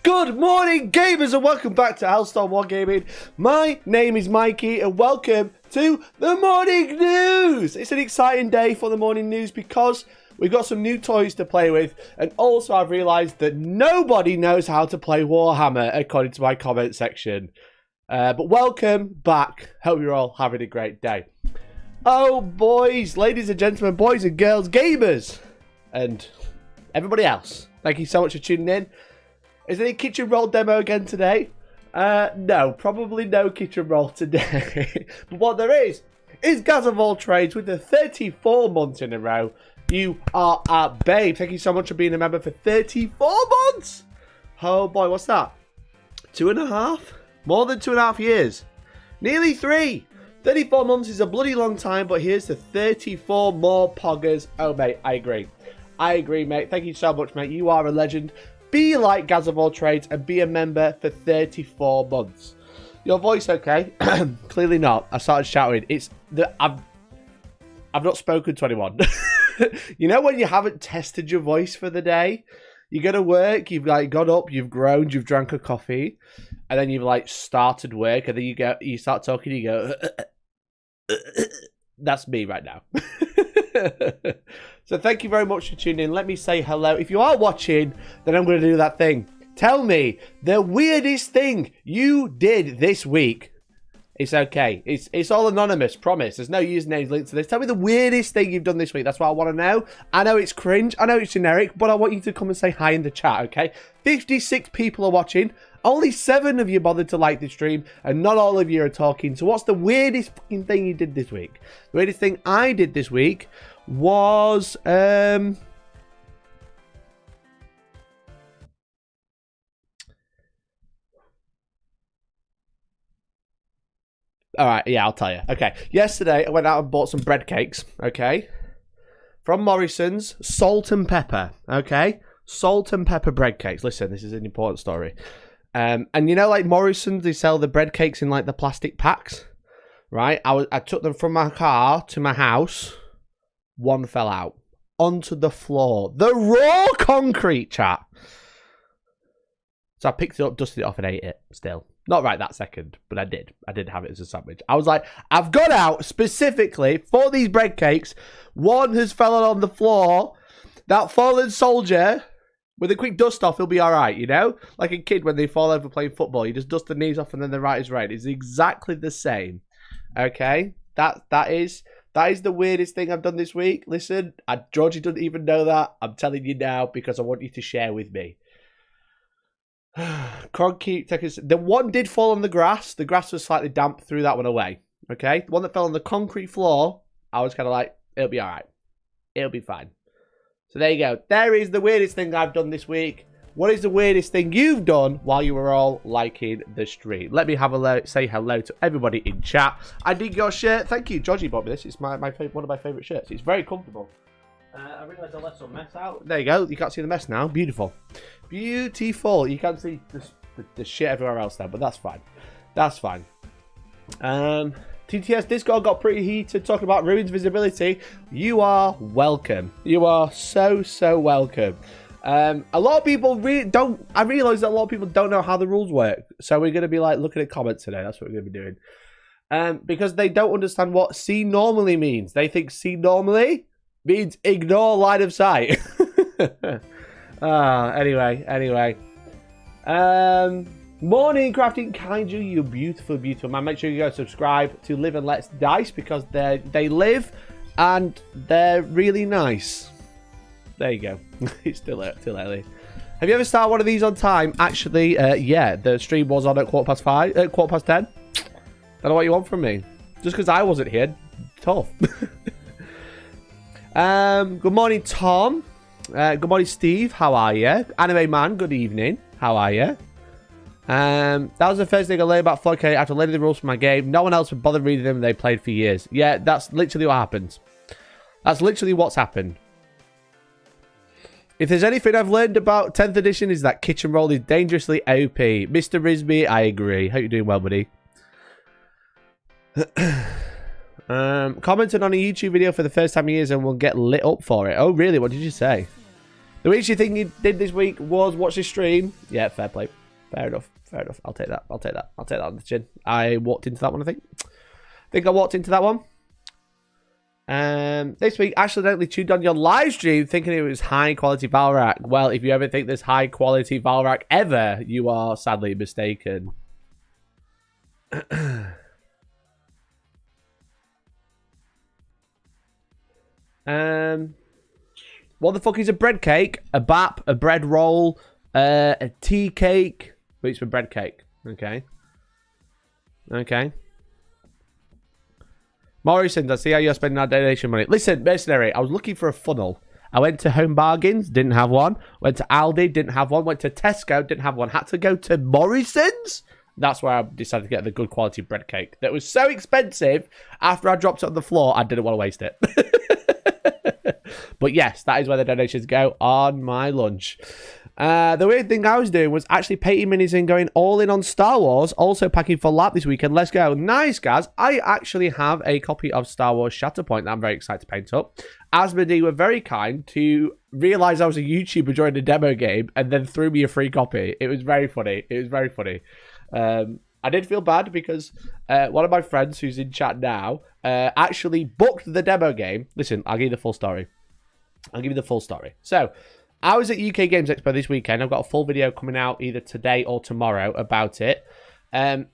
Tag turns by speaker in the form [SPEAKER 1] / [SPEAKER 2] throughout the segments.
[SPEAKER 1] Good morning, gamers, and welcome back to Hellstormwargaming. My name is Mikey, and welcome to the morning news. It's an exciting day for the morning news because we've got some new toys to play with, and also I've realised that nobody knows how to play Warhammer, according to my comment section. But welcome back. Hope you're all having a great day. Oh, boys, ladies and gentlemen, boys and girls, gamers, and everybody else, thank you so much for tuning in. Is there any kitchen roll demo again today? No, probably no kitchen roll today. But what there is Gaz of all trades with the 34 months in a row. You are a babe. Thank you so much for being a member for 34 months. Oh boy, what's that? 2.5? More than 2.5 years. Nearly 3. 34 months is a bloody long time, but here's to 34 more poggers. Oh, mate, I agree. I agree, mate. Thank you so much, mate. You are a legend. Be like Gaz of all trades and be a member for 34 months. Your voice okay? Clearly not. I started shouting. It's the I've not spoken to anyone. You know when you haven't tested your voice for the day? You go to work, you've like got up, you've groaned, you've drank a coffee, and then you've like started work, and then you start talking, you go that's me right now. So thank you very much for tuning in. Let me say hello. If you are watching, then I'm going to do that thing. Tell me the weirdest thing you did this week. It's okay. It's all anonymous, promise. There's no usernames linked to this. Tell me the weirdest thing you've done this week. That's what I want to know. I know it's cringe. I know it's generic, but I want you to come and say hi in the chat, okay? 56 people are watching. Only 7 of you bothered to like the stream, and not all of you are talking. So what's the weirdest fucking thing you did this week? The weirdest thing I did this week was all right, yeah, I'll tell you. Okay, yesterday I went out and bought some bread cakes, okay, from Morrison's, salt and pepper, okay, salt and pepper bread cakes. Listen, this is an important story. And you know, like Morrison's, they sell the bread cakes in like the plastic packs, right? I took them from my car to my house. One fell out onto the floor. The raw concrete, chat. So I picked it up, dusted it off, and ate it. Still. Not right that second, but I did. I did have it as a sandwich. I was like, I've gone out specifically for these bread cakes. One has fallen on the floor. That fallen soldier, with a quick dust off, he'll be all right, you know? Like a kid when they fall over playing football. You just dust the knees off and then the right is right. It's exactly the same. Okay? That is the weirdest thing I've done this week. Listen, Georgie doesn't even know that. I'm telling you now because I want you to share with me. The one did fall on the grass. The grass was slightly damp. Threw that one away. Okay? The one that fell on the concrete floor, I was kind of like, it'll be all right. It'll be fine. So there you go. There is the weirdest thing I've done this week. What is the weirdest thing you've done while you were all liking the stream? Let me say hello to everybody in chat. I dig your shirt. Thank you. Georgie bought me this. It's one of my favourite shirts. It's very comfortable. I realised I left some mess out. There you go. You can't see the mess now. Beautiful. Beautiful. You can't see the shit everywhere else there, but that's fine. That's fine. TTS Discord got pretty heated talking about ruins visibility. You are welcome. You are so welcome. A lot of people don't. I realise that a lot of people don't know how the rules work. So we're going to be like looking at comments today. That's what we're going to be doing. Because they don't understand what see normally means. They think see normally means ignore line of sight. Anyway. Morning, Crafting Kaiju, you beautiful man. Make sure you go subscribe to Live and Let's Dice because they live and they're really nice. There you go. It's still early. Have you ever started one of these on time? Actually, yeah. The stream was on at 10:15. Don't know what you want from me. Just because I wasn't here. Tough. Good morning, Tom. Good morning, Steve. How are you? Anime Man, good evening. How are you? That was the first thing I learned about Floodgate after learning the rules for my game. No one else would bother reading them. They played for years. Yeah, that's literally what happens. That's literally what's happened. If there's anything I've learned about 10th edition is that kitchen roll is dangerously OP. Mr. Risby, I agree. Hope you're doing well, buddy. Commented on a YouTube video for the first time in years and will get lit up for it. Oh, really? What did you say? The weirdest thing you did this week was watch this stream. Yeah, fair play. Fair enough. Fair enough. I'll take that. I'll take that. I'll take that on the chin. I walked into that one, I think. I walked into that one. This week, accidentally tuned on your live stream thinking it was high quality Valrak. Well, if you ever think there's high quality Valrak ever, you are sadly mistaken. What the fuck is a bread cake? A bap, a bread roll, a tea cake. But it's for bread cake. Okay. Okay. Morrison, I see how you're spending our donation money. Listen, mercenary, I was looking for a funnel. I went to Home Bargains, didn't have one. Went to Aldi, didn't have one. Went to Tesco, didn't have one. Had to go to Morrison's. That's where I decided to get the good quality bread cake. That was so expensive, after I dropped it on the floor, I didn't want to waste it. But yes, that is where the donations go on my lunch. The weird thing I was doing was actually painting minis and going all in on Star Wars. Also packing for lap this weekend. Let's go. Nice, guys. I actually have a copy of Star Wars Shatterpoint that I'm very excited to paint up. Asmodee were very kind to realise I was a YouTuber during the demo game and then threw me a free copy. It was very funny. It was very funny. I did feel bad because one of my friends who's in chat now actually booked the demo game. Listen, I'll give you the full story. So, I was at UK Games Expo this weekend. I've got a full video coming out either today or tomorrow about it. And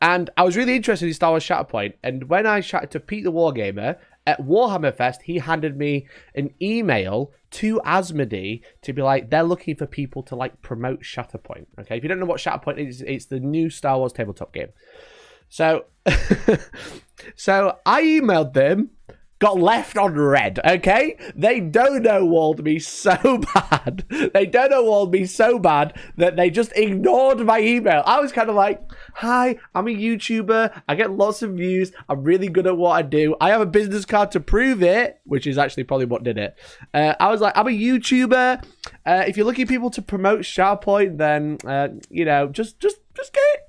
[SPEAKER 1] I was really interested in Star Wars Shatterpoint. And when I chatted to Pete the Wargamer at Warhammer Fest, he handed me an email to Asmodee to be like, they're looking for people to like promote Shatterpoint. Okay, if you don't know what Shatterpoint is, it's the new Star Wars tabletop game. So, so I emailed them. Got left on red, okay? They dono-walled me so bad. They dono-walled me so bad that they just ignored my email. I was kind of like, hi, I'm a YouTuber. I get lots of views. I'm really good at what I do. I have a business card to prove it, which is actually probably what did it. I was like, I'm a YouTuber. If you're looking for people to promote SharePoint, then, you know, just get it.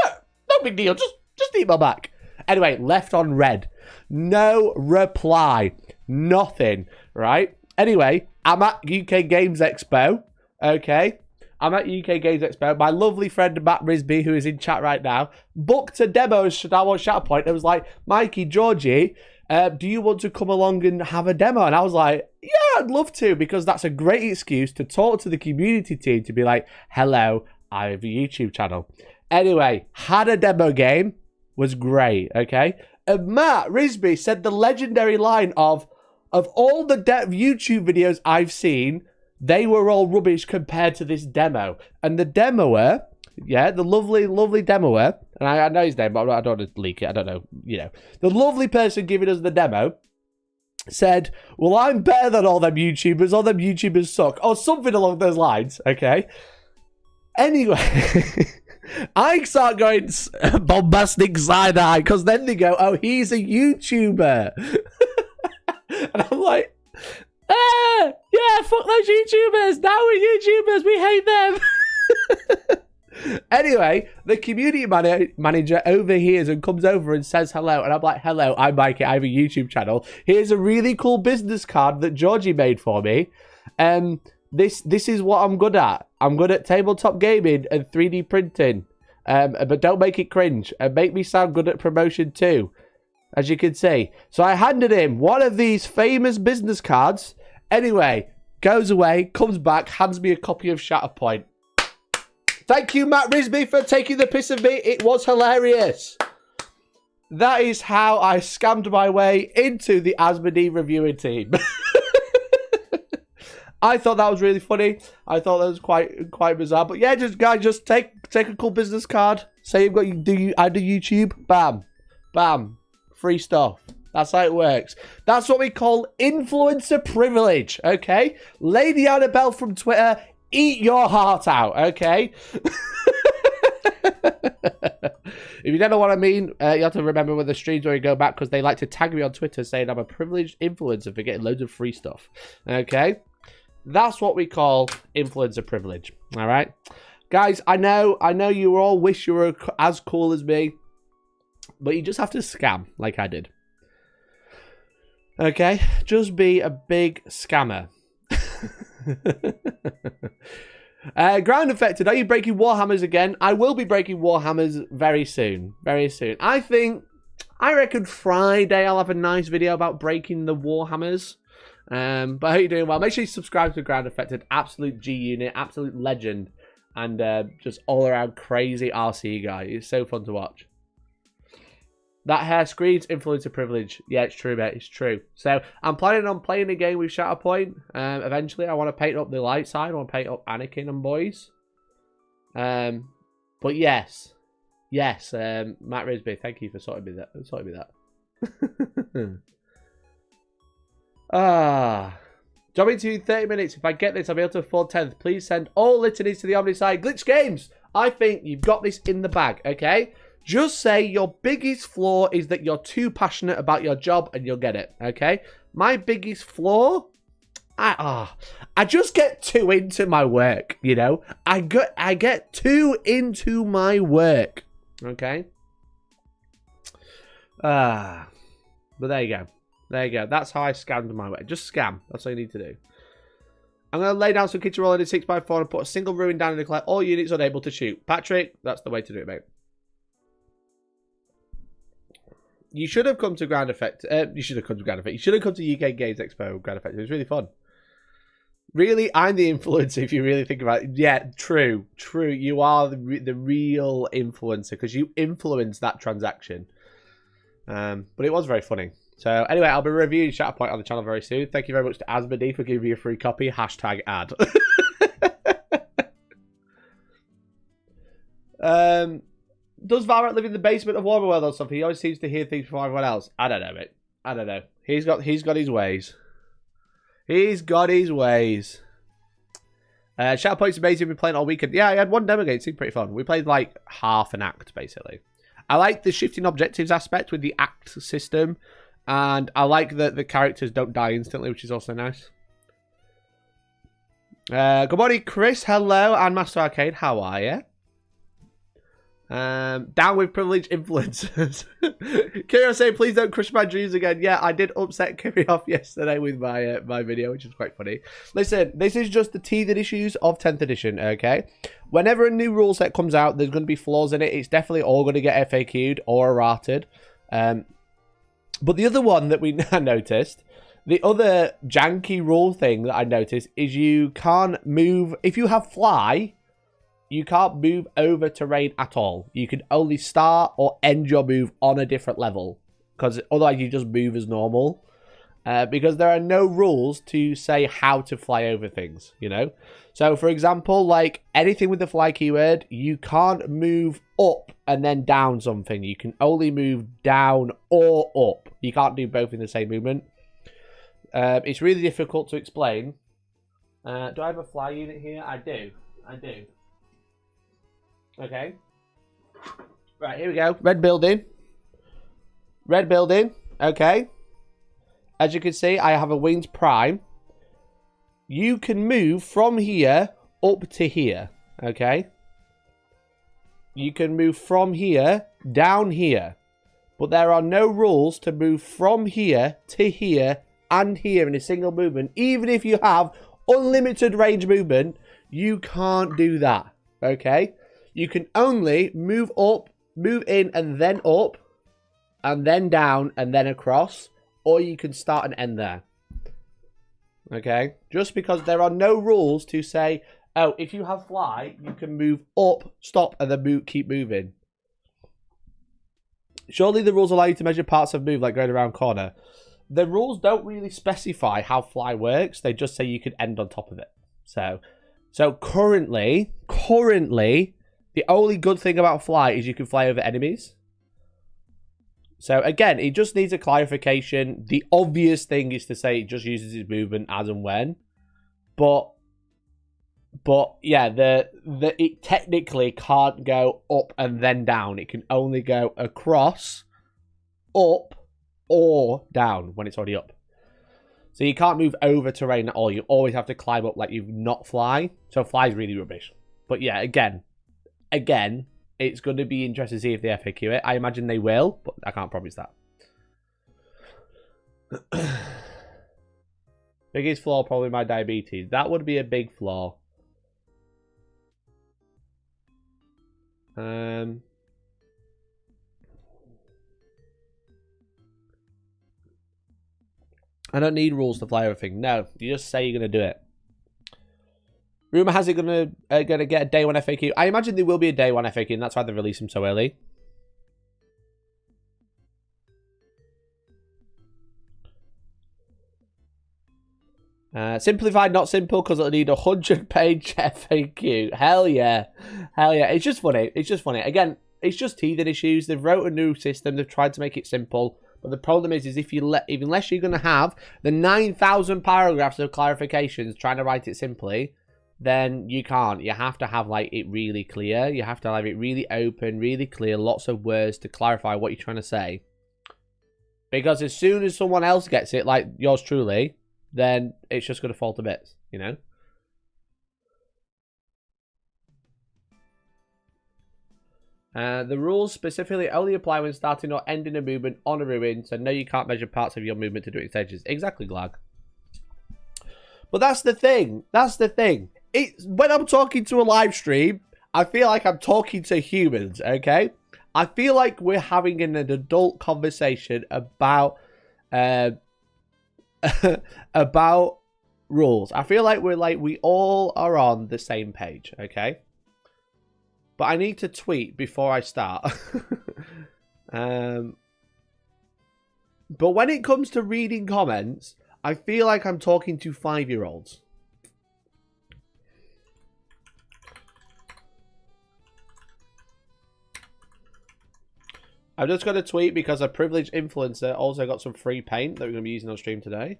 [SPEAKER 1] Yeah. No big deal. Just email back. Anyway, left on red. No reply. Nothing, right? Anyway, I'm at UK Games Expo, okay? I'm at UK Games Expo. My lovely friend Matt Risby, who is in chat right now, booked a demo of Star Wars Shatterpoint. It was like, Mikey, Georgie, do you want to come along and have a demo? And I was like, yeah, I'd love to, because that's a great excuse to talk to the community team, to be like, hello, I have a YouTube channel. Anyway, had a demo game. Was great, okay? And Matt Risby said the legendary line of all the YouTube videos I've seen, they were all rubbish compared to this demo. And the demoer, yeah, the lovely, lovely demoer, and I know his name, but I don't want to leak it, I don't know, you know. The lovely person giving us the demo said, well, I'm better than all them YouTubers suck, or something along those lines, okay? Anyway... I start going bombastic side-eye because then they go, oh, he's a YouTuber. And I'm like, yeah, fuck those YouTubers. Now we're YouTubers. We hate them. Anyway, the community manager overhears and comes over and says hello. And I'm like, hello, I'm Mikey. I have a YouTube channel. Here's a really cool business card that Georgie made for me. This is what I'm good at. I'm good at tabletop gaming and 3D printing. But don't make it cringe. And make me sound good at promotion too. As you can see. So I handed him one of these famous business cards. Anyway, goes away, comes back, hands me a copy of Shatterpoint. Thank you, Matt Risby, for taking the piss of me. It was hilarious. That is how I scammed my way into the Asmodee reviewing team. I thought that was really funny. I thought that was quite bizarre. But yeah, just take a cool business card. Say you've got I do YouTube. Bam. Bam. Free stuff. That's how it works. That's what we call influencer privilege, okay? Lady Annabelle from Twitter, eat your heart out, okay? If you don't know what I mean, you have to remember when the streams where you go back, because they like to tag me on Twitter saying I'm a privileged influencer for getting loads of free stuff, okay? That's what we call influencer privilege, all right? Guys, I know you all wish you were as cool as me, but you just have to scam like I did. Okay? Just be a big scammer. Ground affected. Are you breaking Warhammers again? I will be breaking Warhammers very soon. Very soon. I reckon Friday I'll have a nice video about breaking the Warhammers. But I hope you're doing well. Make sure you subscribe to Ground Affected. Absolute G unit. Absolute legend. And just all around crazy RC guy. It's so fun to watch. That hair screams influencer privilege. Yeah, it's true, mate. It's true. So I'm planning on playing a game with Shatterpoint. Eventually, I want to paint up the light side. I want to paint up Anakin and boys. But yes. Yes, Matt Risby, thank you for sorting me that. Drop into 30 minutes. If I get this, I'll be able to afford 10th. Please send all litanies to the Omni side. Glitch Games, I think you've got this in the bag, okay? Just say your biggest flaw is that you're too passionate about your job and you'll get it, okay? My biggest flaw? I just get too into my work, you know? I get too into my work, okay? But there you go. There you go. That's how I scammed my way. Just scam. That's all you need to do. I'm going to lay down some kitchen roll in a 6x4 and put a single ruin down and declare all units unable to shoot. Patrick, that's the way to do it, mate. You should have come to Ground Effect. You should have come to Ground Effect. You should have come to UK Games Expo Ground Effect. It was really fun. Really, I'm the influencer if you really think about it. Yeah, true. True. You are the real influencer because you influenced that transaction. But it was very funny. So anyway, I'll be reviewing Shatterpoint on the channel very soon. Thank you very much to Asmodee for giving me a free copy. # ad. Does Valorant live in the basement of Warhammer or something? He always seems to hear things from everyone else. I don't know, mate. I don't know. He's got his ways. He's got his ways. Shatterpoint's amazing. We've been playing all weekend. Yeah, I had one demo game. It seemed pretty fun. We played like half an act, basically. I like the shifting objectives aspect with the act system. And I like that the characters don't die instantly, which is also nice. Good morning, Chris. Hello. And Master Arcade. How are you? Down with privileged influencers. Kiro saying, please don't crush my dreams again. Yeah, I did upset Kiri off yesterday with my my video, which is quite funny. Listen, this is just the teething issues of 10th edition, okay? Whenever a new rule set comes out, there's going to be flaws in it. It's definitely all going to get FAQ'd or errated. But the other one that we noticed, the other janky rule thing that I noticed is you can't move, if you have fly, you can't move over terrain at all. You can only start or end your move on a different level. Because otherwise you just move as normal. Because there are no rules to say how to fly over things, you know? So, for example, like anything with the fly keyword, you can't move up and then down something. You can only move down or up. You can't do both in the same movement. It's really difficult to explain. Do I have a fly unit here? I do. I do. Okay. Right, here we go. Red building. Red building. Okay. As you can see, I have a wings prime. You can move from here up to here. Okay. You can move from here down here. But there are no rules to move from here to here and here in a single movement. Even if you have unlimited range movement, you can't do that. Okay. You can only move up, move in, and then up, and then down, and then across, or you can start and end there. Okay? Just because there are no rules to say, oh, if you have fly, you can move up, stop, and then keep moving. Surely the rules allow you to measure parts of move, like going around corner. The rules don't really specify how fly works. They just say you can end on top of it. So currently, the only good thing about fly is you can fly over enemies. So again, it just needs a clarification. The obvious thing is to say it just uses its movement as and when. But yeah, it technically can't go up and then down. It can only go across, up, or down when it's already up. So you can't move over terrain at all. You always have to climb up like you not fly. So fly is really rubbish. But yeah, again, it's going to be interesting to see if they FAQ it. I imagine they will, but I can't promise that. Biggest flaw, probably my diabetes. That would be a big flaw. I don't need rules to fly everything. No, you just say you're going to do it. Rumor has it going to get a day one FAQ. I imagine there will be a day one FAQ, and that's why they released them so early. Simplified, not simple, because it'll need a 100-page FAQ. Hell yeah. Hell yeah. It's just funny. It's just funny. Again, it's just teething issues. They've wrote a new system. They've tried to make it simple. But the problem is if you unless you're going to have the 9,000 paragraphs of clarifications trying to write it simply, then you can't. You have to have like it really clear. You have to have it really open, really clear, lots of words to clarify what you're trying to say. Because as soon as someone else gets it, like yours truly, then it's just going to fall to bits, you know? The rules specifically only apply when starting or ending a movement on a ruin, so no, you can't measure parts of your movement to do it in stages. Exactly, Glag. But that's the thing. That's the thing. It's when I'm talking to a live stream, I feel like I'm talking to humans, okay? I feel like we're having an adult conversation about about rules. I feel like we all are on the same page, okay? But I need to tweet before I start. But when it comes to reading comments, I feel like I'm talking to 5-year-olds. I've just got a tweet because a privileged influencer also got some free paint that we're going to be using on stream today.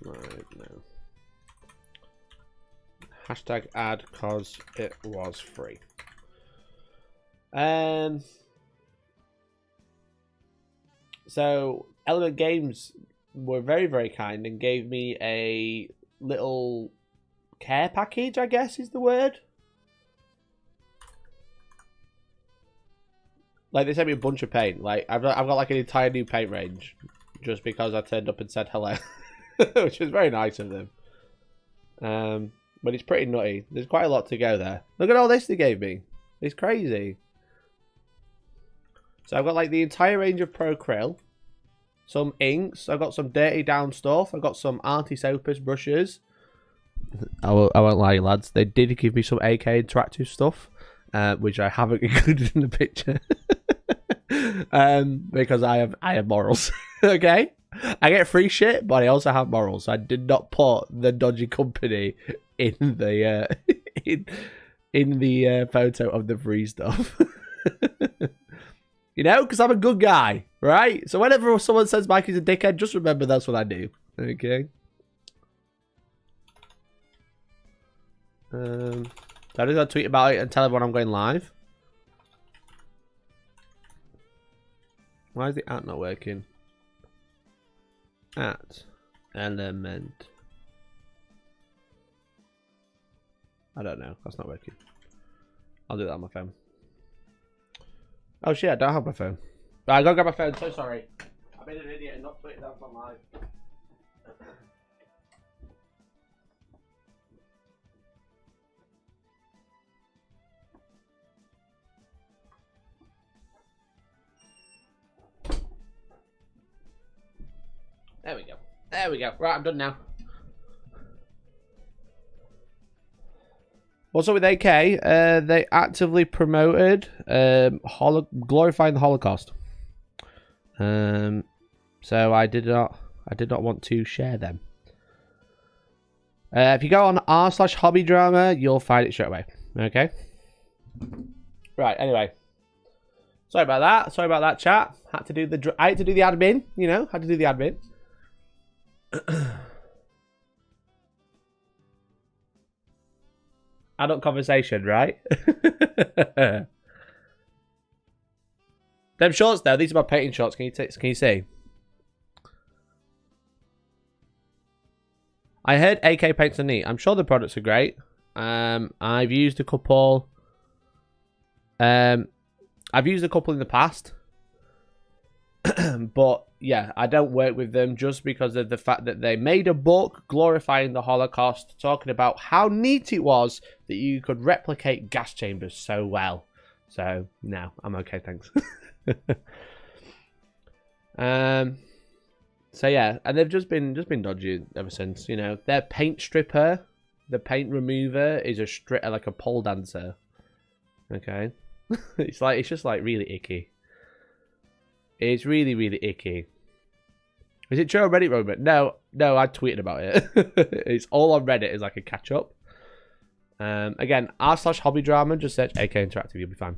[SPEAKER 1] Right now. Hashtag ad cause it was free. So Element Games were very, very kind and gave me a little care package, I guess is the word. Like, they sent me a bunch of paint. Like, I've got like an entire new paint range just because I turned up and said hello. Which was very nice of them. But it's pretty nutty. There's quite a lot to go there. Look at all this they gave me. It's crazy. So I've got like the entire range of Pro Krill. Some inks. I've got some dirty down stuff. I've got some Artisopus brushes. I won't lie, lads. They did give me some AK interactive stuff. Which I haven't included in the picture. Because I have morals. Okay? I get free shit, but I also have morals. So I did not put the dodgy company in the in the photo of the free stuff. You know, because I'm a good guy, right? So whenever someone says Mikey's a dickhead, just remember that's what I do. Okay. So I just gotta tweet about it and tell everyone I'm going live. Why is the at not working? At element. I don't know. That's not working. I'll do that on my phone. Oh shit, I don't have my phone. Right, I gotta grab my phone. So sorry. I've been an idiot and not tweeted that on live. There we go. There we go. Right, I'm done now. What's up with AK? They actively promoted glorifying the Holocaust. So I did not want to share them. If you go on r/hobby drama, you'll find it straight away. Okay. Right. Anyway. Sorry about that. Sorry about that, chat. I had to do the admin. You know, had to do the admin. Adult conversation, right? Them shorts though, these are my painting shorts. Can you see? I heard AK paints are neat. I'm sure the products are great. I've used a couple. I've used a couple in the past. But yeah, I don't work with them just because of the fact that they made a book glorifying the Holocaust, talking about how neat it was that you could replicate gas chambers so well. So no, I'm okay, thanks. So yeah, and they've just been dodgy ever since. You know, their paint stripper, the paint remover, is like a pole dancer. Okay, it's just like really icky. It's really, really icky. Is it true on Reddit, Robert? No, I tweeted about it. It's all on Reddit as like a catch up. Again, r/hobby drama, just search AK Interactive, you'll be fine.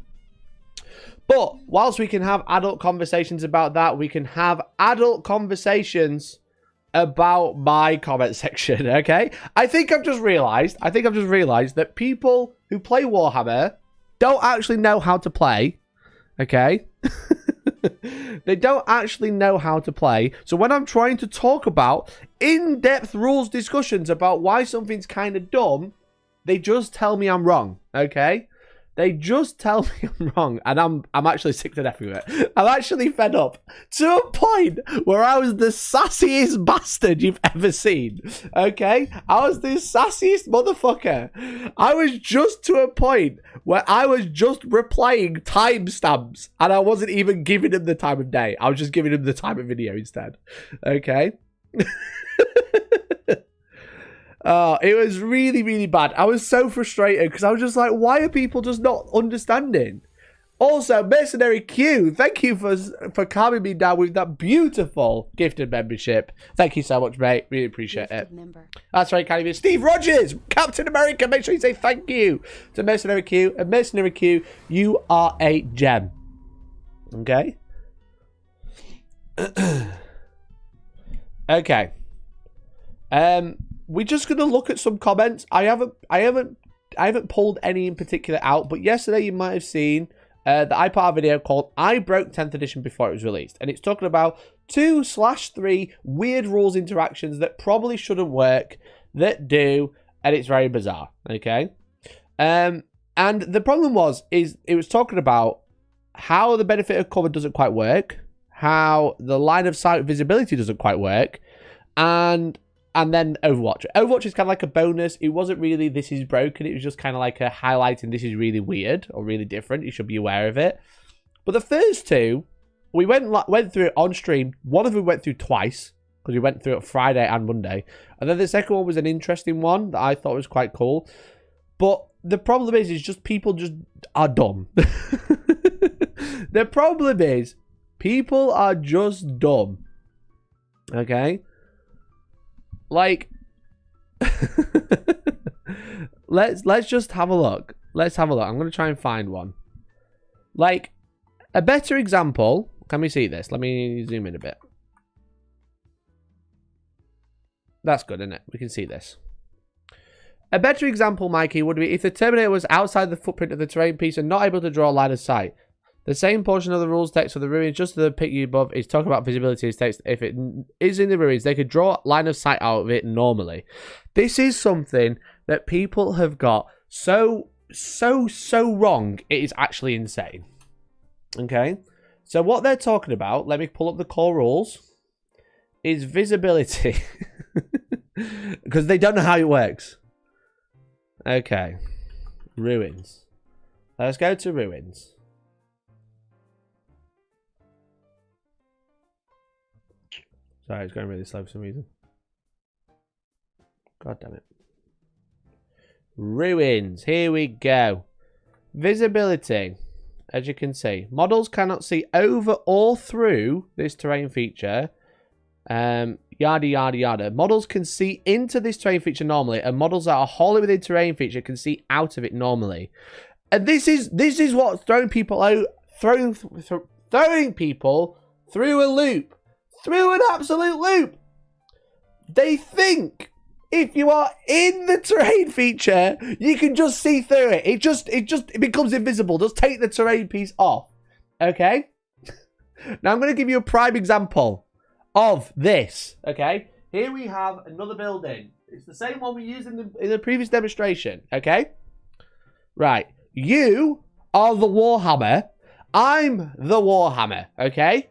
[SPEAKER 1] But whilst we can have adult conversations about that, we can have adult conversations about my comment section, okay? I think I've just realised that people who play Warhammer don't actually know how to play, okay? They don't actually know how to play. So when I'm trying to talk about in-depth rules discussions about why something's kind of dumb, they just tell me I'm wrong, okay? They just tell me I'm wrong, and I'm actually sick to death of it. I'm actually fed up to a point where I was the sassiest bastard you've ever seen. Okay? I was the sassiest motherfucker. I was just to a point where I was just replying timestamps, and I wasn't even giving him the time of day. I was just giving him the time of video instead. Okay? Oh, it was really, really bad. I was so frustrated because I was just like, why are people just not understanding? Also, Mercenary Q, thank you for calming me down with that beautiful gifted membership. Thank you so much, mate. Really appreciate it. That's right, Candy. Steve Rogers, Captain America. Make sure you say thank you to Mercenary Q. And Mercenary Q, you are a gem. Okay? Okay. We're just gonna look at some comments. I haven't pulled any in particular out, but yesterday you might have seen that I put a video called "I Broke 10th Edition Before It Was Released," and it's talking about 2/3 weird rules interactions that probably shouldn't work, that do, and it's very bizarre. Okay, and the problem is it was talking about how the benefit of cover doesn't quite work, how the line of sight visibility doesn't quite work, and then Overwatch. Overwatch is kind of like a bonus. It wasn't really this is broken. It was just kind of like a highlighting this is really weird or really different. You should be aware of it. But the first two, we went through it on stream. One of them we went through twice because we went through it Friday and Monday. And then the second one was an interesting one that I thought was quite cool. But the problem is just people just are dumb. The problem is people are just dumb. Okay? Like, let's just have a look. Let's have a look. I'm going to try and find one. Like, a better example. Can we see this? Let me zoom in a bit. That's good, isn't it? We can see this. A better example, Mikey, would be if the Terminator was outside the footprint of the terrain piece and not able to draw a line of sight. The same portion of the rules text for the ruins, just to the picture above, is talking about visibility as text. If it is in the ruins, they could draw a line of sight out of it normally. This is something that people have got so wrong, it is actually insane. Okay? So what they're talking about, let me pull up the core rules, is visibility. Because they don't know how it works. Okay. Ruins. Let's go to ruins. Sorry, it's going really slow for some reason. God damn it. Ruins. Here we go. Visibility. As you can see, models cannot see over or through this terrain feature. Yada, yada, yada. Models can see into this terrain feature normally, and models that are wholly within terrain feature can see out of it normally. And this is what's throwing people out, throwing people through a loop. Through an absolute loop. They think if you are in the terrain feature, you can just see through it. It becomes invisible. Just take the terrain piece off. Okay? Now I'm going to give you a prime example of this. Okay? Here we have another building. It's the same one we used in the previous demonstration, okay? Right. You are the Warhammer. I'm the Warhammer, okay?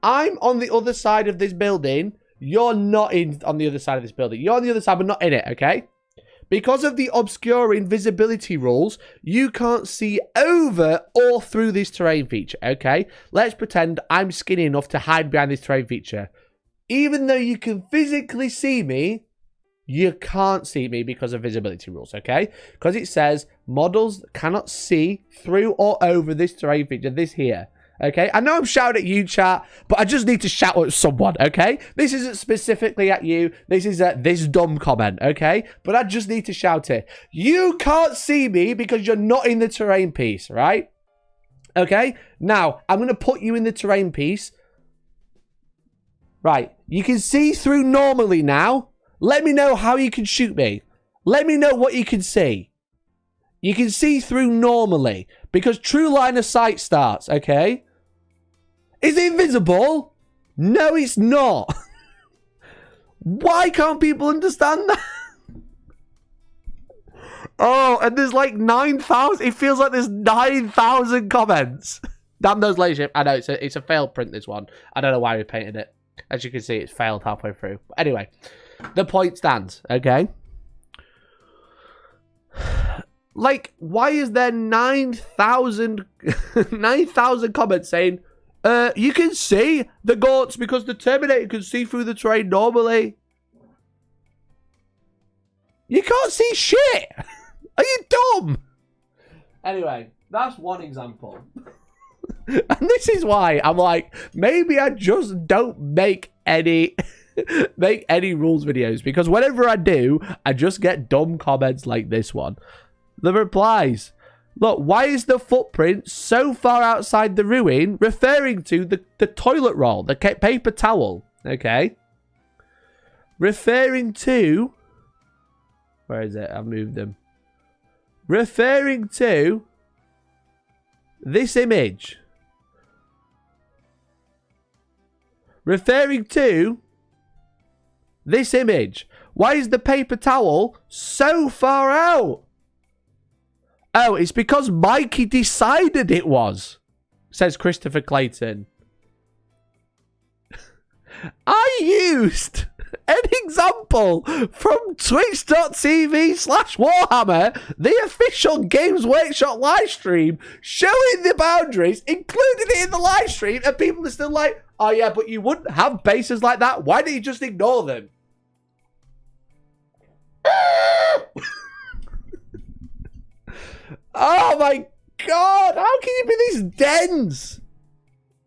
[SPEAKER 1] I'm on the other side of this building. You're not on the other side of this building. You're on the other side, but not in it, okay? Because of the obscuring visibility rules, you can't see over or through this terrain feature, okay? Let's pretend I'm skinny enough to hide behind this terrain feature. Even though you can physically see me, you can't see me because of visibility rules, okay? Because it says models cannot see through or over this terrain feature, this here. Okay, I know I'm shouting at you, chat, but I just need to shout at someone, okay? This isn't specifically at you. This is at this dumb comment, okay? But I just need to shout it. You can't see me because you're not in the terrain piece, right? Okay, now, I'm going to put you in the terrain piece. Right, you can see through normally now. Let me know how you can shoot me. Let me know what you can see. You can see through normally because true line of sight starts, okay? Is it invisible? No, it's not. Why can't people understand that? Oh, and there's like 9,000. It feels like there's 9,000 comments. Damn those lazy. I know, it's a failed print, this one. I don't know why we painted it. As you can see, it's failed halfway through. But anyway, the point stands, okay? Like, why is there 9,000 comments saying, you can see the gaunts because the Terminator can see through the terrain normally? You can't see shit! Are you dumb? Anyway, that's one example. And this is why I'm like, maybe I just don't make any rules videos, because whenever I do, I just get dumb comments like this one. The replies. Look, why is the footprint so far outside the ruin, referring to the toilet roll, the paper towel, okay? Referring to... Where is it? I've moved them. Referring to this image. Referring to this image. Why is the paper towel so far out? Oh, it's because Mikey decided it was, says Christopher Clayton. I used an example from twitch.tv/Warhammer, the official Games Workshop live stream, showing the boundaries, including it in the live stream, and people are still like, oh yeah, but you wouldn't have bases like that. Why don't you just ignore them? Oh my god, how can you be this dense?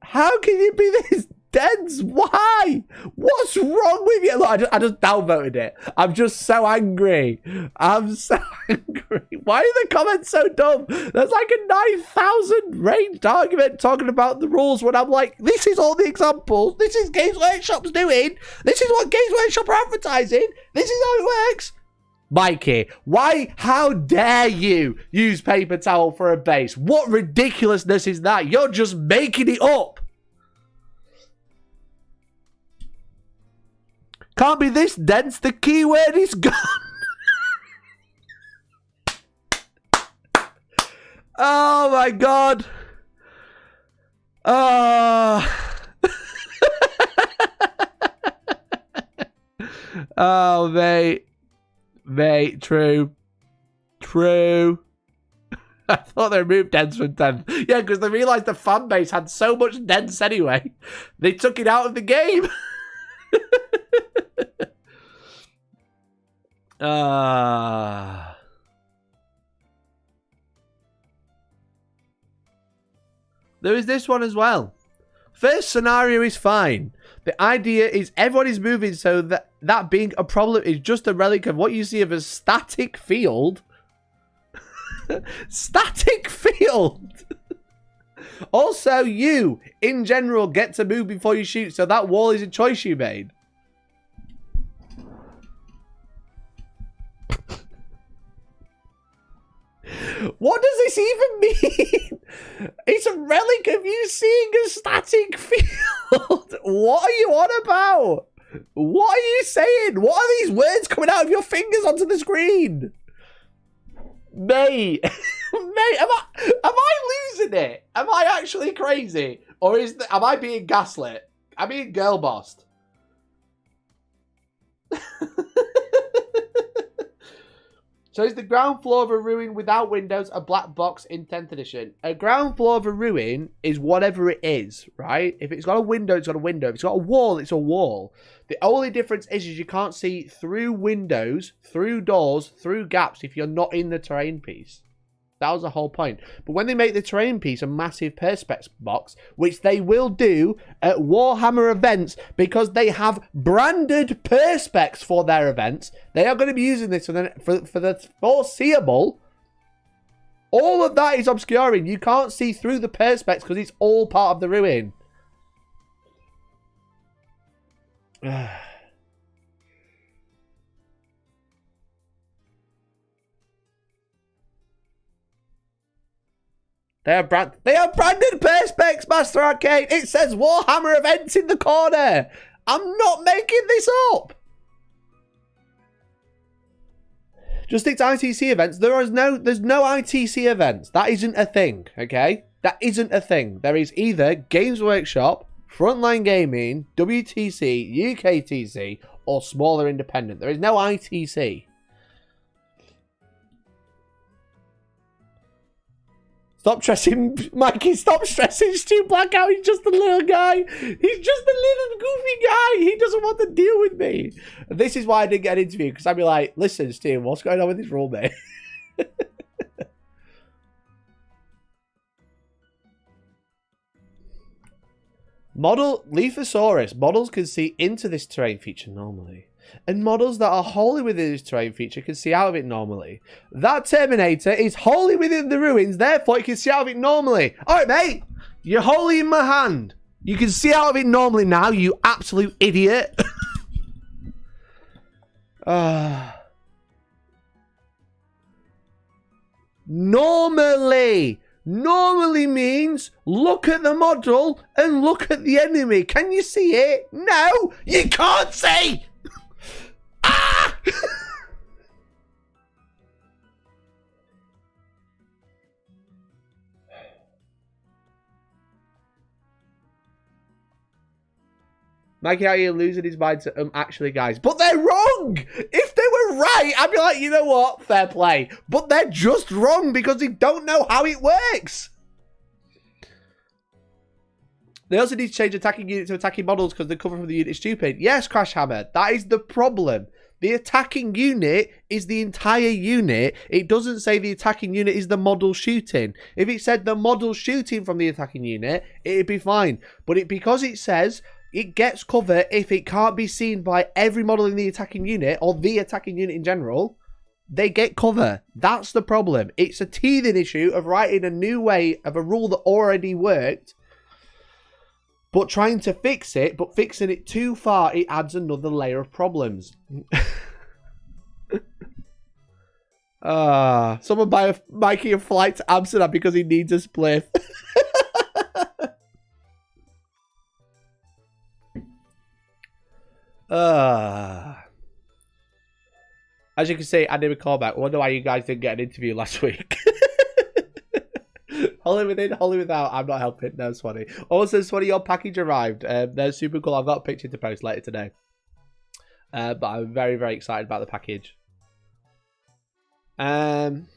[SPEAKER 1] How can you be this dense? Why? What's wrong with you? Look, I just downvoted it. I'm just so angry. I'm so angry. Why are the comments so dumb? There's like a 9,000 ranged argument talking about the rules when I'm like, this is all the examples. This is Games Workshop's doing. This is what Games Workshop are advertising. This is how it works. Mikey, why, how dare you use paper towel for a base? What ridiculousness is that? You're just making it up. Can't be this dense, the keyword is gone. Oh my god. Oh, mate. Mate, true. True. I thought they removed dense from 10. Yeah, because they realised the fan base had so much dense anyway. They took it out of the game. There is this one as well. First scenario is fine. The idea is everyone is moving, so that being a problem is just a relic of what you see of a static field. Static field! Also, you, in general, get to move before you shoot, so that wall is a choice you made. What does this even mean? It's a relic of you seeing a static field. What are you on about? What are you saying? What are these words coming out of your fingers onto the screen? Mate. Mate, am I losing it? Am I actually crazy? Or am I being gaslit? I'm being girl bossed. So is the ground floor of a ruin without windows a black box in 10th edition? A ground floor of a ruin is whatever it is, right? If it's got a window, it's got a window. If it's got a wall, it's a wall. The only difference is you can't see through windows, through doors, through gaps if you're not in the terrain piece. That was the whole point. But when they make the terrain piece a massive perspex box, which they will do at Warhammer events because they have branded perspex for their events, they are going to be using this for the foreseeable. All of that is obscuring. You can't see through the perspex because it's all part of the ruin. They are branded perspex, Master Arcade. It says Warhammer events in the corner. I'm not making this up. Just stick to ITC events. There's no ITC events. That isn't a thing, okay? That isn't a thing. There is either Games Workshop, Frontline Gaming, WTC, UKTC, or smaller independent. There is no ITC. Stop stressing, Mikey, stop stressing. Stu Blackout, he's just a little guy. He's just a little goofy guy. He doesn't want to deal with me. And this is why I didn't get an interview, because I'd be like, listen, Stu, what's going on with this rule, mate? Lethosaurus. Models can see into this terrain feature normally. And models that are wholly within this terrain feature can see out of it normally. That Terminator is wholly within the ruins, therefore you can see out of it normally. Alright, mate. You're wholly in my hand. You can see out of it normally now, you absolute idiot. Normally. Normally means look at the model and look at the enemy. Can you see it? No, you can't see. Ah! Mikey out here losing his mind to actually, guys. But they're wrong! If they were right, I'd be like, you know what? Fair play. But they're just wrong because they don't know how it works. They also need to change attacking unit to attacking models because the cover from the unit is stupid. Yes, Crash Hammer. That is the problem. The attacking unit is the entire unit. It doesn't say the attacking unit is the model shooting. If it said the model shooting from the attacking unit, it'd be fine. But because it says it gets cover if it can't be seen by every model in the attacking unit or the attacking unit in general, they get cover. That's the problem. It's a teething issue of writing a new way of a rule that already worked, but trying to fix it, but fixing it too far, it adds another layer of problems. Someone buy Mikey a flight to Amsterdam because he needs a spliff. As you can see, I didn't call back. I wonder why you guys didn't get an interview last week. Hollywood in, Hollywood out. I'm not helping. No, Swanee. Also, Swanee, your package arrived. They're super cool. I've got a picture to post later today. But I'm very, very excited about the package. I'm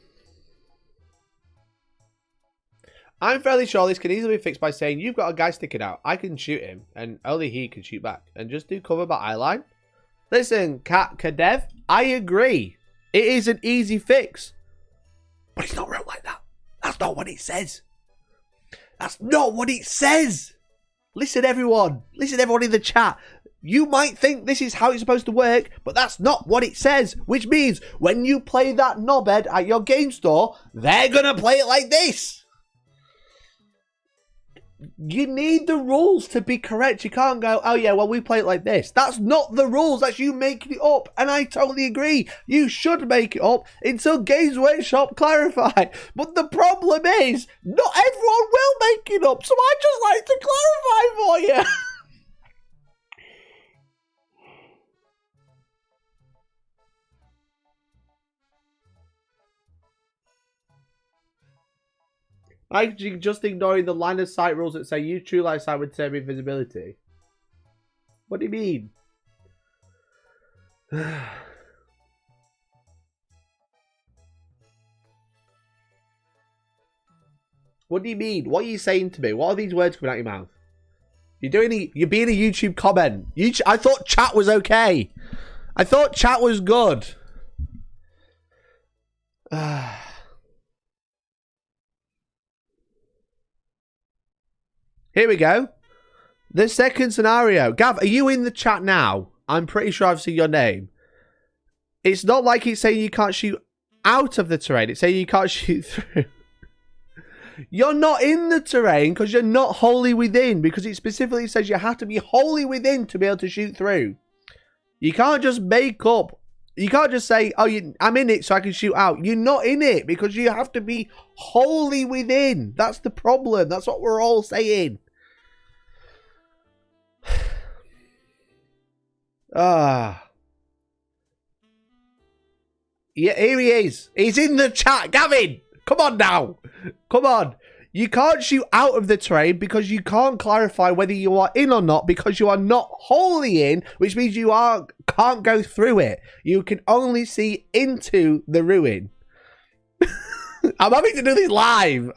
[SPEAKER 1] fairly sure this can easily be fixed by saying, you've got a guy sticking out. I can shoot him, and only he can shoot back. And just do cover by eyeline. Listen, Kadev, I agree. It is an easy fix. But it's not wrote like that. That's not what it says. That's not what it says. Listen, everyone. Listen, everyone in the chat. You might think this is how it's supposed to work, but that's not what it says. Which means when you play that knobhead at your game store, they're going to play it like this. You need the rules to be correct. You can't go, oh yeah, well, we play it like this. That's not the rules. That's you making it up. And I totally agree. You should make it up until Games Workshop clarify. But the problem is, not everyone will make it up. So I just like to clarify for you. Like, you just ignoring the line of sight rules that say use true line of sight with term invisibility. What do you mean? What do you mean? What are you saying to me? What are these words coming out your mouth? You're being a YouTube comment. I thought chat was okay. I thought chat was good. Here we go. The second scenario. Gav, are you in the chat now? I'm pretty sure I've seen your name. It's not like it's saying you can't shoot out of the terrain. It's saying you can't shoot through. You're not in the terrain because you're not wholly within, because it specifically says you have to be wholly within to be able to shoot through. You can't just make up. You can't just say, oh, I'm in it so I can shoot out. You're not in it because you have to be wholly within. That's the problem. That's what we're all saying. Yeah, here he is. He's in the chat. Gavin, come on now. Come on. You can't shoot out of the terrain because you can't clarify whether you are in or not, because you are not wholly in, which means you can't go through it. You can only see into the ruin. I'm having to do this live.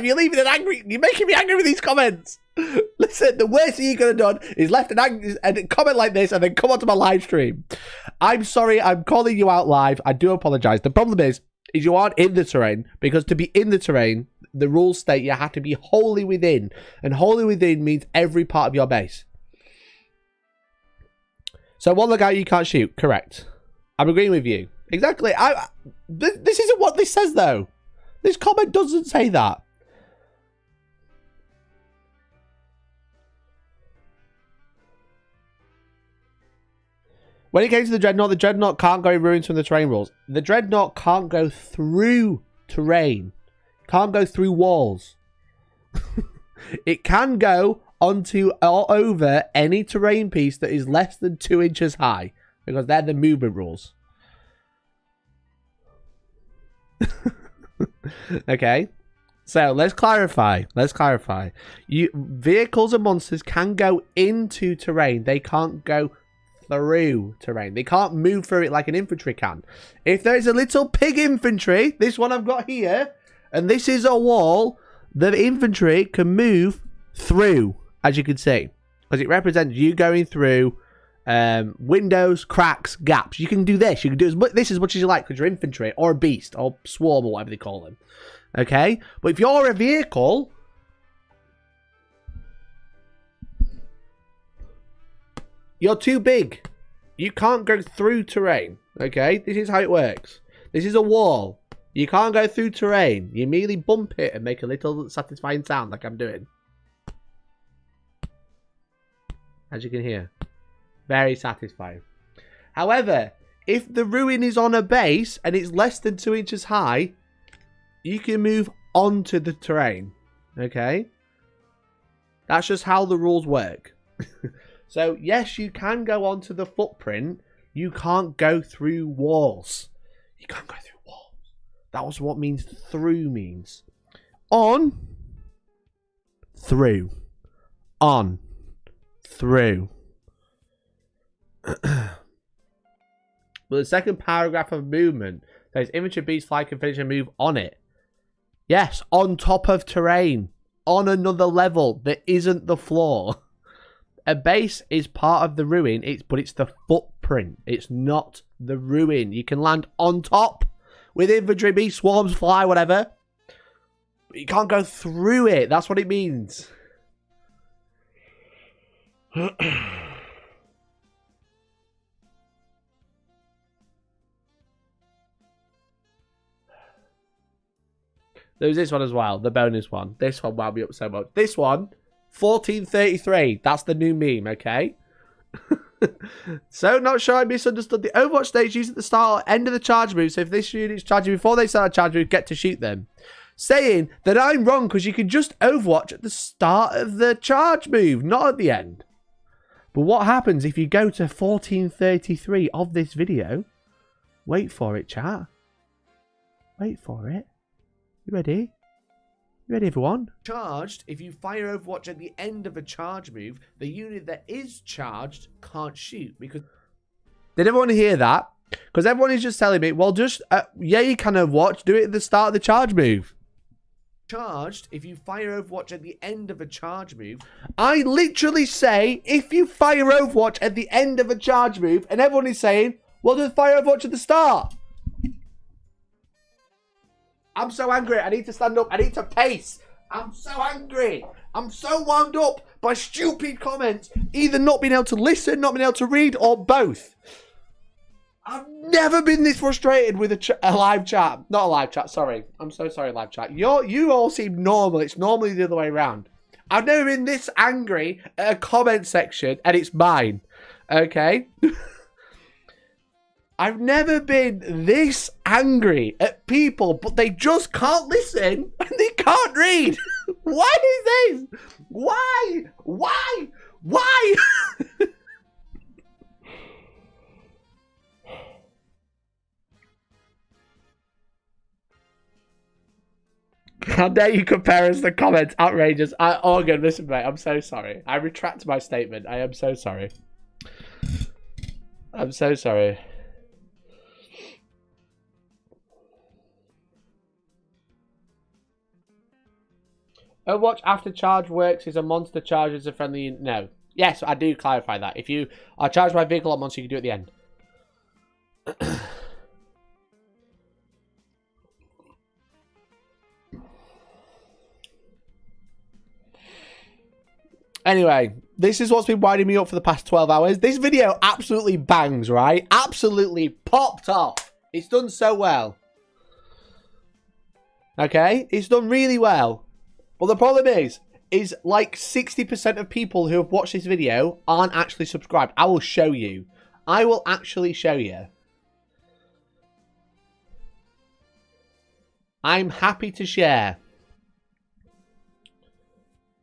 [SPEAKER 1] You're leaving it angry. You're making me angry with these comments. Listen, the worst thing you could have done is left a comment like this and then come onto my live stream. I'm sorry. I'm calling you out live. I do apologize. The problem is you aren't in the terrain, because to be in the terrain, the rules state you have to be wholly within, and wholly within means every part of your base. So one look out, you can't shoot. Correct. I'm agreeing with you. Exactly. This isn't what this says, though. This comment doesn't say that. When it came to the Dreadnought can't go in ruins from the terrain rules. The Dreadnought can't go through terrain. Can't go through walls. It can go onto or over any terrain piece that is less than 2 inches high, because they're the movement rules. Okay, so let's clarify. Vehicles and monsters can go into terrain. They can't go through terrain. They can't move through it like an infantry can. If there is a little pig infantry, this one I've got here, and this is a wall, the infantry can move through, as you can see, because it represents you going through windows, cracks, gaps. You can do this. You can do this as much as you like because you're infantry or a beast or swarm or whatever they call them. Okay? But if you're a vehicle, you're too big. You can't go through terrain. Okay? This is how it works. This is a wall. You can't go through terrain. You merely bump it and make a little satisfying sound like I'm doing. As you can hear. Very satisfying. However, if the ruin is on a base and it's less than 2 inches high, you can move onto the terrain. Okay? That's just how the rules work. So, yes, you can go onto the footprint. You can't go through walls. You can't go through walls. That was what means through means. On. Through. On. Through. But the second paragraph of movement says infantry beasts fly can finish and move on it. Yes, on top of terrain. On another level that isn't the floor. A base is part of the ruin, but it's the footprint. It's not the ruin. You can land on top with infantry beasts, swarms, fly, whatever. But you can't go through it. That's what it means. There's this one as well, the bonus one. This one wound me up so much. This one, 1433. That's the new meme, okay? So, not sure I misunderstood. The Overwatch stage used at the start or end of the charge move. So, if this unit's charging before they start a charge move, get to shoot them. Saying that I'm wrong because you can just Overwatch at the start of the charge move, not at the end. But what happens if you go to 1433 of this video? Wait for it, chat. Wait for it. You ready? Ready, everyone?
[SPEAKER 2] Charged, if you fire Overwatch at the end of a charge move, the unit that is charged can't shoot because...
[SPEAKER 1] Did everyone hear that? Because everyone is just telling me, well, just, yeah, you can Overwatch, do it at the start of the charge move.
[SPEAKER 2] Charged, if you fire Overwatch at the end of a charge move...
[SPEAKER 1] I literally say, if you fire Overwatch at the end of a charge move, and everyone is saying, well, just fire Overwatch at the start. I'm so angry. I need to stand up. I need to pace. I'm so angry. I'm so wound up by stupid comments. Either not being able to listen, not being able to read, or both. I've never been this frustrated with a live chat. Not a live chat, sorry. I'm so sorry, live chat. You all seem normal. It's normally the other way around. I've never been this angry at a comment section, and it's mine. Okay? I've never been this angry at people, but they just can't listen and they can't read. Why is this? Why? Why? Why? How dare you compare us to comments? Outrageous. Organ, listen, mate. I'm so sorry. I retract my statement. I am so sorry. I'm so sorry. Overwatch after charge works is a monster charges a friendly... No. Yes, I do clarify that. If you are charged by a vehicle or monster, you can do it at the end. Anyway, this is what's been winding me up for the past 12 hours. This video absolutely bangs, right? Absolutely popped off. It's done so well. Okay? It's done really well. But the problem is like 60% of people who have watched this video aren't actually subscribed. I will show you. I will actually show you. I'm happy to share.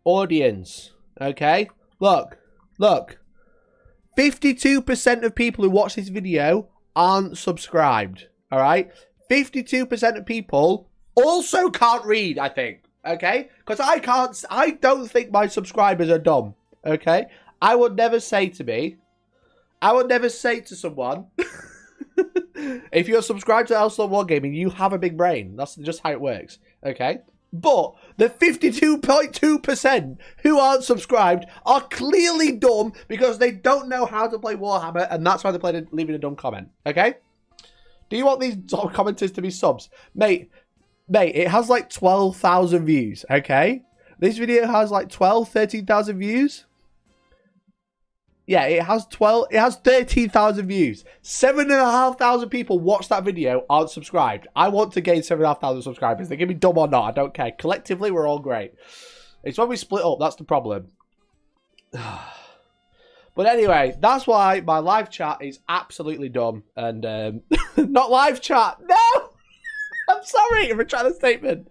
[SPEAKER 1] Audience. Okay? Look. 52% of people who watch this video aren't subscribed. Alright? 52% of people also can't read, I think. Okay? Because I don't think my subscribers are dumb. Okay? I would never say to someone, if you're subscribed to Hellstormwargaming, you have a big brain. That's just how it works. Okay? But the 52.2% who aren't subscribed are clearly dumb because they don't know how to play Warhammer, and that's why they're leaving a dumb comment. Okay? Do you want these commenters to be subs? Mate, it has like 12,000 views, okay? This video has like 13,000 views. Yeah, it has 13,000 views. 7,500 people watch that video, aren't subscribed. I want to gain 7,500 subscribers. They can be dumb or not, I don't care. Collectively, we're all great. It's when we split up, that's the problem. But anyway, that's why my live chat is absolutely dumb. And, not live chat, no! I'm sorry, I retract the statement.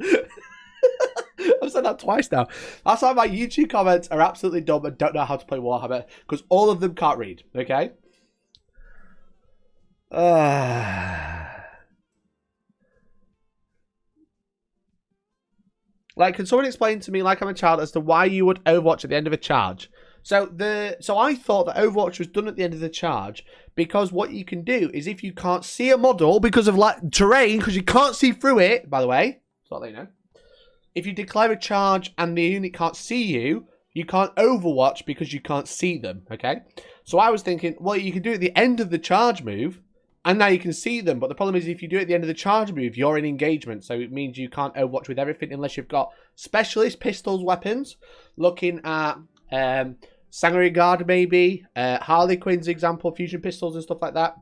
[SPEAKER 1] I've said that twice now. That's why my YouTube comments are absolutely dumb and don't know how to play Warhammer, because all of them can't read, okay? Like, can someone explain to me, like I'm a child, as to why you would Overwatch at the end of a charge? So I thought that Overwatch was done at the end of the charge because what you can do is if you can't see a model because of like terrain, because you can't see through it, by the way, so they know. If you declare a charge and the unit can't see you, you can't Overwatch because you can't see them, okay? So I was thinking, well, you can do it at the end of the charge move, and now you can see them. But the problem is if you do it at the end of the charge move, you're in engagement. So it means you can't Overwatch with everything unless you've got specialist pistols weapons. Looking at Sangria Guard maybe, Harley Quinn's example, fusion pistols and stuff like that.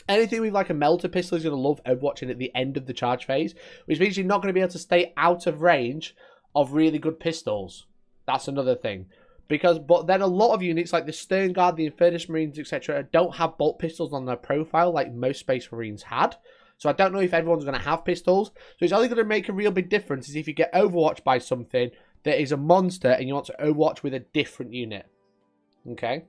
[SPEAKER 1] Anything with like a melter pistol is going to love Overwatching at the end of the charge phase, which means you're not going to be able to stay out of range of really good pistols. That's another thing. But then a lot of units like the Stern Guard, the Infernus Marines, etc. don't have bolt pistols on their profile like most Space Marines had. So I don't know if everyone's going to have pistols. So it's only going to make a real big difference is if you get Overwatched by something that is a monster and you want to Overwatch with a different unit. Okay?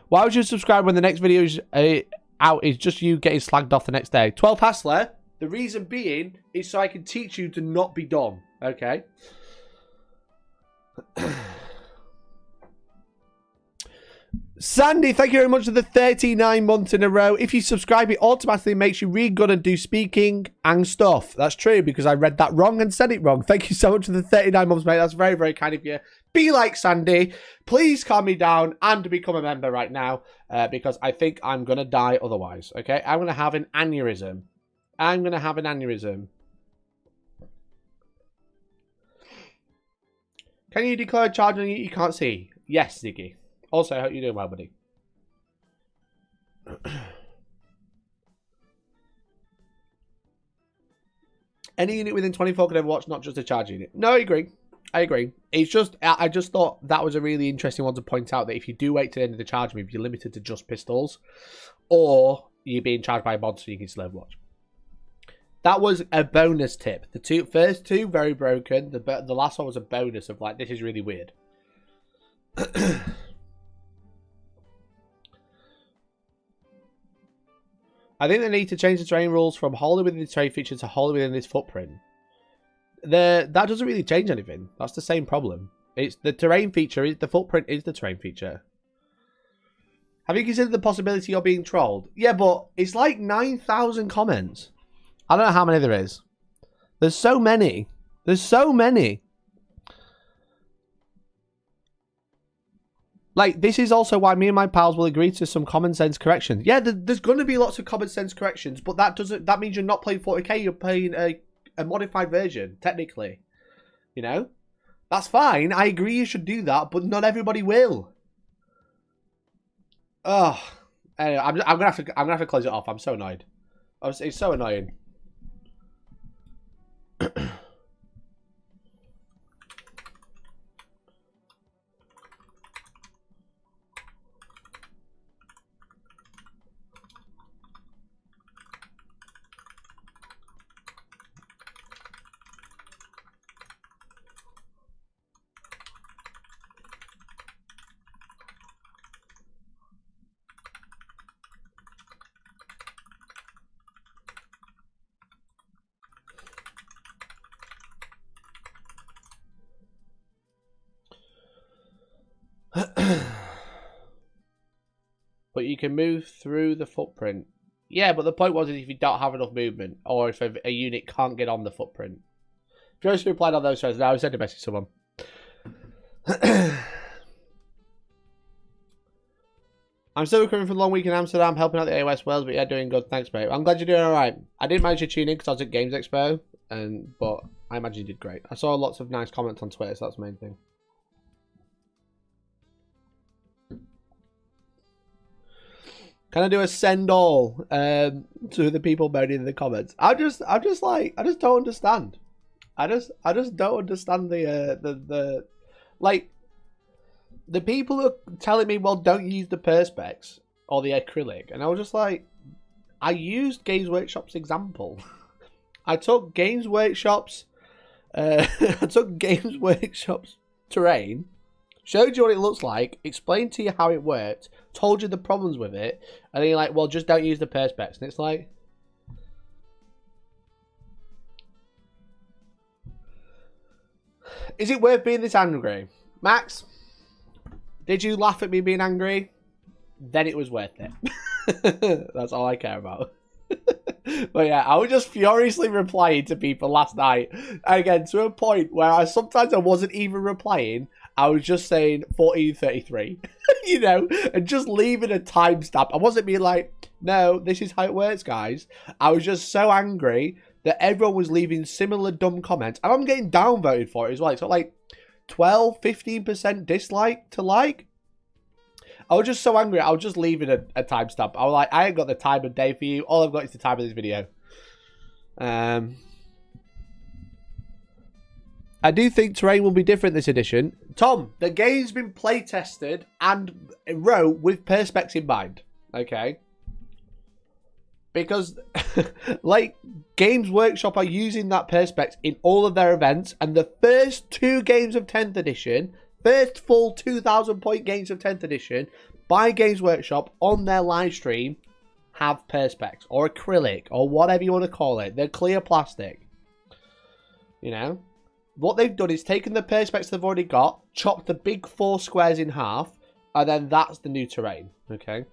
[SPEAKER 1] Why would you subscribe when the next video is out is just you getting slagged off the next day? 12 Hassler, The reason being is so I can teach you to not be dumb, okay? Sandy, thank you very much for the 39 months in a row. If you subscribe, it automatically makes you read, good, and do speaking and stuff. That's true, because I read that wrong and said it wrong. Thank you so much for the 39 months, mate. That's very, very kind of you. Be like Sandy. Please calm me down and become a member right now, because I think I'm going to die otherwise, okay? I'm going to have an aneurysm. I'm going to have an aneurysm. Can you declare a charge on you can't see? Yes, Ziggy. Also, I hope you're doing well, buddy. Any unit within 24 can overwatch, not just a charge unit. No, I agree. I agree. It's just, I just thought that was a really interesting one to point out, that if you do wait to the end of the charge move, you're limited to just pistols, or you're being charged by a monster, you can still overwatch. That was a bonus tip. The first two, very broken. The last one was a bonus of like, this is really weird. I think they need to change the terrain rules from wholly within the terrain feature to wholly within this footprint. That doesn't really change anything. That's the same problem. It's the terrain feature. The footprint is the terrain feature. Have you considered the possibility you're being trolled? Yeah, but it's like 9,000 comments. I don't know how many there is. There's so many. There's so many. Like, this is also why me and my pals will agree to some common sense corrections. Yeah, there's going to be lots of common sense corrections, but that means you're not playing 40k, you're playing a modified version, technically. You know? That's fine. I agree you should do that, but not everybody will. Oh, anyway, I'm gonna have to close it off. I'm so annoyed. It's so annoying. But you can move through the footprint. Yeah, but the point was if you don't have enough movement, or if a unit can't get on the footprint. Just replied on those threads. Now I sent a message to someone. I'm still recovering from a long week in Amsterdam, helping out the AOS Wales, but yeah, doing good. Thanks, mate. I'm glad you're doing all right. I didn't manage to tune in because I was at Games Expo, but I imagine you did great. I saw lots of nice comments on Twitter, so that's the main thing. Can I do a send all to the people moaning in the comments? I just don't understand. I just don't understand the people are telling me, well, don't use the perspex or the acrylic, and I was just like, I used Games Workshop's example. I took Games Workshop's terrain, showed you what it looks like, explained to you how it worked, told you the problems with it, and then you're like, well, just don't use the perspex. And it's like, is it worth being this angry? Max, did you laugh at me being angry? Then it was worth it. That's all I care about. But yeah, I was just furiously replying to people last night. Again, to a point where sometimes I wasn't even replying. I was just saying 1433, you know, and just leaving a timestamp. I wasn't being like, no, this is how it works, guys. I was just so angry that everyone was leaving similar dumb comments. And I'm getting downvoted for it as well. It's got like 12, 15% dislike to like. I was just so angry. I was just leaving a timestamp. I was like, I ain't got the time of day for you. All I've got is the time of this video. I do think terrain will be different this edition. Tom, the game's been play tested and wrote with perspex in mind. Okay. Because, like, Games Workshop are using that perspex in all of their events. And the first 2 games of 10th edition, first full 2,000 point games of 10th edition by Games Workshop on their live stream have perspex or acrylic or whatever you want to call it. They're clear plastic. You know? What they've done is taken the perspex they've already got, chopped the big 4 squares in half, and then that's the new terrain. Okay?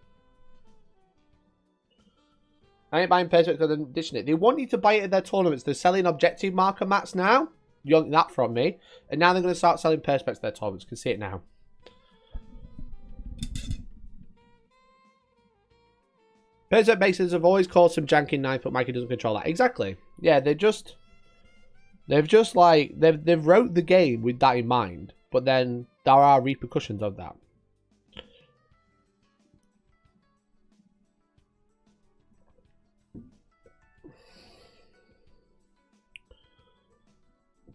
[SPEAKER 1] I ain't buying perspex because they're dishing it. They want you to buy it at their tournaments. They're selling objective marker mats now. You want that from me. And now they're going to start selling perspex at their tournaments. You can see it now. Perspex bases have always caused some jank in 9th, but Mikey doesn't control that. Exactly. Yeah, they've just like, they've wrote the game with that in mind. But then there are repercussions of that.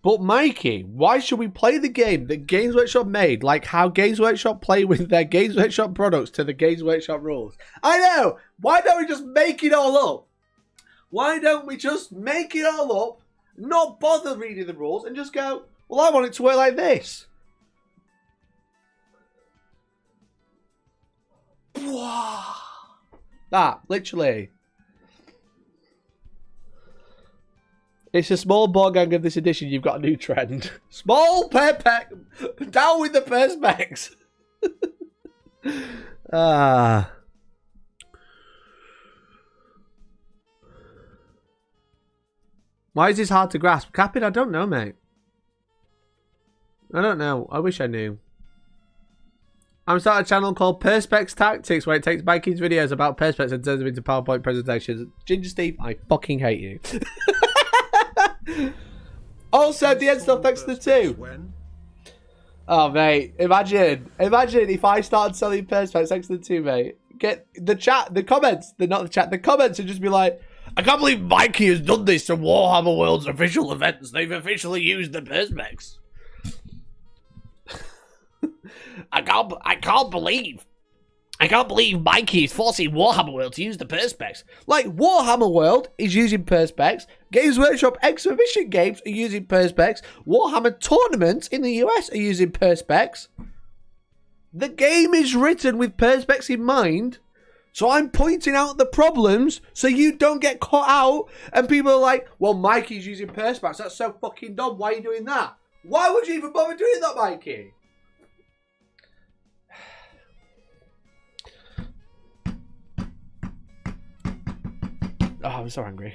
[SPEAKER 1] But Mikey, why should we play the game that Games Workshop made, like how Games Workshop play with their Games Workshop products to the Games Workshop rules? I know! Why don't we just make it all up? Why don't we just make it all up, not bother reading the rules, and just go, well, I want it to work like this. That, literally. It's a small board gang of this edition. You've got a new trend. Small perspex. Down with the perspex. Why is this hard to grasp? Captain, I don't know, mate. I don't know. I wish I knew. I'm starting a channel called Perspex Tactics, where it takes Mikey's videos about perspex and turns them into PowerPoint presentations. Ginger Steve, I fucking hate you. Also, the end stuff next to the 2. Oh, mate. Imagine if I started selling perspex next to the 2, mate. Get the chat, the comments, not the chat, the comments would just be like, I can't believe Mikey has done this to Warhammer World's official events. They've officially used the perspex. I can't believe Mikey is forcing Warhammer World to use the perspex. Like, Warhammer World is using perspex. Games Workshop exhibition games are using perspex. Warhammer tournaments in the US are using perspex. The game is written with perspex in mind. So I'm pointing out the problems so you don't get caught out. And people are like, well, Mikey's using perspex. That's so fucking dumb. Why are you doing that? Why would you even bother doing that, Mikey? Oh, I'm so angry.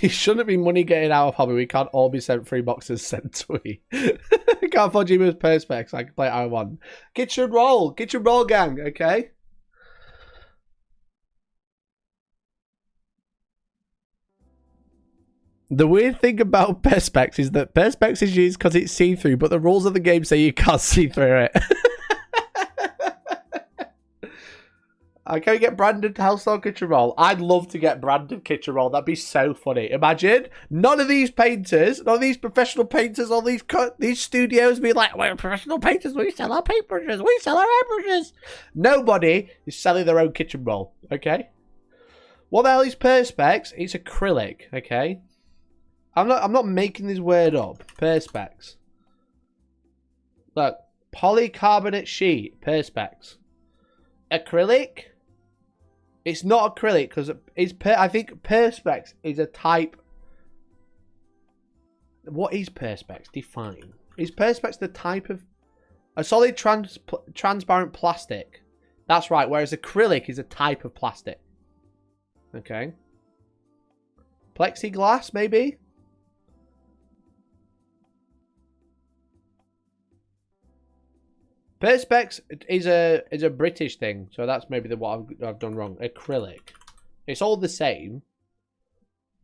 [SPEAKER 1] He shouldn't be money getting out of hobby. We can't all be sent free boxes sent to me. I can't afford you with perspex. I can play it how I want. Kitchen roll gang, okay? The weird thing about perspex is that perspex is used because it's see-through, but the rules of the game say you can't see through it. Can we get branded Hellstorm kitchen roll? I'd love to get branded kitchen roll. That'd be so funny. Imagine none of these painters, none of these professional painters, all these studios be like, we're professional painters. We sell our paintbrushes. We sell our airbrushes. Nobody is selling their own kitchen roll. Okay. What the hell is perspex? It's acrylic. Okay. I'm not making this word up. Perspex. Look, polycarbonate sheet. Perspex. Acrylic. It's not acrylic because I think perspex is a type. What is perspex? Define. Is perspex the type of a solid transparent plastic? That's right. Whereas acrylic is a type of plastic. Okay. Plexiglass, maybe. Perspex is a British thing, so that's maybe what I've done wrong. Acrylic. It's all the same.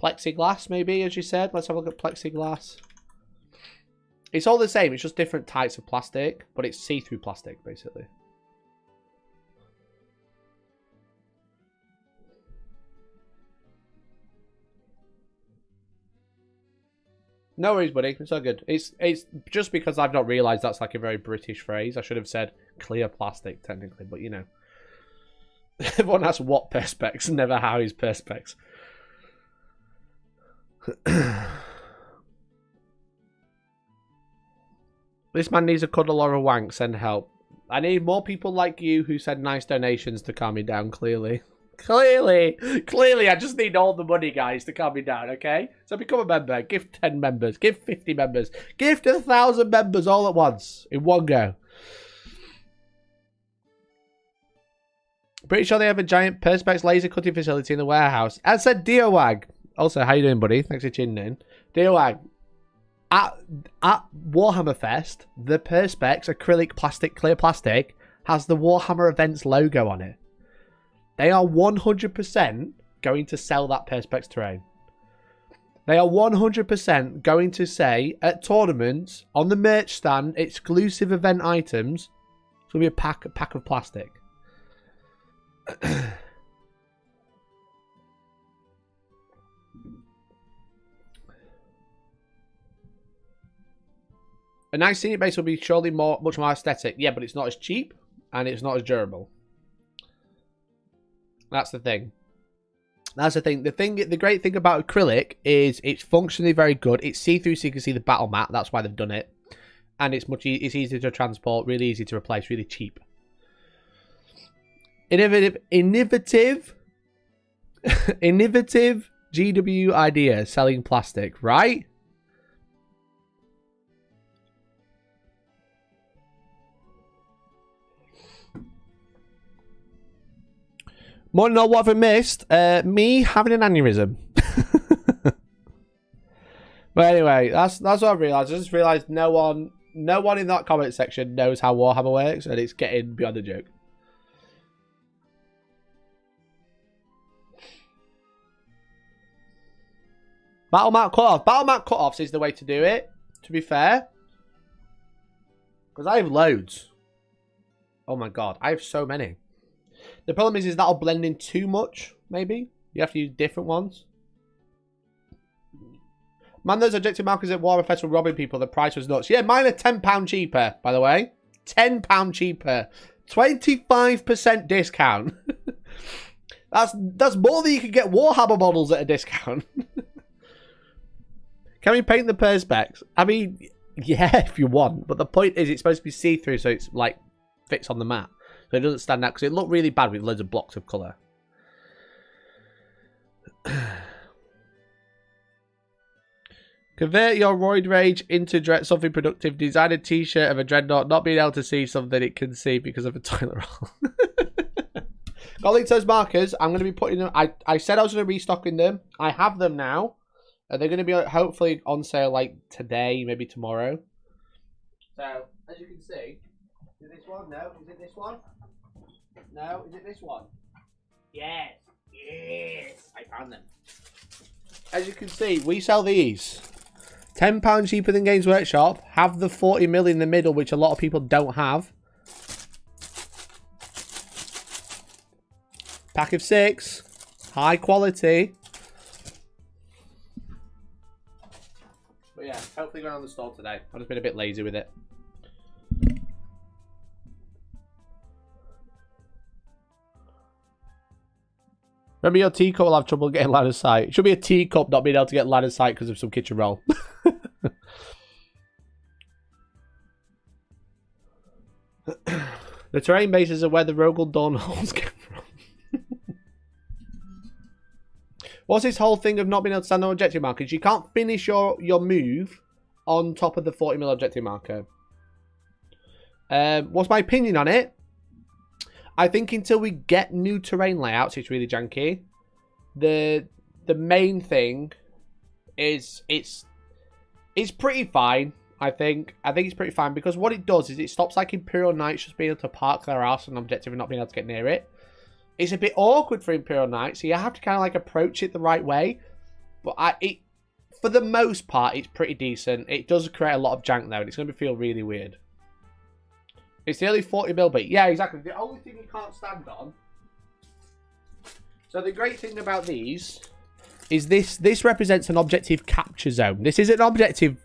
[SPEAKER 1] Plexiglass, maybe, as you said. Let's have a look at plexiglass. It's all the same. It's just different types of plastic, but it's see-through plastic, basically. No worries, buddy. It's all good. It's just because I've not realised that's like a very British phrase. I should have said clear plastic, technically, but you know. Everyone asks what perspex, never how is perspex. This man needs a cuddle or a wank. Send help. I need more people like you who send nice donations to calm me down, clearly. Clearly, I just need all the money, guys, to calm me down, okay? So become a member. Give 10 members. Give 50 members. Give 1,000 members all at once. In one go. Pretty sure they have a giant Perspex laser cutting facility in the warehouse. As said Diowag. Also, how you doing, buddy? Thanks for tuning in. Diowag. At Warhammer Fest, the Perspex acrylic plastic, clear plastic, has the Warhammer Events logo on it. They are 100% going to sell that Perspex terrain. They are 100% going to say at tournaments, on the merch stand, exclusive event items, it's going to be a pack of plastic. A nice scenic base will be surely much more aesthetic. Yeah, but it's not as cheap and it's not as durable. That's the thing. That's the thing. The great thing about acrylic is it's functionally very good. It's see-through, so you can see the battle mat. That's why they've done it. And it's it's easy to transport, really easy to replace, really cheap. Innovative GW idea, selling plastic, right? Want to know what I've missed? Me having an aneurysm. But anyway, that's what I've realised. I just realised no one in that comment section knows how Warhammer works, and it's getting beyond a joke. Battle map cut-off. Battle map cut-offs is the way to do it, to be fair. Because I have loads. Oh my god, I have so many. The problem is that'll blend in too much, maybe. You have to use different ones. Man, those objective markers at Warhammer Fest were robbing people. The price was nuts. Yeah, mine are £10 cheaper, by the way. £10 cheaper. 25% discount. That's more than you can get Warhammer models at a discount. Can we paint the Perspex? I mean, yeah, if you want. But the point is it's supposed to be see-through, so it's like fits on the map. So it doesn't stand out, because it looked really bad with loads of blocks of colour. Convert your roid rage into something productive. Design a t-shirt of a dreadnought not being able to see something it can see because of a toilet roll. Got linked those markers. I'm going to be putting them... I said I was going to be restocking them. I have them now. They're going to be hopefully on sale like today, maybe tomorrow. So, as you can see... Is it this one? No. Is it this one? No. Is it this one? Yes. Yes. I found them. As you can see, we sell these. £10 cheaper than Games Workshop. Have the 40mm in the middle, which a lot of people don't have. Pack of 6. High quality. But yeah, hopefully going on the store today. I've just been a bit lazy with it. Remember, your teacup will have trouble getting line of sight. It should be a teacup not being able to get line of sight because of some kitchen roll. The terrain bases are where the Rogel Dawn holes came from. What's this whole thing of not being able to stand on objective markers? You can't finish your move on top of the 40mm objective marker. What's my opinion on it? I think until we get new terrain layouts, it's really janky. The main thing is it's pretty fine. I think it's pretty fine because what it does is it stops like Imperial Knights just being able to park their ass on an objective and not being able to get near it. It's a bit awkward for Imperial Knights, so you have to kind of like approach it the right way. But for the most part, it's pretty decent. It does create a lot of jank though, and it's going to feel really weird. It's the only 40mm bit. Yeah, exactly. The only thing you can't stand on. So the great thing about these is this represents an objective capture zone. This isn't an objective.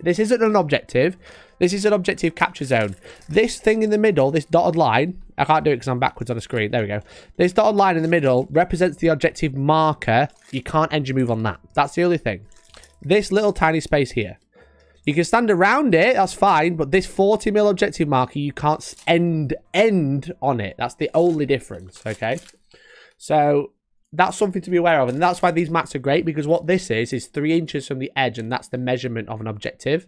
[SPEAKER 1] This isn't an objective. This is an objective capture zone. This thing in the middle, this dotted line, I can't do it because I'm backwards on the screen. There we go. This dotted line in the middle represents the objective marker. You can't engine move on that. That's the only thing. This little tiny space here. You can stand around it, that's fine, but this 40mm objective marker, you can't end on it. That's the only difference, okay? So that's something to be aware of, and that's why these mats are great, because what this is 3 inches from the edge, and that's the measurement of an objective.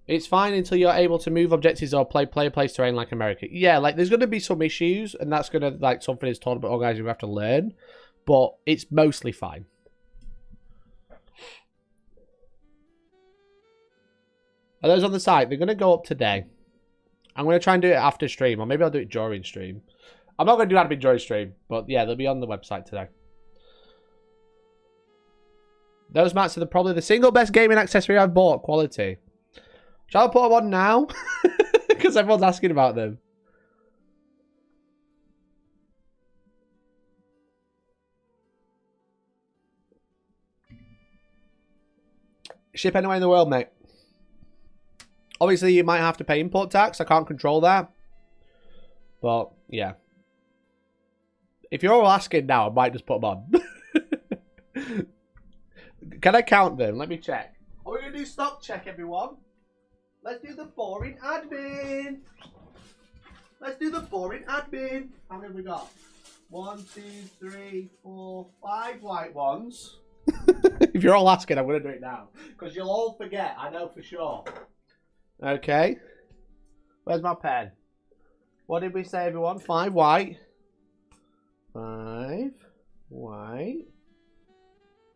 [SPEAKER 1] It's fine until you're able to move objectives or play place terrain like America. Yeah, like there's going to be some issues, and that's going to like something as tournament organizers you have to learn, but it's mostly fine. Are those on the site? They're going to go up today. I'm going to try and do it after stream, or maybe I'll do it during stream. I'm not going to do admin during stream, but yeah, they'll be on the website today. Those mats are probably the single best gaming accessory I've bought. Quality. Shall I put them on now? Because everyone's asking about them. Ship anywhere in the world, mate. Obviously, you might have to pay import tax. I can't control that. But, yeah. If you're all asking now, I might just put them on. Can I count them? Let me check. Are we going to do stock check, everyone? Let's do the boring admin. Let's do the boring admin. How many have we got? 1, 2, 3, 4, 5 white ones. If you're all asking, I'm going to do it now. Because you'll all forget, I know for sure. Okay. Where's my pen? What did we say, everyone? 5 white. 5 white.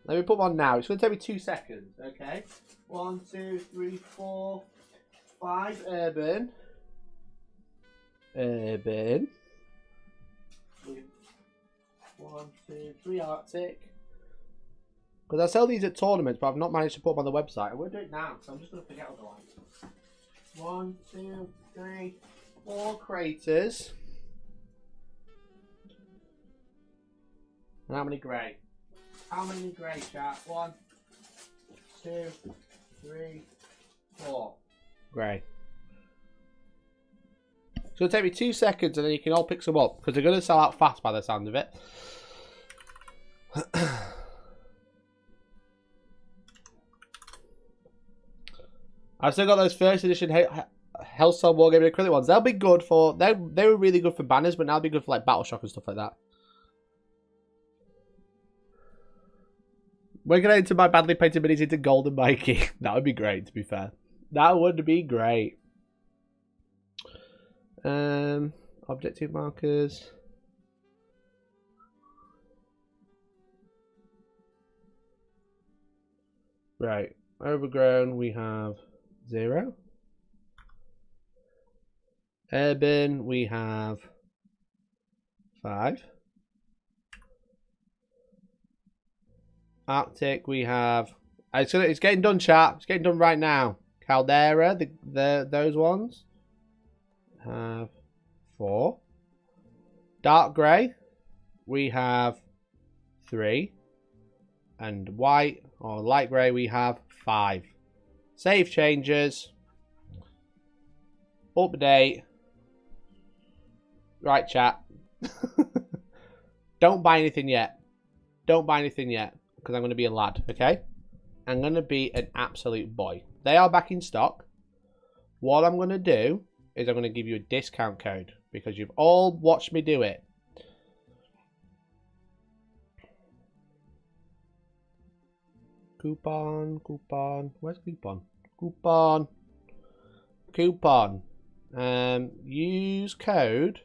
[SPEAKER 1] Let me put one now. It's going to take me 2 seconds. Okay. 1, 2, 3, 4, 5 urban. 1, 2, 3 Arctic. Because I sell these at tournaments, but I've not managed to put them on the website. I won't do it now, so I'm just going to forget otherwise. 1, 2, 3, 4 craters. And how many grey? How many grey, chat? 1, 2, 3, 4. Grey. It's going to take me 2 seconds and then you can all pick some up. Because they're going to sell out fast by the sound of it. I've still got those first edition Hellstormwargaming acrylic ones. They'll be good for... They were really good for banners, but now they'll be good for like Battle Shock and stuff like that. We're going into my badly painted minis into golden Mikey. That would be great, to be fair. That would be great. Objective markers. Right. Overgrown, we have 0. Urban, we have 5. Arctic, we have... It's getting done, chat. It's getting done right now. Caldera, those ones, have 4. Dark grey, we have 3. And white, or light grey, we have 5. Save changes. Update. Right, chat. Don't buy anything yet. Don't buy anything yet. Because I'm going to be a lad, okay? I'm going to be an absolute boy. They are back in stock. What I'm going to do is I'm going to give you a discount code. Because you've all watched me do it. Coupon. Where's coupon? Coupon. Use code.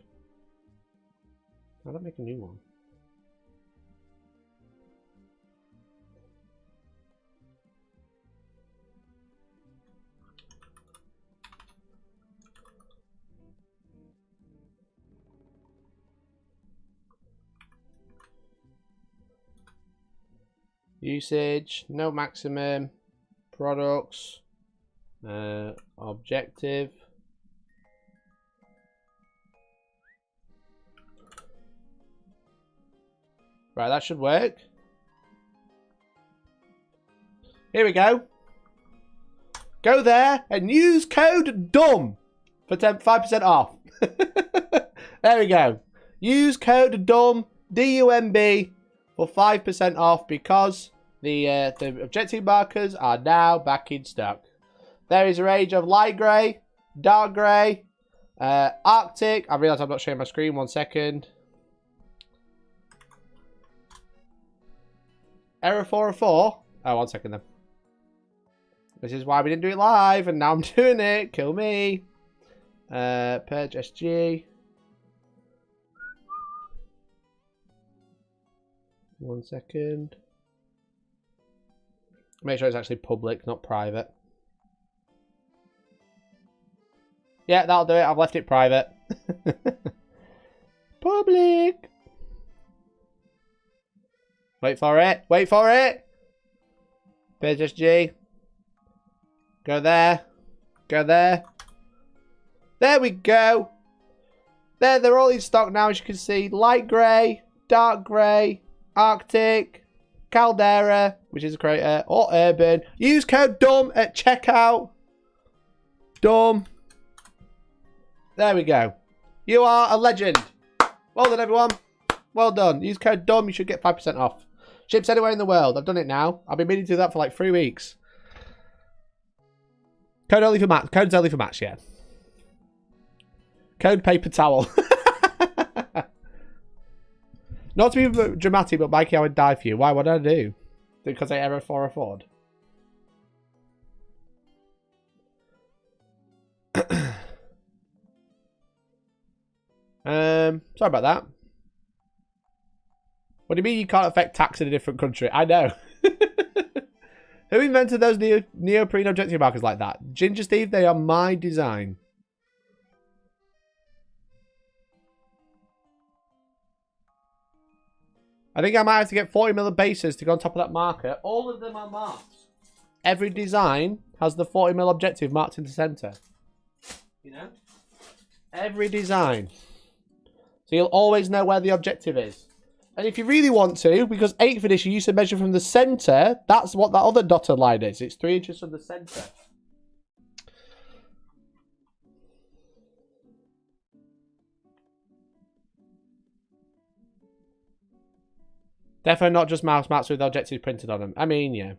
[SPEAKER 1] How do I make a new one? Usage, no maximum, products, objective. Right, that should work. Here we go. Go there and use code DUMB for 5% off. There we go. Use code DUMB DUMB for 5% off because the objective markers are now back in stock. There is a range of light grey, dark grey, Arctic. I realise I'm not showing my screen. 1 second. Error 404. Oh, 1 second then. This is why we didn't do it live, and now I'm doing it. Kill me. Purge SG. 1 second. Make sure it's actually public, not private. Yeah, that'll do it. I've left it private. Public. Wait for it. Wait for it. Page SG. Go there. Go there. There we go. There, they're all in stock now, as you can see. Light grey, dark grey, Arctic, Caldera, which is a crater, or Urban. Use code DUMB at checkout. DUMB. There we go. You are a legend. Well done, everyone. Well done. Use code DUMB. You should get 5% off. Ships anywhere in the world. I've done it now. I've been meaning to do that for like 3 weeks. Code only for match. Code's only for match, yeah. Code paper towel. Not to be dramatic, but Mikey, I would die for you. Why? What did I do? Because I error 404'd. Sorry about that. What do you mean you can't affect tax in a different country? I know. Who invented those neoprene objective markers like that? Ginger Steve, they are my design. I think I might have to get 40mm bases to go on top of that marker. All of them are marked. Every design has the 40mm objective marked in the centre. You know? Every design. So you'll always know where the objective is. And if you really want to, because 8th edition used to measure from the centre, that's what that other dotted line is. It's 3 inches from the centre. Definitely not just mouse mats with objectives printed on them. I mean, yeah.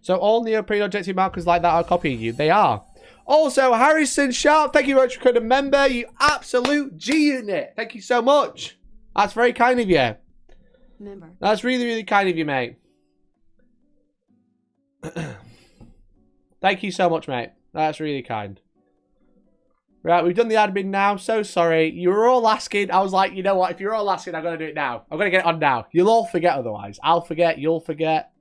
[SPEAKER 1] So all neoprene objective markers like that are copying you. They are. Also, Harrison Sharp, thank you very much for becoming a member. You absolute G-Unit. Thank you so much. That's very kind of you.
[SPEAKER 3] Member.
[SPEAKER 1] That's really, really kind of you, mate. Thank you so much, mate. That's really kind. Right, we've done the admin now. So sorry. You were all asking. I was like, you know what? If you're all asking, I'm going to do it now. I'm going to get it on now. You'll all forget otherwise. I'll forget. You'll forget.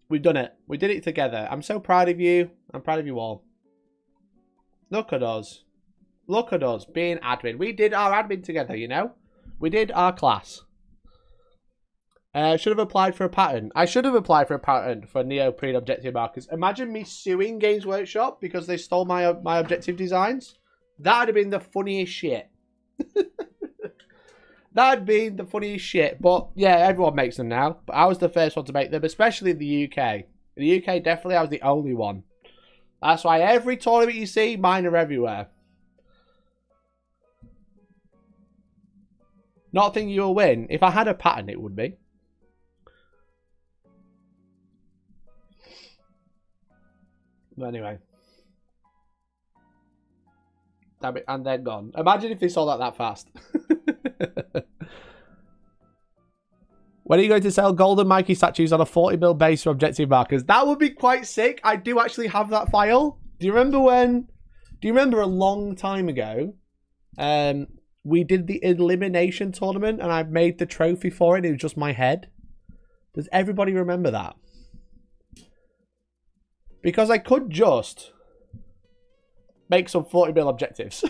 [SPEAKER 1] We've done it. We did it together. I'm so proud of you. I'm proud of you all. Look at us. Look at us being admin. We did our admin together, you know? We did our class. Should have applied for a patent. I should have applied for a patent for neoprene objective markers. Imagine me suing Games Workshop because they stole my objective designs. That'd have been the funniest shit. That'd be the funniest shit. But yeah, everyone makes them now. But I was the first one to make them, especially in the UK. In the UK, definitely I was the only one. That's why every tournament you see, mine are everywhere. Not a thing you'll win. If I had a patent, it would be. But anyway. Damn it, and then gone. Imagine if they sold that fast. When are you going to sell golden Mikey statues on a 40mm base for objective markers? That would be quite sick. I do actually have that file. Do you remember when... Do you remember a long time ago, we did the elimination tournament and I made the trophy for it. It was just my head. Does everybody remember that? Because I could just make some 40mm objectives.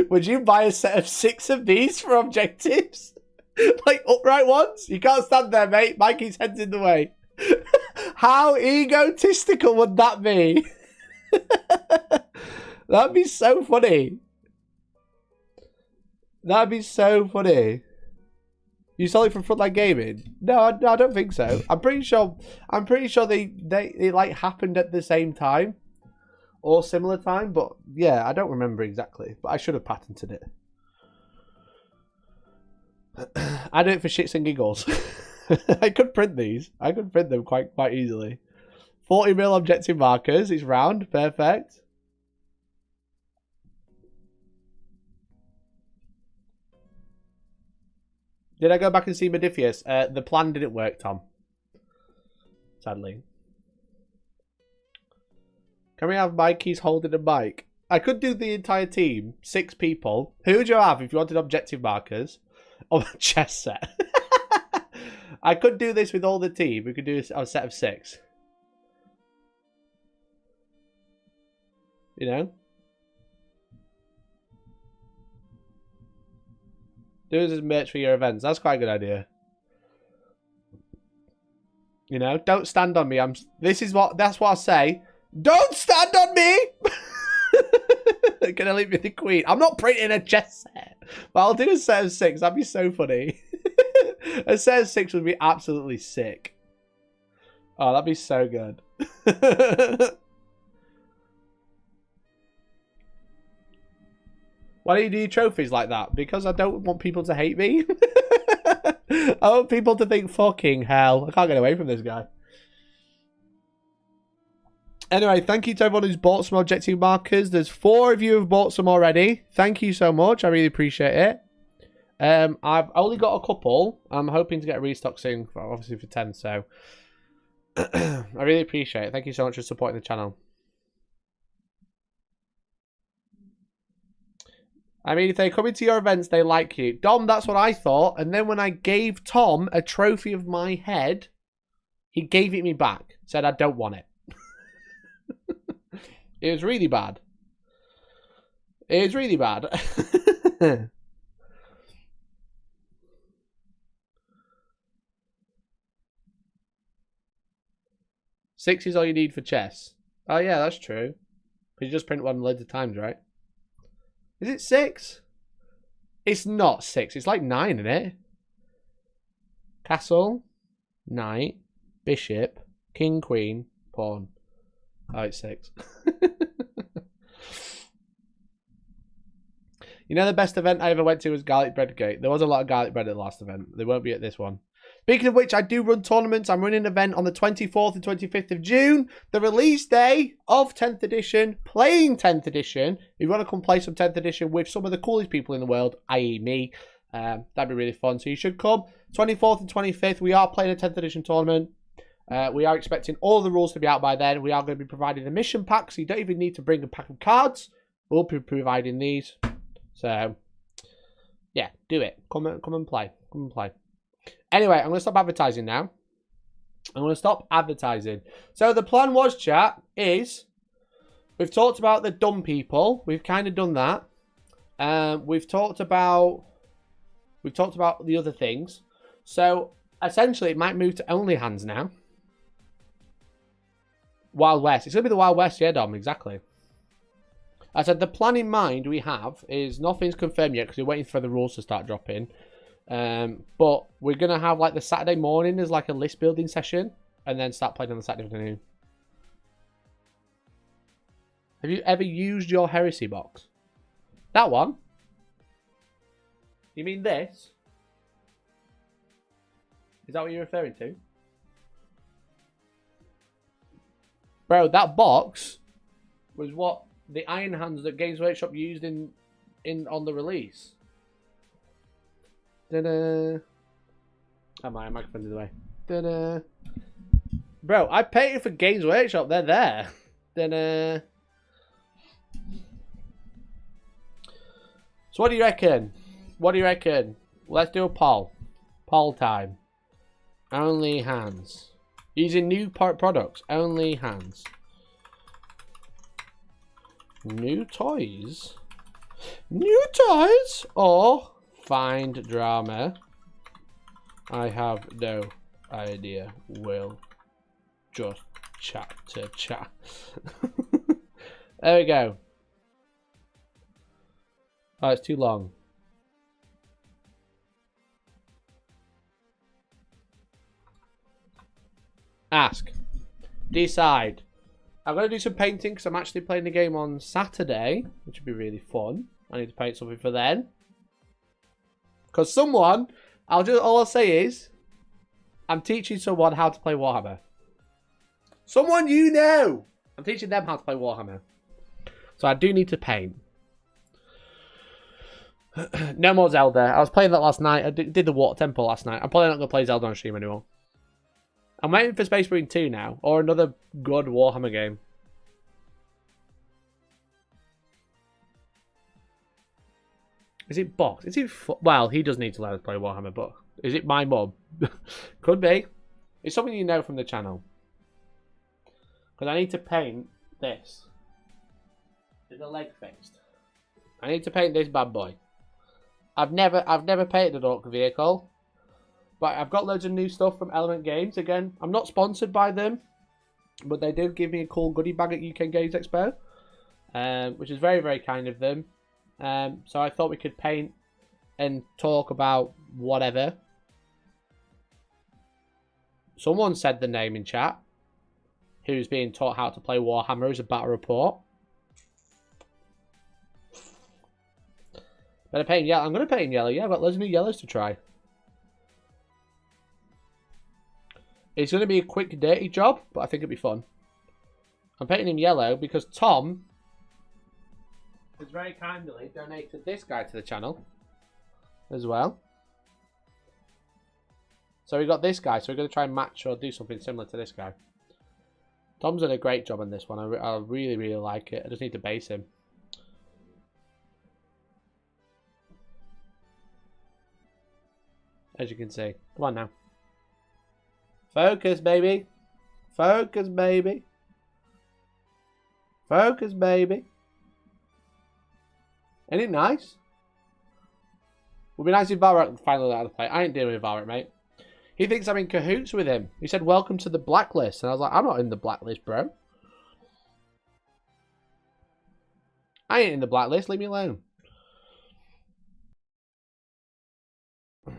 [SPEAKER 1] Would you buy a set of 6 of these for objectives? Like upright ones? You can't stand there, mate. Mikey's head's in the way. How egotistical would that be? That'd be so funny. That'd be so funny. You sold it from Frontline Gaming? No, I don't think so. I'm pretty sure it like happened at the same time. or similar time, but yeah, I don't remember exactly, but I should have patented it. I do it for shits and giggles. I could print these. I could print them quite easily. 40mm objective markers. It's round. Perfect. Did I go back and see Modifius? The plan didn't work, Tom. Sadly. Can we have Mikey's holding a mic? I could do the entire team. 6 people. Who would you have if you wanted objective markers? On a chess set. I could do this with all the team. We could do a set of 6. You know? Do this as merch for your events. That's quite a good idea. You know? Don't stand on me. That's what I say. Don't stand on me! Gonna leave me the queen. I'm not printing a chess set. But I'll do a set of 6. That'd be so funny. A set of 6 would be absolutely sick. Oh, that'd be so good. Why don't you do trophies like that? Because I don't want people to hate me. I want people to think, fucking hell, I can't get away from this guy. Anyway, thank you to everyone who's bought some objective markers. There's 4 of you who have bought some already. Thank you so much. I really appreciate it. I've only got a couple. I'm hoping to get a restock soon, obviously for 10, so I really appreciate it. Thank you so much for supporting the channel. I mean, if they come into your events, they like you. Dom, that's what I thought. And then when I gave Tom a trophy of my head, he gave it me back. Said, I don't want it. It was really bad. It was really bad. 6 is all you need for chess. Oh, yeah, that's true. But you just print one loads of times, right? Is it 6? It's not 6. It's like 9, isn't it? Castle, knight, bishop, king, queen, pawn. Oh, it's 6. You know, the best event I ever went to was Garlic Bread Gate. There was a lot of garlic bread at the last event. There won't be at this one. Speaking of which, I do run tournaments. I'm running an event on the 24th and 25th of June. The release day of 10th edition, playing 10th edition. If you want to come play some 10th edition with some of the coolest people in the world, i.e. me, that'd be really fun. So you should come. 24th and 25th, we are playing a 10th edition tournament. We are expecting all the rules to be out by then. We are going to be providing a mission pack, so you don't even need to bring a pack of cards. We'll be providing these. So, yeah, do it. Come and play. Come and play. Anyway, I'm going to stop advertising now. I'm going to stop advertising. So the plan was, chat, is we've talked about the dumb people. We've kind of done that. We've talked about the other things. So essentially, it might move to only hands now. Wild West. It's going to be the Wild West, yeah, Dom, exactly. I said the plan in mind we have is nothing's confirmed yet because we're waiting for the rules to start dropping. But we're going to have like the Saturday morning as like a list building session and then start playing on the Saturday afternoon. Have you ever used your heresy box? That one? You mean this? Is that what you're referring to? Bro, that box was what the Iron Hands that Games Workshop used on the release. Da-da. Oh, my microphone's in the way. Da-da. Bro, I paid for Games Workshop. They're there. Da-da. So what do you reckon? What do you reckon? Let's do a poll. Poll time. Only hands. Using new products. Only hands. New toys? New toys? Or find drama? I have no idea. We'll just chat to chat. There we go. Oh, it's too long. Ask. Decide. I'm going to do some painting because I'm actually playing the game on Saturday, which would be really fun. I need to paint something for then. Because someone, all I'll say is, I'm teaching someone how to play Warhammer. Someone you know! I'm teaching them how to play Warhammer. So I do need to paint. No more Zelda. I was playing that last night. I did the Water Temple last night. I'm probably not going to play Zelda on stream anymore. I'm waiting for Space Marine 2 now. Or another good Warhammer game. Is it Box? Is it... Well, he does need to learn to play Warhammer, but... Is it my mum? Could be. It's something you know from the channel. Because I need to paint this. Is the leg fixed? I need to paint this bad boy. I've never painted an orc vehicle. But I've got loads of new stuff from Element Games. Again, I'm not sponsored by them. But they did give me a cool goodie bag at UK Games Expo. Which is very, very kind of them. So I thought we could paint and talk about whatever. Someone said the name in chat. Who's being taught how to play Warhammer as a battle report. Better paint yellow. I'm going to paint yellow. Yeah, I've got loads of new yellows to try. It's going to be a quick, dirty job, but I think it'll be fun. I'm painting him yellow because Tom has very kindly donated this guy to the channel as well. So we got this guy, so we're going to try and match or do something similar to this guy. Tom's done a great job on this one. I really, really like it. I just need to base him. As you can see. Come on now. Focus, baby. Focus, baby. Focus, baby. Ain't it nice? Would be nice if Valorant finally let out of play. I ain't dealing with Valorant, mate. He thinks I'm in cahoots with him. He said, welcome to the blacklist. And I was like, I'm not in the blacklist, bro. I ain't in the blacklist. Leave me alone. So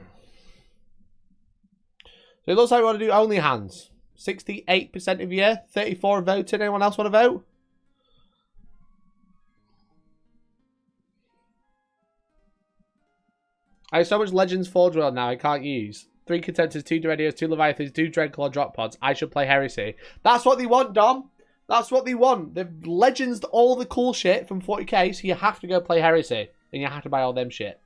[SPEAKER 1] it looks like we want to do only hands. 68% of you. 34 voted. Anyone else want to vote? I have so much Legends Forge World now I can't use. 3 Contentors, 2 Doredios, 2 Leviathans, 2 Dreadclaw drop pods. I should play Heresy. That's what they want, Dom. That's what they want. They've Legends all the cool shit from 40k, so you have to go play Heresy. And you have to buy all them shit.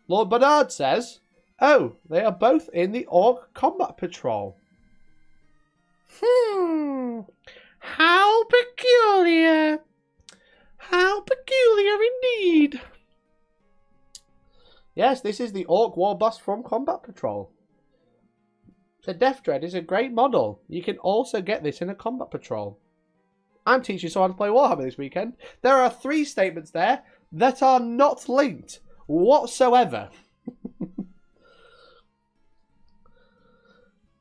[SPEAKER 1] Lord Bernard says, oh, they are both in the Orc Combat Patrol. How peculiar. How peculiar indeed. Yes, this is the Orc Warboss from Combat Patrol. The Death Dread is a great model. You can also get this in a Combat Patrol. I'm teaching someone to play Warhammer this weekend. There are 3 statements there that are not linked whatsoever.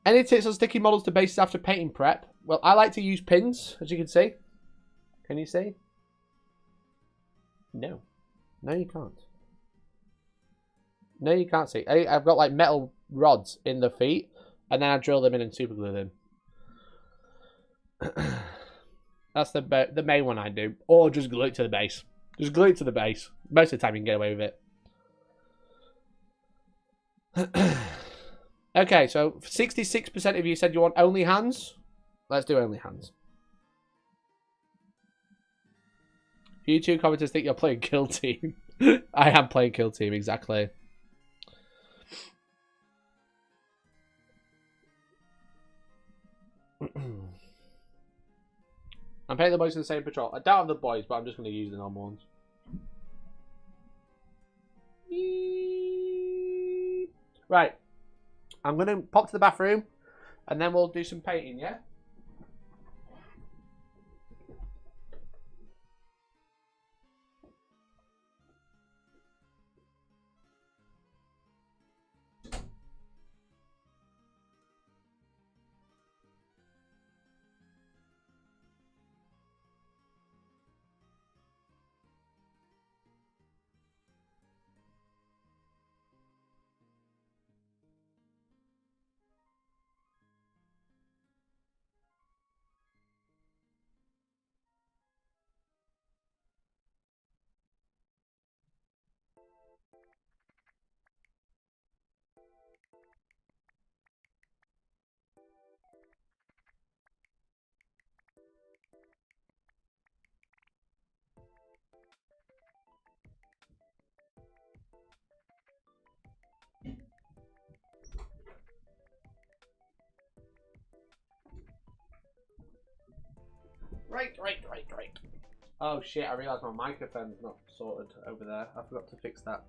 [SPEAKER 1] Any tips on sticking models to bases after painting prep? Well, I like to use pins, as you can see. Can you see? No. No, you can't. No, you can't see. I've got like metal rods in the feet, and then I drill them in and super glue them. That's the main one I do. Or just glue it to the base. Just glue it to the base. Most of the time you can get away with it. Okay, so 66% of you said you want only hands. Let's do only hands. You 2 commenters think you're playing Kill Team. I am playing Kill Team, exactly. I'm painting the boys in the same patrol. I doubt have the boys, but I'm just going to use the normal ones. Right. I'm going to pop to the bathroom, and then we'll do some painting, yeah? Great. Oh shit, I realised my microphone's not sorted over there. I forgot to fix that.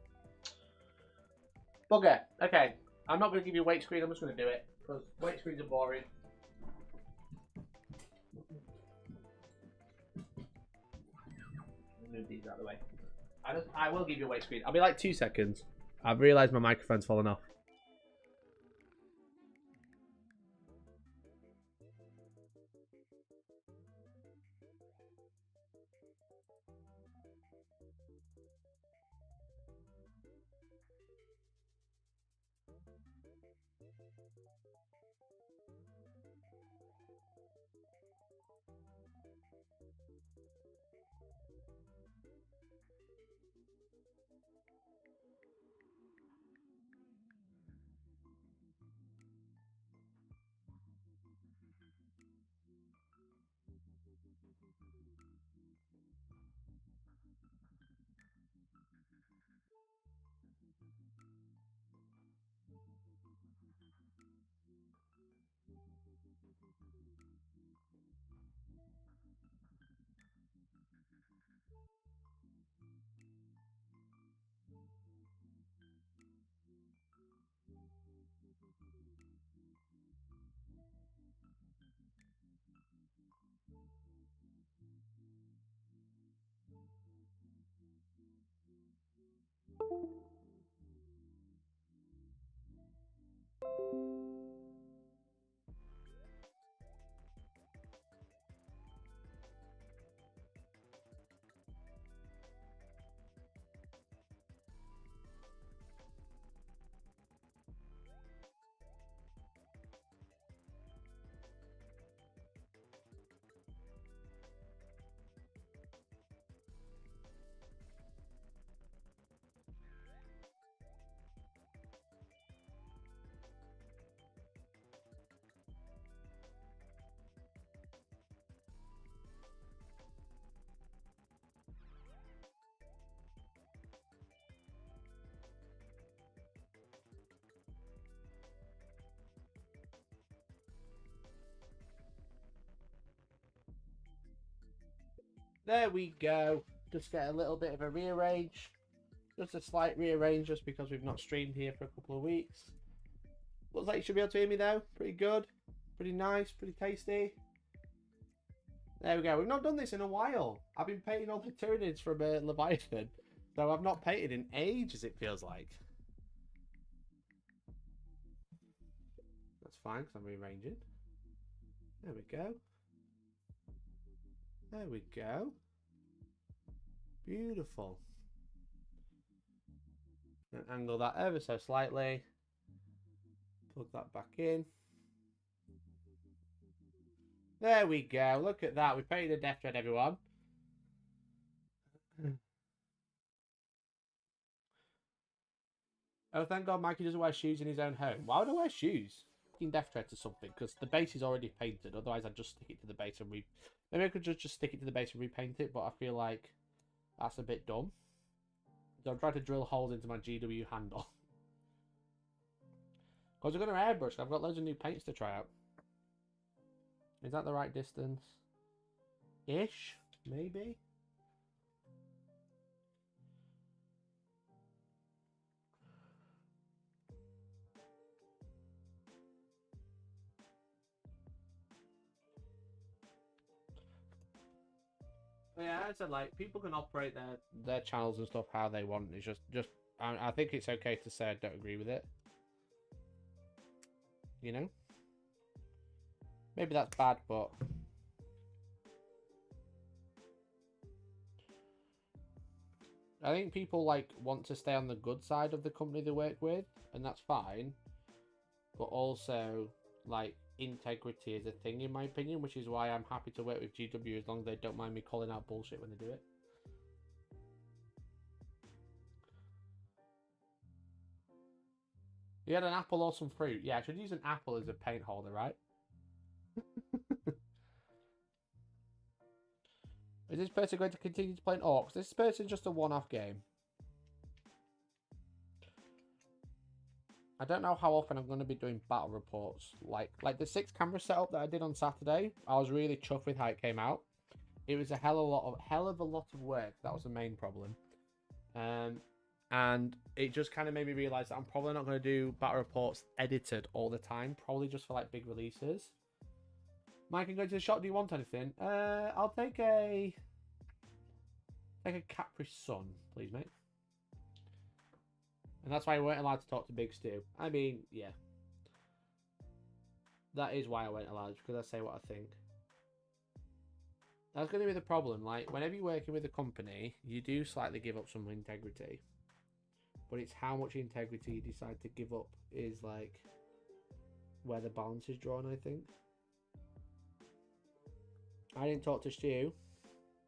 [SPEAKER 1] Bugger. Okay, I'm not going to give you a weight screen, I'm just going to do it. Because weight screens are boring. Move these out of the way. I will give you a weight screen. I'll be like 2 seconds. I've realised my microphone's fallen off. There we go. Just get a little bit of a rearrange. Just a slight rearrange just because we've not streamed here for a couple of weeks. Looks like you should be able to hear me though. Pretty good. Pretty nice. Pretty tasty. There we go. We've not done this in a while. I've been painting all the Tyranids from Leviathan. So I've not painted in ages, it feels like. That's fine because I'm rearranging. There we go. There we go. Beautiful. And angle that ever so slightly. Plug that back in. There we go. Look at that. We painted a death thread, everyone. Oh, thank God Mikey doesn't wear shoes in his own home. Why would I wear shoes? Death thread to something, because the base is already painted. Otherwise, I'd just stick it to the base and maybe I could just stick it to the base and repaint it, but I feel like that's a bit dumb. So I'm trying to drill holes into my GW handle. Because we're going to airbrush. I've got loads of new paints to try out. Is that the right distance? Ish, maybe. But yeah, as I said, like, people can operate their channels and stuff how they want. It's just I think it's okay to say I don't agree with it. You know? Maybe that's bad, but I think people like want to stay on the good side of the company they work with, and that's fine. But also, like, integrity is a thing in my opinion, which is why I'm happy to work with GW as long as they don't mind me calling out bullshit when they do it. You had an apple or some fruit. Yeah, I should use an apple as a paint holder, right? Is this person going to continue to play an Orcs? This person's just a one-off game. I don't know how often I'm going to be doing battle reports. Like the 6 camera setup that I did on Saturday, I was really chuffed with how it came out. It was a hell of a lot of work. That was the main problem. And it just kind of made me realize that I'm probably not going to do battle reports edited all the time. Probably just for like big releases. Mike, I'm going to the shop. Do you want anything? I'll take a Capri Sun, please, mate. And that's why I weren't allowed to talk to Big Stu. I mean, yeah. That is why I weren't allowed, because I say what I think. That's going to be the problem. Like, whenever you're working with a company, you do slightly give up some integrity. But it's how much integrity you decide to give up is, like, where the balance is drawn, I think. I didn't talk to Stu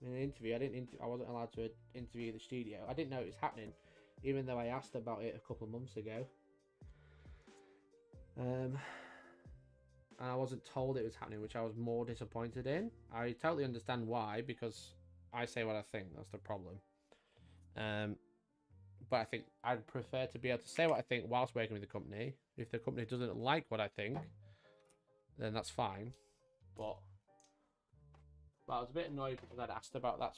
[SPEAKER 1] in an interview. I wasn't allowed to interview the studio. I didn't know it was happening, even though I asked about it a couple of months ago. And I wasn't told it was happening, which I was more disappointed in. I totally understand why, because I say what I think. That's the problem. But I think I'd prefer to be able to say what I think whilst working with the company. If the company doesn't like what I think, then that's fine. But I was a bit annoyed because I'd asked about that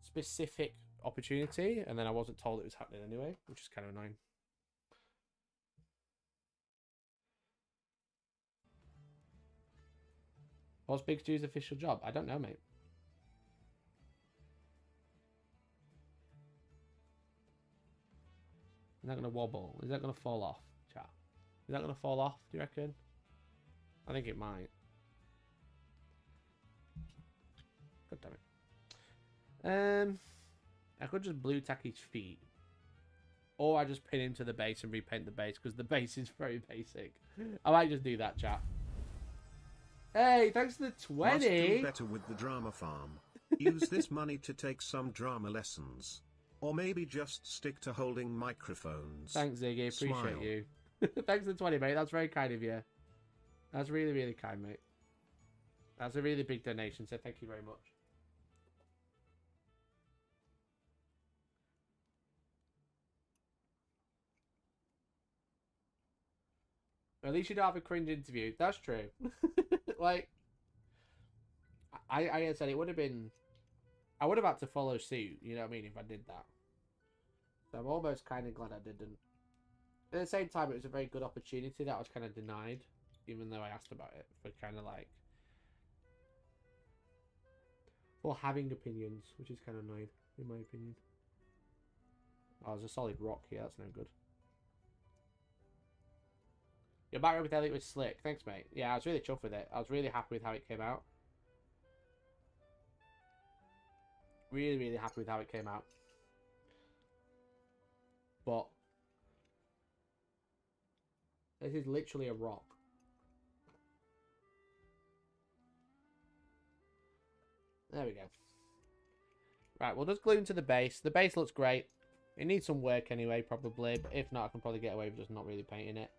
[SPEAKER 1] specific opportunity, and then I wasn't told it was happening anyway, which is kind of annoying. What's Big Stu's official job? I don't know, mate. Is that going to wobble? Is that going to fall off, chat? Is that going to fall off, do you reckon? I think it might. God damn it. I could just blue tack his feet. Or I just pin him to the base and repaint the base, because the base is very basic. I might just do that, chat. Hey, thanks for the 20.
[SPEAKER 3] Must do better with the drama farm. Use this money to take some drama lessons. Or maybe just stick to holding microphones.
[SPEAKER 1] Thanks, Ziggy. Appreciate you. Thanks for the 20, mate. That's very kind of you. That's really, really kind, mate. That's a really big donation, so thank you very much. At least you don't have a cringe interview. That's true. Like, I said it would have been... I would have had to follow suit, you know what I mean, if I did that. So I'm almost kind of glad I didn't. At the same time, it was a very good opportunity that I was kind of denied, even though I asked about it, for kind of like... for having opinions, which is kind of annoying, in my opinion. Oh, there's a solid rock here, that's no good. Your background with Elliot was slick. Thanks, mate. Yeah, I was really chuffed with it. I was really happy with how it came out. Really, really happy with how it came out. But this is literally a rock. There we go. Right, we'll just glue into the base. The base looks great. It needs some work anyway, probably. But if not, I can probably get away with just not really painting it.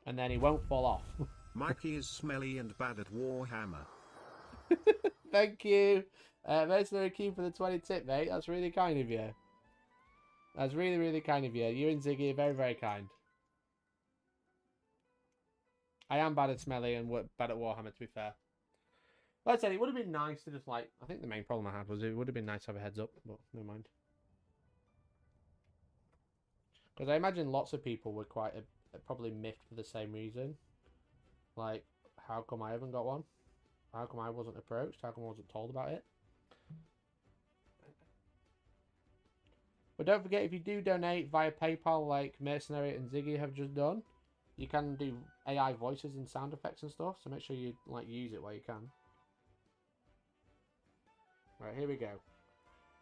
[SPEAKER 1] And then he won't fall off.
[SPEAKER 3] Mikey is smelly and bad at Warhammer.
[SPEAKER 1] Thank you. Mercenary Key for the 20 tip, mate. That's really kind of you. That's really, really kind of you. You and Ziggy are very, very kind. I am bad at smelly and bad at Warhammer, to be fair. Like I said, it would have been nice to just like... I think the main problem I had was it would have been nice to have a heads up, but never mind. Because I imagine lots of people were quite probably miffed for the same reason. Like, how come I haven't got one? How come I wasn't approached? How come I wasn't told about it? But don't forget, if you do donate via PayPal like Mercenary and Ziggy have just done, you can do AI voices and sound effects and stuff, so make sure you like use it where you can. Right, here we go.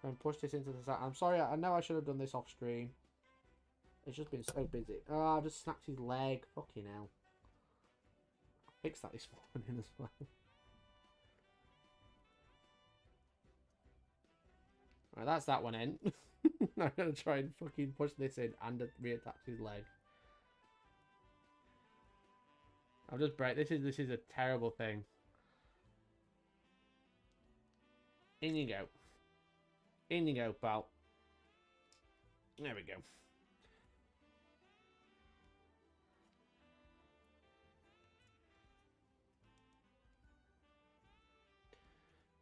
[SPEAKER 1] And push this into the side. I'm sorry, I know I should have done this off stream. It's just been so busy. Oh, I've just snapped his leg. Fucking hell. I fixed that this morning as well. Right, that's that one in. I'm going to try and fucking push this in and reattach his leg. I'll just break. This is a terrible thing. In you go. In you go, pal. There we go.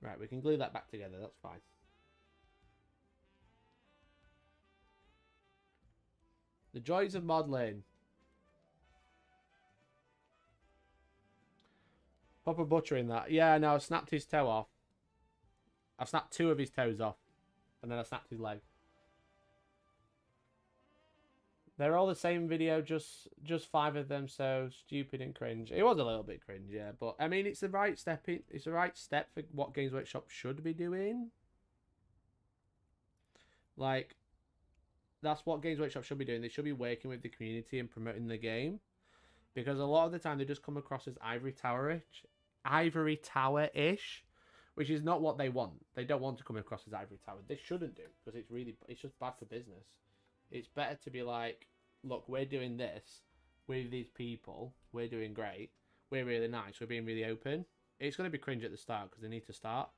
[SPEAKER 1] Right, we can glue that back together. That's fine. The joys of modelling. Proper butchering that. Yeah, no, I snapped his toe off. I snapped 2 of his toes off. And then I snapped his leg. They're all the same video, just 5 of them, so stupid and cringe. It was a little bit cringe, yeah, but I mean, it's the right step. It's the right step for what Games Workshop should be doing. Like, that's what Games Workshop should be doing. They should be working with the community and promoting the game, because a lot of the time they just come across as ivory tower-ish, which is not what they want. They don't want to come across as ivory tower. They shouldn't do, because it's just bad for business. It's better to be like, look, we're doing this with these people. We're doing great. We're really nice. We're being really open. It's going to be cringe at the start because they need to start.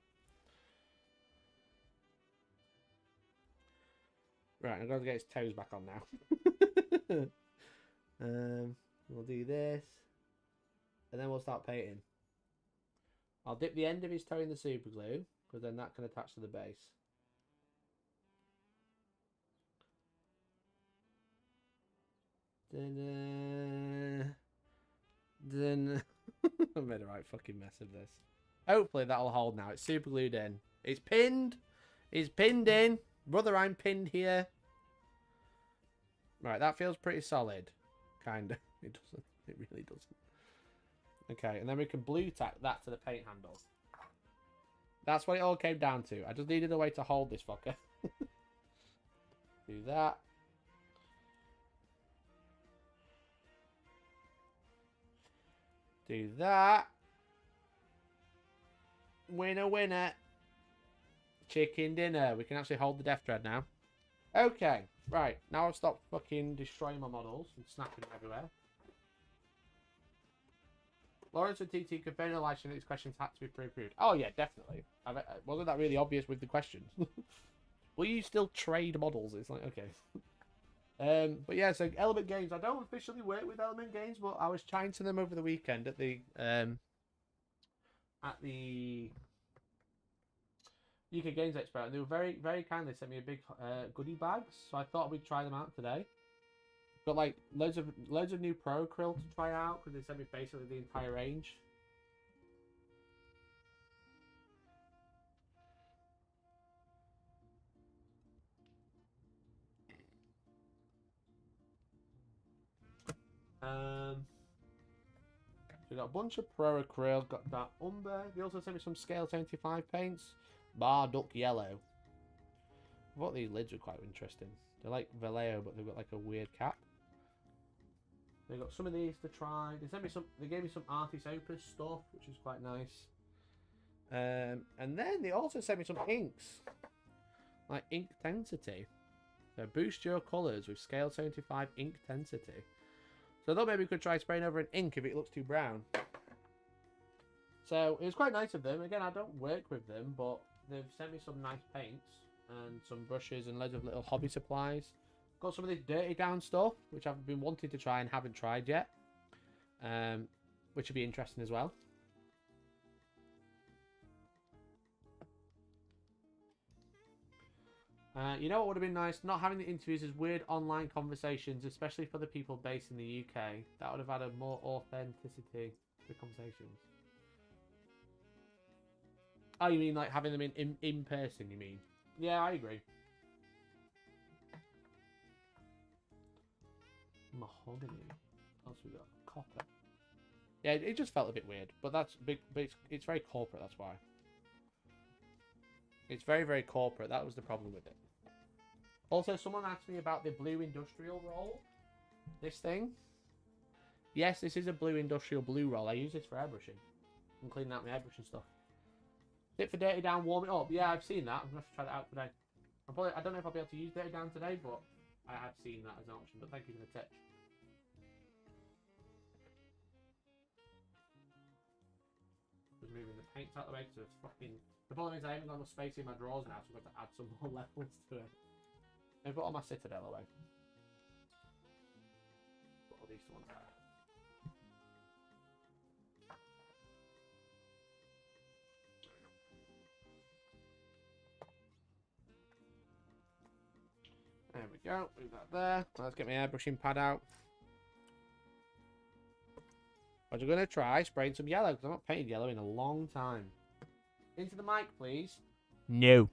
[SPEAKER 1] Right, I'm going to get his toes back on now. We'll do this. And then we'll start painting. I'll dip the end of his toe in the super glue because then that can attach to the base. Then I made a right fucking mess of this. Hopefully that'll hold now. It's super glued in. It's pinned. It's pinned in. Brother, I'm pinned here. Right, that feels pretty solid. Kind of. It doesn't. It really doesn't. Okay, and then we can blue tack that to the paint handle. That's what it all came down to. I just needed a way to hold this fucker. Do that. Do that. Winner, winner. Chicken dinner. We can actually hold the death dread now. Okay, right. Now I've stopped fucking destroying my models and snapping them everywhere. Lawrence and TT confirmed in live stream that these questions had to be pre-approved. Oh yeah, definitely. Wasn't that really obvious with the questions? Will you still trade models? It's like, okay. But yeah, so Element Games. I don't officially work with Element Games, but I was chatting to them over the weekend at the UK Games Expo, and they were very, very kind. They sent me a big goodie bags, so I thought we'd try them out today. Got like loads of new Pro Acryl to try out because they sent me basically the entire range. So we got a bunch of Pro Acryl, got that Umber. They also sent me some Scale 75 paints. Bar Duck Yellow. I thought these lids were quite interesting. They're like Vallejo, but they've got like a weird cap. They got some of these to try. They sent me some. They gave me some Artis Opus stuff, which is quite nice. And then they also sent me some inks, like ink tensity. So boost your colours with Scale 75 ink tensity. So I thought maybe we could try spraying over an ink if it looks too brown. So it was quite nice of them. Again, I don't work with them, but they've sent me some nice paints and some brushes and loads of little hobby supplies. Got some of this Dirty Down stuff, which I've been wanting to try and haven't tried yet. Which would be interesting as well. You know what would have been nice? Not having the interviews as weird online conversations, especially for the people based in the UK. That would have added more authenticity to the conversations. Oh, you mean like having them in person, you mean? Yeah, I agree. Mahogany. What else we got? Copper. Yeah, it just felt a bit weird, but that's big. But it's very corporate. That's why. It's very, very corporate. That was the problem with it. Also, someone asked me about the blue industrial roll. This thing. Yes, this is a blue industrial blue roll. I use this for airbrushing. I'm cleaning out my airbrushing stuff. Tip for Dirty Down, warm it up. Yeah, I've seen that. I'm going to have to try that out today. I don't know if I'll be able to use Dirty Down today, but I have seen that as an option. But thank you for the tip. Just moving the paints out of the way because it's fucking... The problem is I haven't got enough space in my drawers now, so I've got to add some more levels to it. I've got all my Citadel away. Put all these to one side.
[SPEAKER 2] we go. Move that there. Let's get my airbrushing pad out. I was going to try spraying some yellow because I've not painted yellow in a long time. Into the mic, please. No.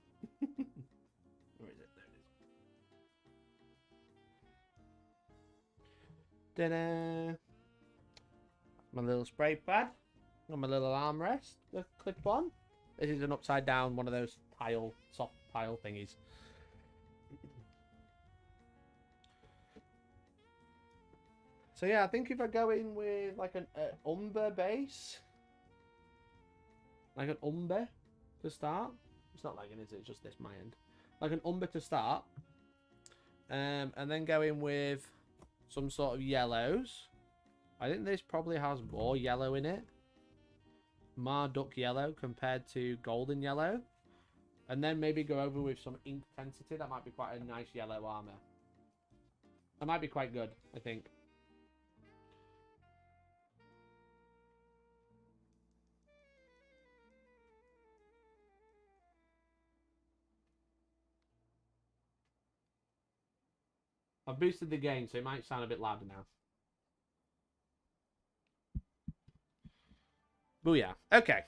[SPEAKER 2] Where is it? There it is. Ta-da! My little spray pad. And my little armrest. The clip on. This is an upside down one of those tile, soft tile thingies. So yeah, I think if I go in with like an umber base, like an umber to start. It's not lagging, is it? It's just this my end. Like an umber to start, and then go in with some sort of yellows. I think this probably has more yellow in it. Marduk yellow compared to golden yellow, and then maybe go over with some ink intensity. That might be quite a nice yellow armor. That might be quite good, I think. I've boosted the gain, so it might sound a bit louder now. Booyah. Okay.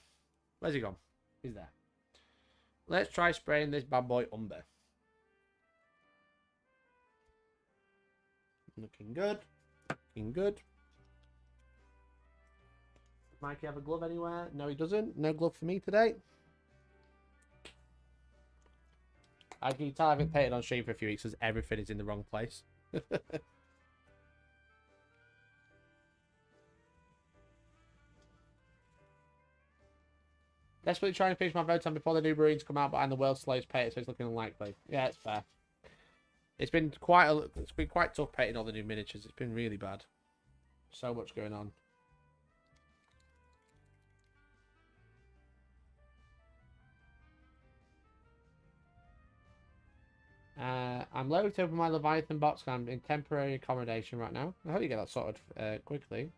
[SPEAKER 2] Where's he gone? He's there. Let's try spraying this bad boy umber. Looking good. Looking good. Does Mikey have a glove anywhere? No, he doesn't. No glove for me today. I can tell I haven't painted on stream for a few weeks because everything is in the wrong place. Desperately trying to finish my vote on before the new Marines come out, but I'm the world's slowest painter, so it's looking unlikely. Yeah, it's fair. It's been quite tough painting all the new miniatures. It's been really bad. So much going on. I'm loath to open my Leviathan box. I'm in temporary accommodation right now. I hope you get that sorted quickly.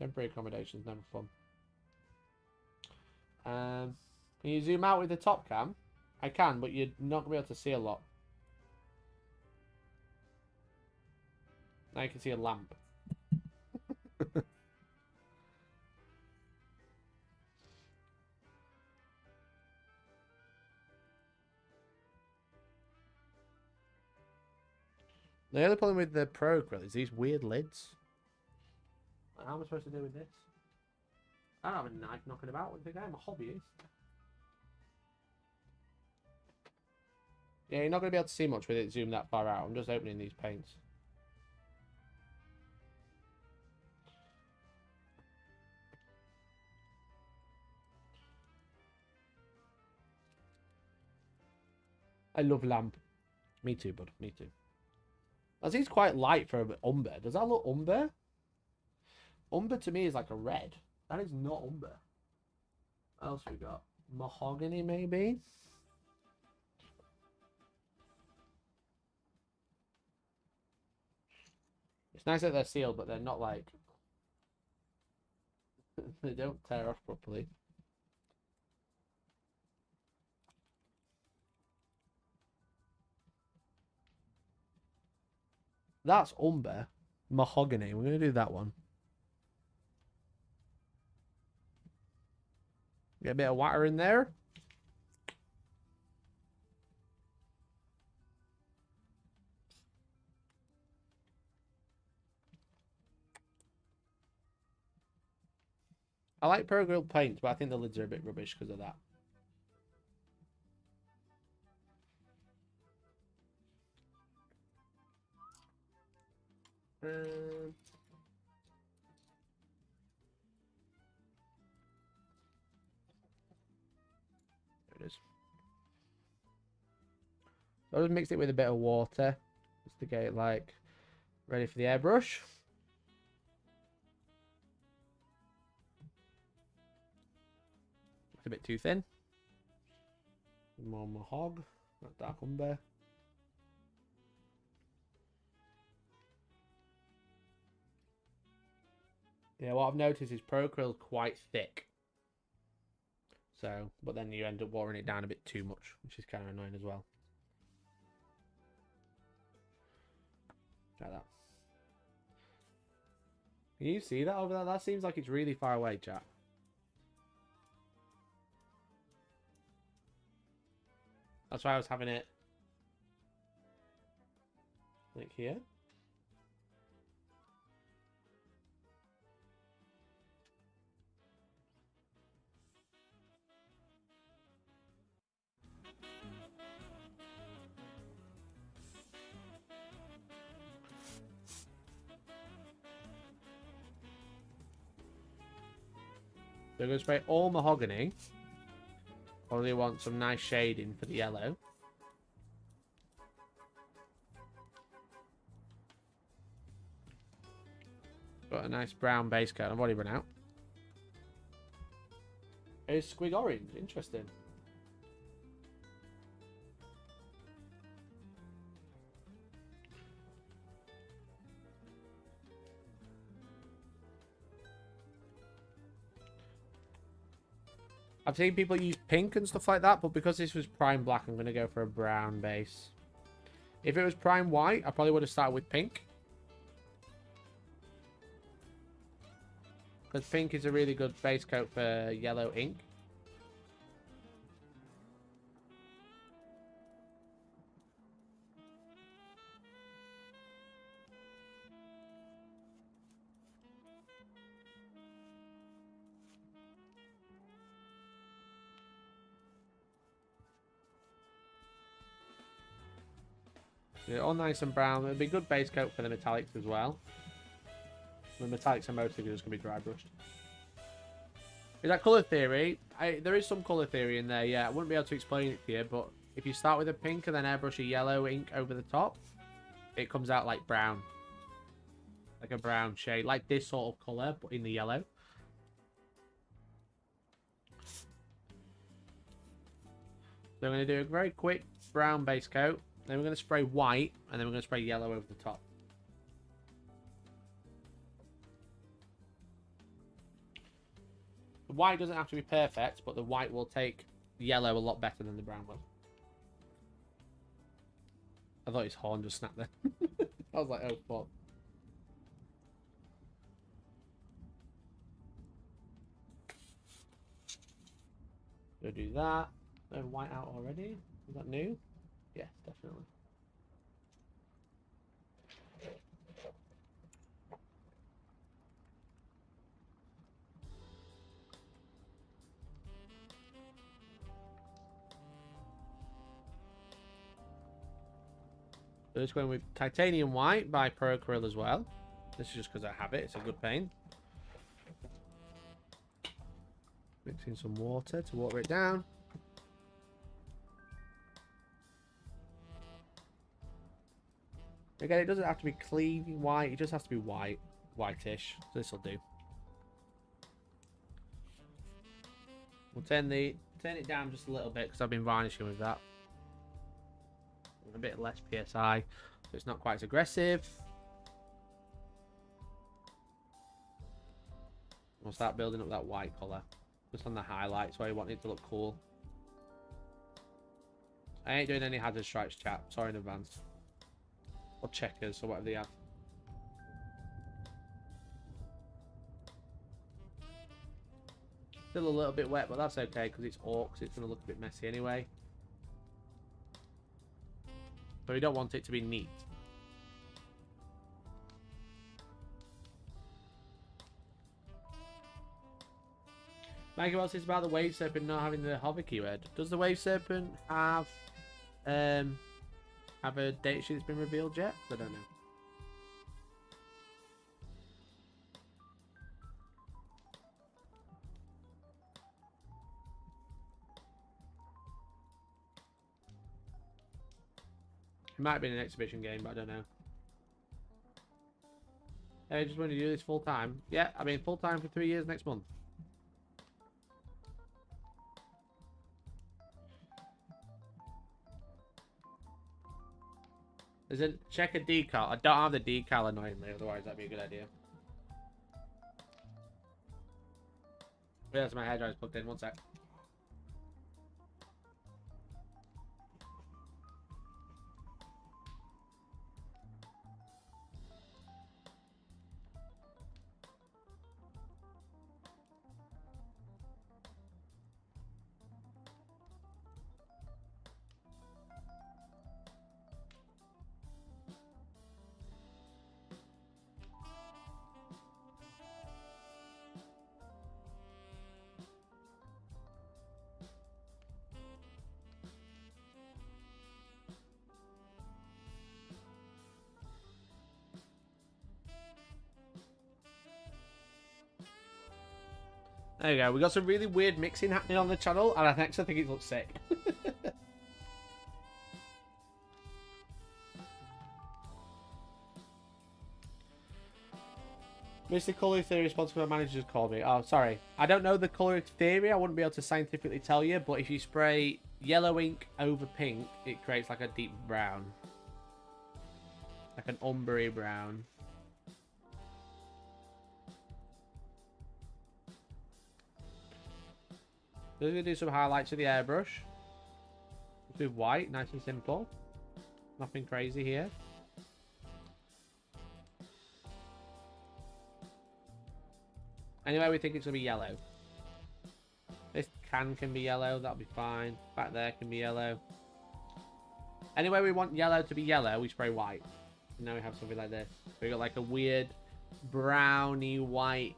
[SPEAKER 2] Temporary accommodation is never fun. Can you zoom out with the top cam? I can, but you're not going to be able to see a lot. Now you can see a lamp. The other problem with the Pro Acrylic is these weird lids. How am I supposed to do with this? I don't have a knife knocking about. What do you think? I'm a hobbyist. Yeah, you're not going to be able to see much with it zoomed that far out. I'm just opening these paints. I love lamp. Me too, bud. Me too. I think it's quite light for umber. Does that look umber? Umber to me is like a red. That is not umber. What else we got? Mahogany, maybe? It's nice that they're sealed, but they're not like... they don't tear off properly. That's umber. Mahogany. We're going to do that one. Get a bit of water in there. I like Pro Grilled paints, but I think the lids are a bit rubbish because of that. There it is. So I'll just mix it with a bit of water just to get it like ready for the airbrush. It's a bit too thin. More mahog, not dark umber. Yeah, what I've noticed is Pro Acryl's quite thick. So, but then you end up watering it down a bit too much, which is kind of annoying as well. at that. Can you see that over there? That seems like it's really far away, chat. That's why I was having it like here. So I'm going to spray all mahogany. Probably want some nice shading for the yellow. Got a nice brown base coat. I've already run out. It's squig orange. Interesting. I've seen people use pink and stuff like that, but because this was prime black, I'm going to go for a brown base. If it was prime white, I probably would have started with pink. Because pink is a really good base coat for yellow ink. Yeah, all nice and brown. It'd be a good base coat for the metallics as well. The metallics are mostly just going to be dry brushed. Is that colour theory? There is some colour theory in there, yeah. I wouldn't be able to explain it to you, but if you start with a pink and then airbrush a yellow ink over the top, it comes out like brown. Like a brown shade. Like this sort of colour, but in the yellow. So I'm going to do a very quick brown base coat. Then we're going to spray white, and then we're going to spray yellow over the top. The white doesn't have to be perfect, but the white will take yellow a lot better than the brown will. I thought his horn just snapped there. I was like, oh, fuck. Go do that. White out already. Is that new? Yes, definitely. So just going with titanium white by Procryl as well. This is just because I have it. It's a good paint. Mixing some water to water it down. Again, it doesn't have to be clean white. It just has to be white, whitish. So this will do. We'll turn it down just a little bit because I've been varnishing with that. A bit less PSI, so it's not quite as aggressive. We'll start building up that white colour just on the highlights where you want it to look cool. I ain't doing any hazard stripes, chat. Sorry in advance. Or checkers or whatever they have. Still a little bit wet, but that's okay because it's orcs. It's going to look a bit messy anyway. But we don't want it to be neat. Mikey, what's this about the Wave Serpent not having the hover keyword? Does the Wave Serpent have a date sheet that's been revealed yet? I don't know. It might be an exhibition game, but I don't know. I just want to do this full time. Yeah, I mean full time for 3 years next month. There's a check a decal. I don't have the decal annoyingly, otherwise that'd be a good idea. Yeah, that's my hairdryer's plugged in. One sec. There you go. We got some really weird mixing happening on the channel, and I actually think it looks sick. Mr. Colour Theory responsible managers called me. Oh, sorry. I don't know the colour theory. I wouldn't be able to scientifically tell you, but if you spray yellow ink over pink, it creates like a deep brown. Like an umbery brown. So we're going to do some highlights with the airbrush. Let's do white, nice and simple. Nothing crazy here. Anyway, we think it's going to be yellow. This can be yellow, that'll be fine. Back there can be yellow. Anyway, we want yellow to be yellow, we spray white. And now we have something like this. We got like a weird browny white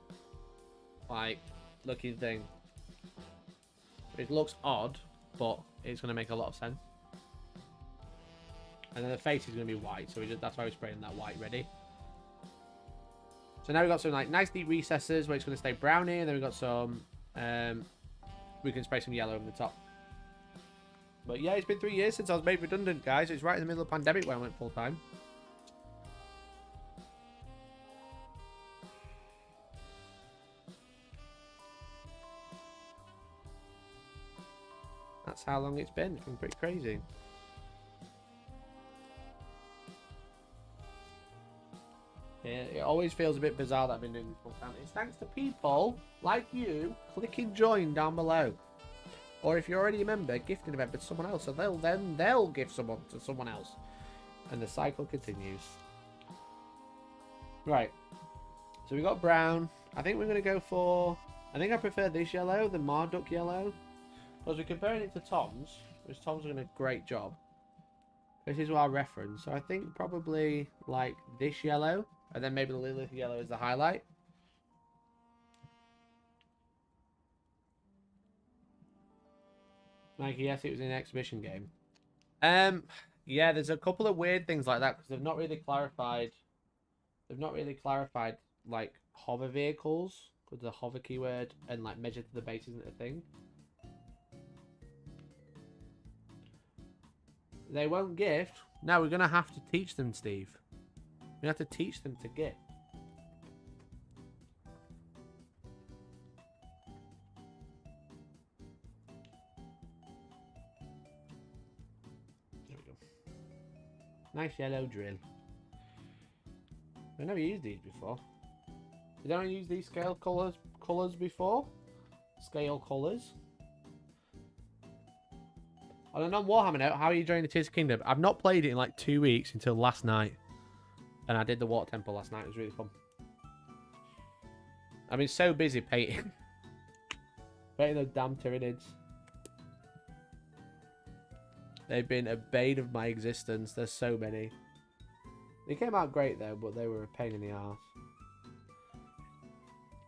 [SPEAKER 2] like looking thing. It looks odd, but it's going to make a lot of sense. And then the face is going to be white, so that's why we're spraying that white ready. So now we've got some like nice deep recesses where it's going to stay browny, and then we've got some, we can spray some yellow over the top. But yeah, it's been 3 years since I was made redundant, guys. It's right in the middle of the pandemic when I went full time. That's how long it's been. It's been pretty crazy. Yeah, it always feels a bit bizarre that I've been doing this full time. It's thanks to people like you clicking join down below. Or if you're already a member, gifting a member to someone else, so they'll give someone to someone else. And the cycle continues. Right. So we got brown. I think we're gonna go for, I think I prefer this yellow, the Marduk yellow. Because we're comparing it to Tom's, which Tom's doing a great job. This is our reference. So I think probably like this yellow. And then maybe the Lilith yellow is the highlight. Like, yes, it was in an exhibition game. Yeah, there's a couple of weird things like that because they've not really clarified. They've not really clarified like hover vehicles with the hover keyword and like measure to the base isn't a thing. They won't gift. No, we're gonna have to teach them, Steve. We have to teach them to gift. There we go. Nice yellow drill. I've never used these before. Did anyone use these scale colours before? Scale colours. On a non-Warhammer note, how are you enjoying the Tears of Kingdom? I've not played it in like 2 weeks until last night. And I did the Water Temple last night. It was really fun. I've been so busy painting. Painting those damn Tyranids. They've been a bane of my existence. There's so many. They came out great though, but they were a pain in the arse.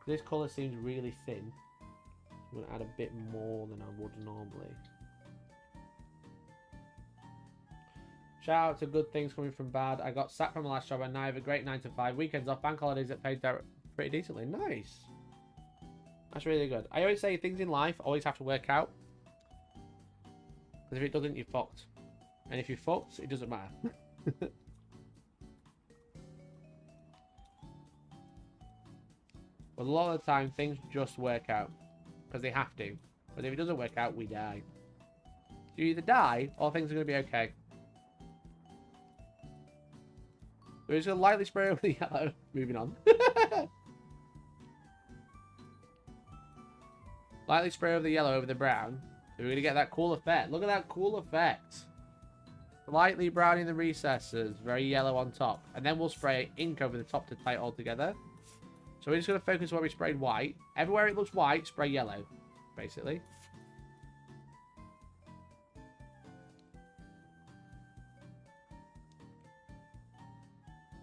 [SPEAKER 2] This colour seems really thin. I'm going to add a bit more than I would normally. Shout out to good things coming from bad. I got sacked from my last job and now I have a great 9 to 5. Weekends off, bank holidays that paid pretty decently. Nice. That's really good. I always say things in life always have to work out. Because if it doesn't, you're fucked. And if you're fucked, it doesn't matter. But a lot of the time, things just work out. Because they have to. But if it doesn't work out, we die. You either die, or things are going to be okay. We're just going to lightly spray over the yellow. Moving on. Lightly spray over the yellow over the brown. So we're going to get that cool effect. Look at that cool effect. Lightly brown in the recesses. Very yellow on top. And then we'll spray ink over the top to tie it all together. So we're just going to focus where we sprayed white. Everywhere it looks white, spray yellow. Basically.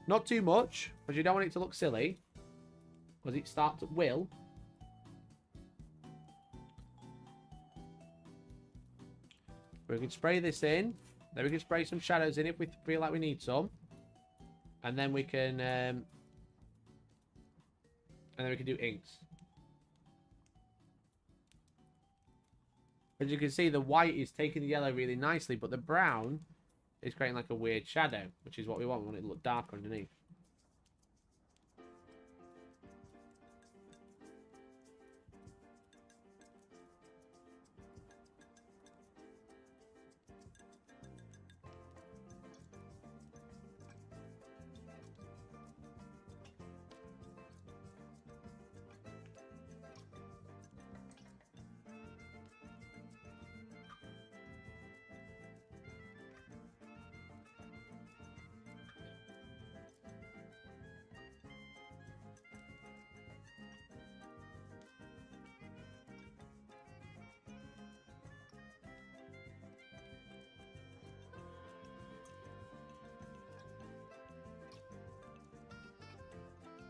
[SPEAKER 2] Not too much, because you don't want it to look silly. Because it starts at will. We can spray this in. Then we can spray some shadows in if we feel like we need some. And then we can... and then we can do inks. As you can see, the white is taking the yellow really nicely, but the brown is creating like a weird shadow, which is what we want. We want it to look dark underneath.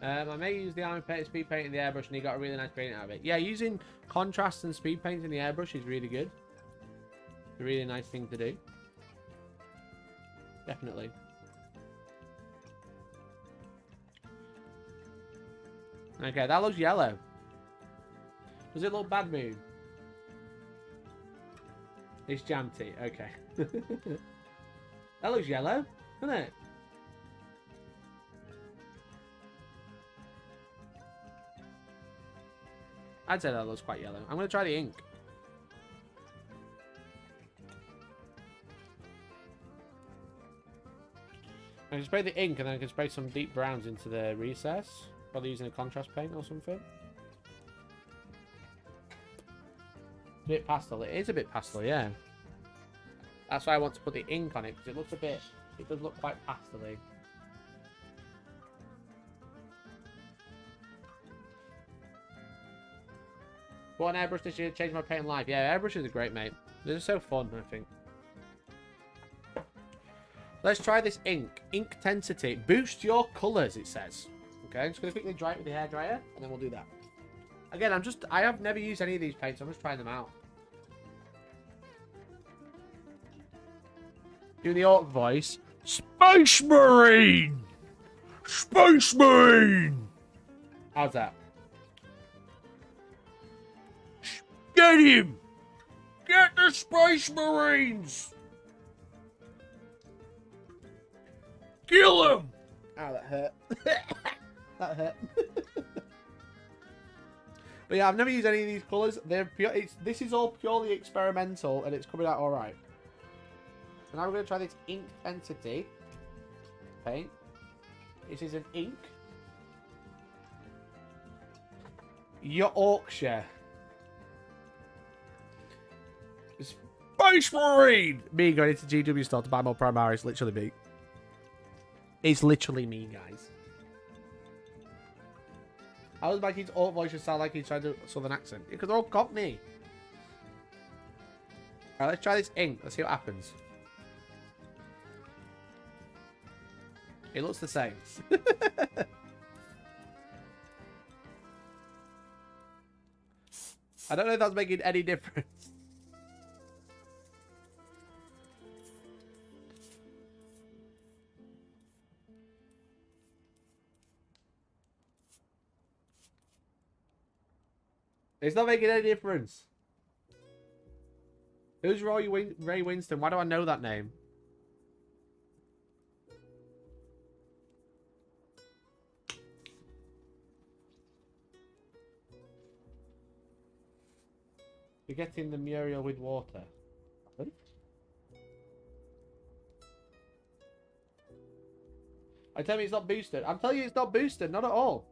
[SPEAKER 2] I may use the army paint, speed paint in the airbrush, and you got a really nice gradient out of it. Yeah, using contrast and speed paint in the airbrush is really good. It's a really nice thing to do. Definitely. Okay, that looks yellow. Does it look bad mood? It's jam tea. Okay. That looks yellow, doesn't it? I'd say that looks quite yellow. I'm going to try the ink. I can spray the ink and then I can spray some deep browns into the recess. Probably using a contrast paint or something. A bit pastel. It is a bit pastel, yeah. That's why I want to put the ink on it, because it looks a bit... It does look quite pastel-y. Bought an airbrush this year to change my paint life. Yeah, airbrushes are great, mate. They're so fun, I think. Let's try this ink. Ink intensity. Boost your colours, it says. Okay, I'm just going to quickly dry it with the hairdryer, and then we'll do that. Again, I have never used any of these paints. I'm just trying them out. Do the orc voice. Space Marine! Space Marine! How's that? Get him! Get the Space Marines! Kill him! Ow, that hurt. That hurt. But yeah, I've never used any of these colours. They're pure. This is all purely experimental, and it's coming out all right. So now we're going to try this ink intensity paint. This is an ink. Yorkshire. Space Marine! Me going into GW store to buy more Primaris. Literally me. It's literally me, guys. How does Mikey's alt voice sound like he's trying to do a southern accent? Because they're all Cockney. Alright, let's try this ink. Let's see what happens. It looks the same. I don't know if that's making any difference. It's not making any difference. Who's Ray Winston? Why do I know that name? You're getting the Muriel with water. What? I tell me it's not boosted. I'm telling you it's not boosted. Not at all.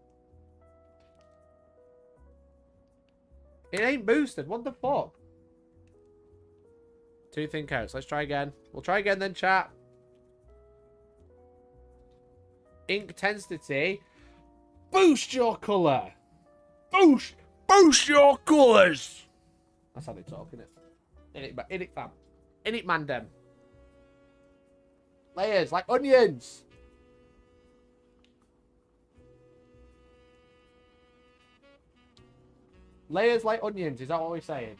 [SPEAKER 2] It ain't boosted. What the fuck? Two thin coats. Let's try again. We'll try again then, chat. Ink intensity. Boost your colour. Boost your colours. That's how they talk, innit? In it, fam. In it, mandem. Layers like onions. Layers like onions, is that what we're saying?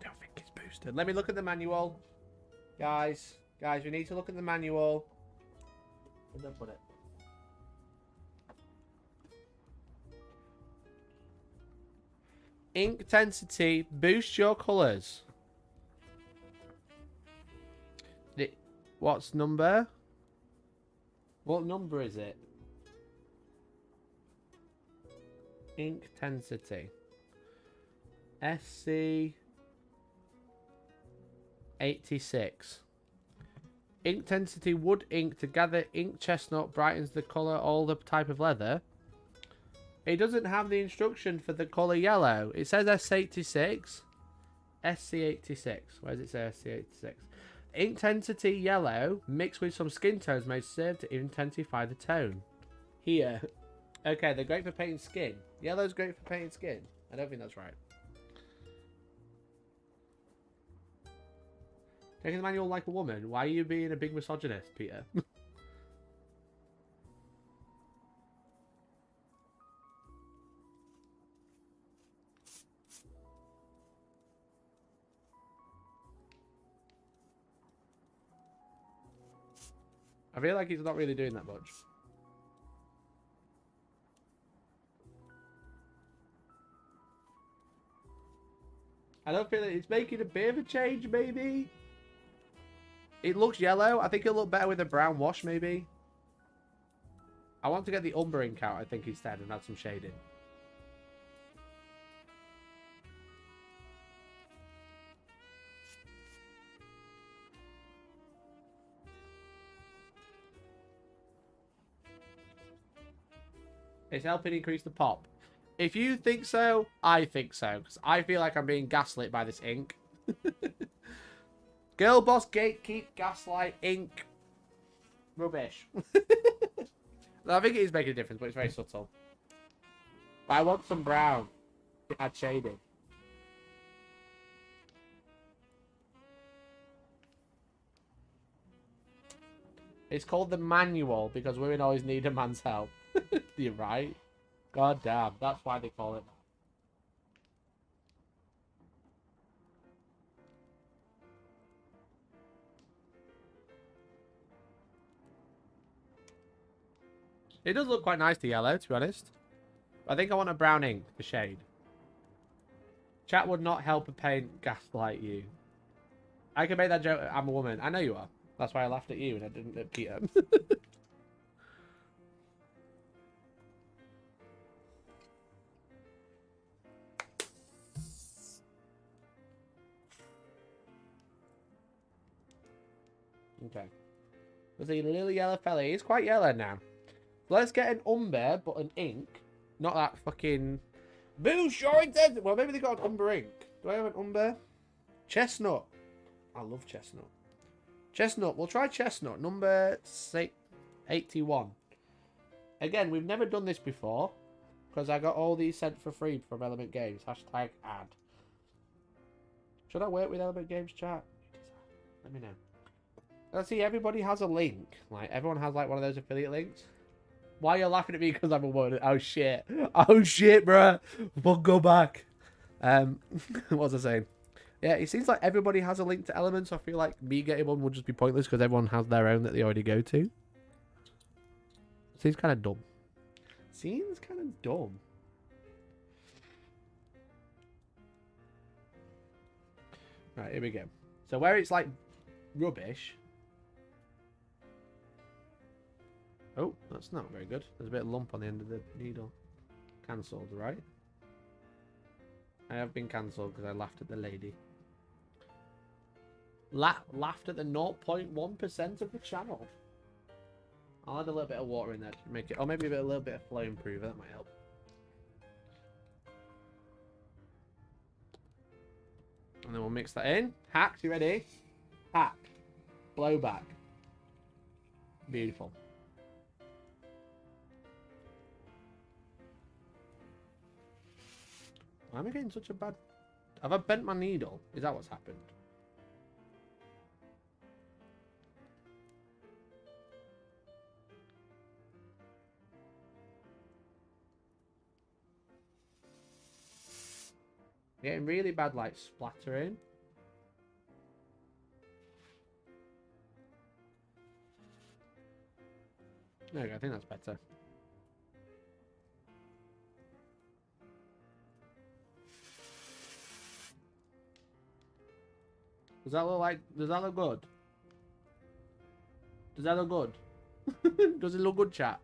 [SPEAKER 2] don't think it's boosted. Let me look at the manual. Guys, we need to look at the manual. Where'd I put it? Ink intensity boosts your colours. What's number? What number is it? Ink intensity. SC 86. Ink intensity wood ink to gather ink chestnut brightens the colour all the type of leather. It doesn't have the instruction for the colour yellow. It says S86. SC86. Where does it say SC86? Intensity yellow mixed with some skin tones may serve to intensify the tone. Here. Okay, they're great for painting skin. Yellow's great for painting skin. I don't think that's right. Taking the manual like a woman. Why are you being a big misogynist, Peter? I feel like he's not really doing that much. I don't feel like it's making a bit of a change, maybe. It looks yellow. I think it'll look better with a brown wash, maybe. I want to get the umber ink out, I think, instead, and add some shading. It's helping increase the pop. If you think so, I think so. Because I feel like I'm being gaslit by this ink. Girl boss, gatekeep, gaslight, ink. Rubbish. I think it is making a difference, but it's very subtle. But I want some brown to add shading. It's called the manual because women always need a man's help. You're right. God damn, that's why they call it that. It does look quite nice, the yellow, to be honest. I think I want a brown ink, the shade. Chat would not help a paint gaslight you. I can make that joke. I'm a woman. I know you are. That's why I laughed at you and I didn't at Peter. Okay. There's a little yellow fella. He's quite yellow now. Let's get an umber, but an ink. Not that fucking... Boost your intensity. Well, maybe they got an umber ink. Do I have an umber? Chestnut. I love chestnut. Chestnut. We'll try chestnut. Number 81. Again, we've never done this before. Because I got all these sent for free from Element Games. Hashtag ad. Should I work with Element Games, chat? Let me know. Let's see, everybody has a link. Like, everyone has, like, one of those affiliate links. Why are you laughing at me? Because I'm a woman. Oh, shit. Oh, shit, bruh. We'll go back. What was I saying? Yeah, it seems like everybody has a link to Elements. I feel like me getting one would just be pointless because everyone has their own that they already go to. Seems kind of dumb. Seems kind of dumb. Right, here we go. So where it's, like, rubbish... Oh, that's not very good. There's a bit of lump on the end of the needle. Cancelled, right? I have been cancelled because I laughed at the lady. Laughed at the 0.1% of the channel. I'll add a little bit of water in there to make it... Or maybe a little bit of flow improver. That might help. And then we'll mix that in. Hack, you ready? Hack. Blow back. Beautiful. Why am I getting such a bad... Have I bent my needle? Is that what's happened? Getting really bad, like, splattering. There we go. I think that's better. Does that look like? Does that look good? Does that look good? Does it look good, chat?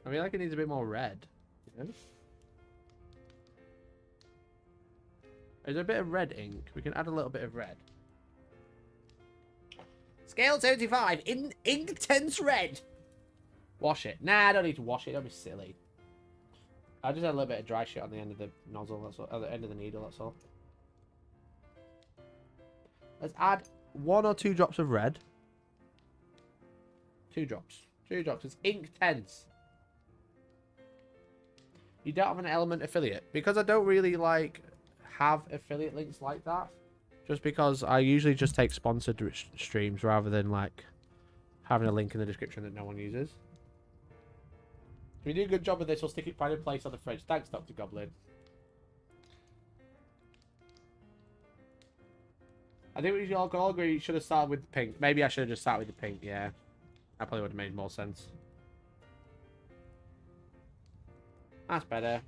[SPEAKER 2] I feel like it needs a bit more red. You know? Is there a bit of red ink? We can add a little bit of red. Scale 75 in intense red. Wash it. Nah, I don't need to wash it. Don't be silly. I just had a little bit of dry shit on the end of the nozzle. That's all. At the end of the needle. That's all. Let's add 1 or 2 drops of red. 2 drops. 2 drops. It's ink tense. You don't have an element affiliate because I don't really like have affiliate links like that. Just because I usually just take sponsored streams rather than like having a link in the description that no one uses. If we do a good job of this, we'll stick it pride in place on the fridge. Thanks, Dr. Goblin. I think we should all agree you should have started with the pink. Maybe I should have just started with the pink, yeah. That probably would have made more sense. That's better.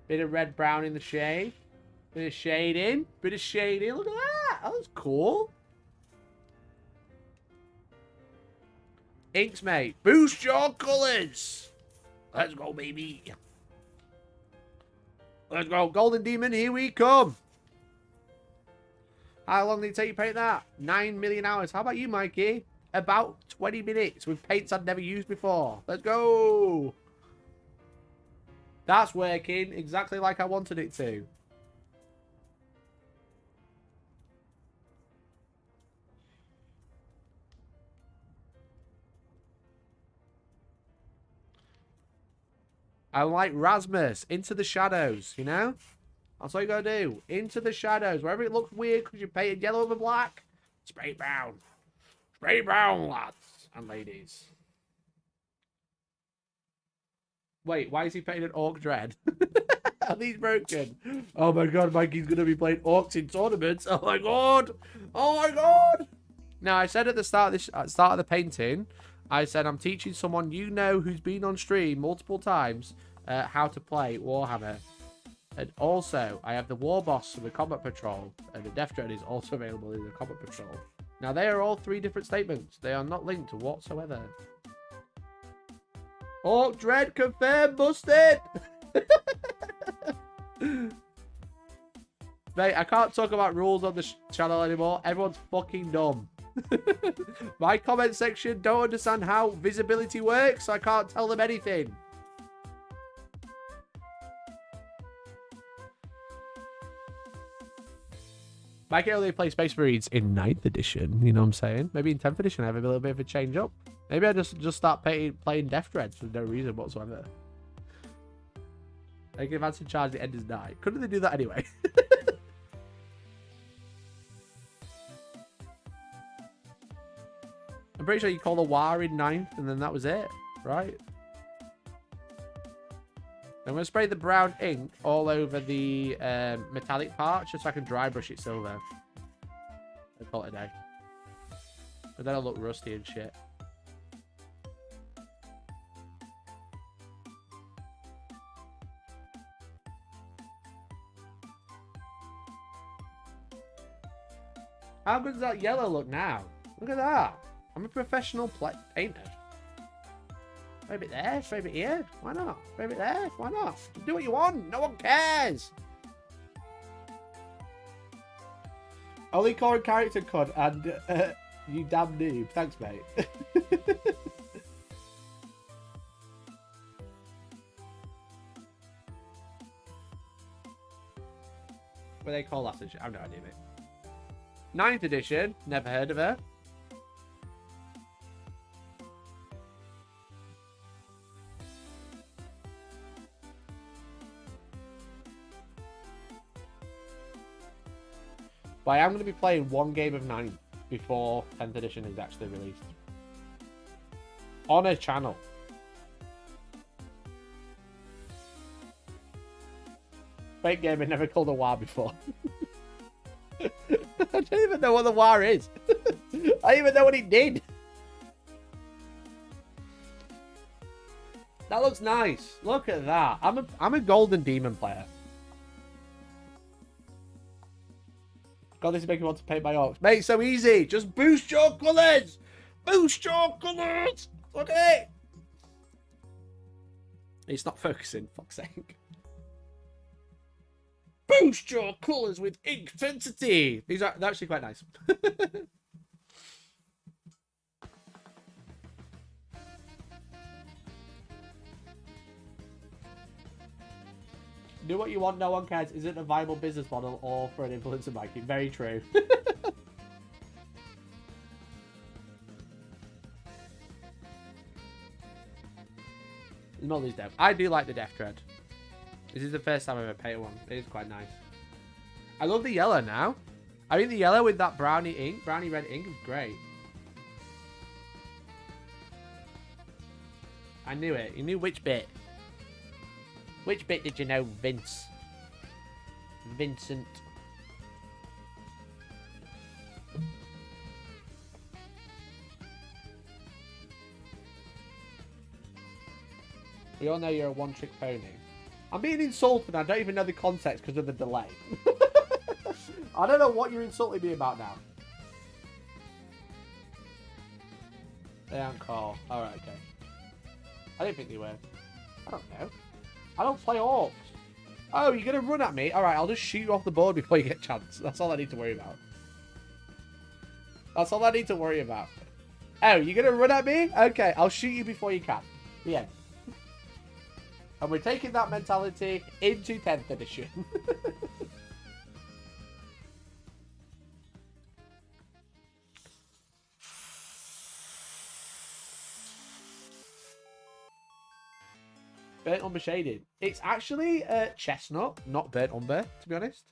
[SPEAKER 2] Bit of red brown in the shade. Bit of shading. Bit of shading. Look at that. That was cool. Inks, mate. Boost your colours. Let's go, baby. Let's go. Golden Demon, here we come. How long did it take you to paint that? 9 million hours. How about you, Mikey? About 20 minutes with paints I'd never used before. Let's go. That's working exactly like I wanted it to. I'm like Rasmus, into the shadows, you know? That's all you gotta do. Into the shadows. Wherever it looks weird because you painted yellow over black, spray brown. Spray brown, lads and ladies. Wait, why is he painted Orc Dread? Are these broken? Oh my god, Mikey's gonna be playing Orcs in tournaments. Oh my god! Oh my god! Now, I said at the start of the painting, I said I'm teaching someone you know who's been on stream multiple times how to play Warhammer. And also, I have the War Boss for the Combat Patrol, and the Death Dread is also available in the Combat Patrol. Now, they are all 3 different statements. They are not linked whatsoever. Orc Dread confirmed, busted! Mate, I can't talk about rules on the channel anymore. Everyone's fucking dumb. My comment section don't understand how visibility works, so I can't tell them anything. I can only play Space Marines in 9th edition, you know what I'm saying? Maybe in 10th edition I have a little bit of a change up. Maybe I just start playing Death Dread for no reason whatsoever. I can advance and charge the Ender's Knight. Couldn't they do that anyway? I'm pretty sure you call the war in 9th and then that was it, right? I'm going to spray the brown ink all over the metallic part just so I can dry brush it silver. I'll call it a day. But then I'll look rusty and shit. How good does that yellow look now? Look at that. I'm a professional painter. Spray a bit there, spray a bit here. Why not? Spray a bit there. Why not? Do what you want. No one cares.
[SPEAKER 1] Only core and character cod and you damn noob. Thanks, mate.
[SPEAKER 2] What do they call that? I have no idea, mate. 9th edition. Never heard of her. But I am going to be playing one game of 9th before 10th edition is actually released. On a channel. Fake gamer never called a war before. I don't even know what the war is. I don't even know what it did. That looks nice. Look at that. I'm a golden demon player. God, this is making me want to paint my orcs. Mate, it's so easy. Just boost your colours. Boost your colours. Okay. It's not focusing, fuck's sake. Boost your colours with ink intensity. They're actually quite nice. Do what you want, no one cares. Is it a viable business model or for an influencer marketing? Very true. Not these dev. I do like the Death Tread. This is the first time I've ever painted one. It is quite nice. I love the yellow now. I think the yellow with that brownie ink, brownie red ink is great. I knew it. You knew which bit. Which bit did you know, Vince? Vincent. We all know you're a one-trick pony. I'm being insulted. I don't even know the context because of the delay. I don't know what you're insulting me about now. They aren't called. Alright, okay. I didn't think they were. I don't know. I don't play orcs. Oh, you're going to run at me? Alright, I'll just shoot you off the board before you get a chance. That's all I need to worry about. That's all I need to worry about. Oh, you're going to run at me? Okay, I'll shoot you before you can. The end. And we're taking that mentality into 10th edition. Burnt umber shaded. It's actually chestnut, not burnt umber, to be honest.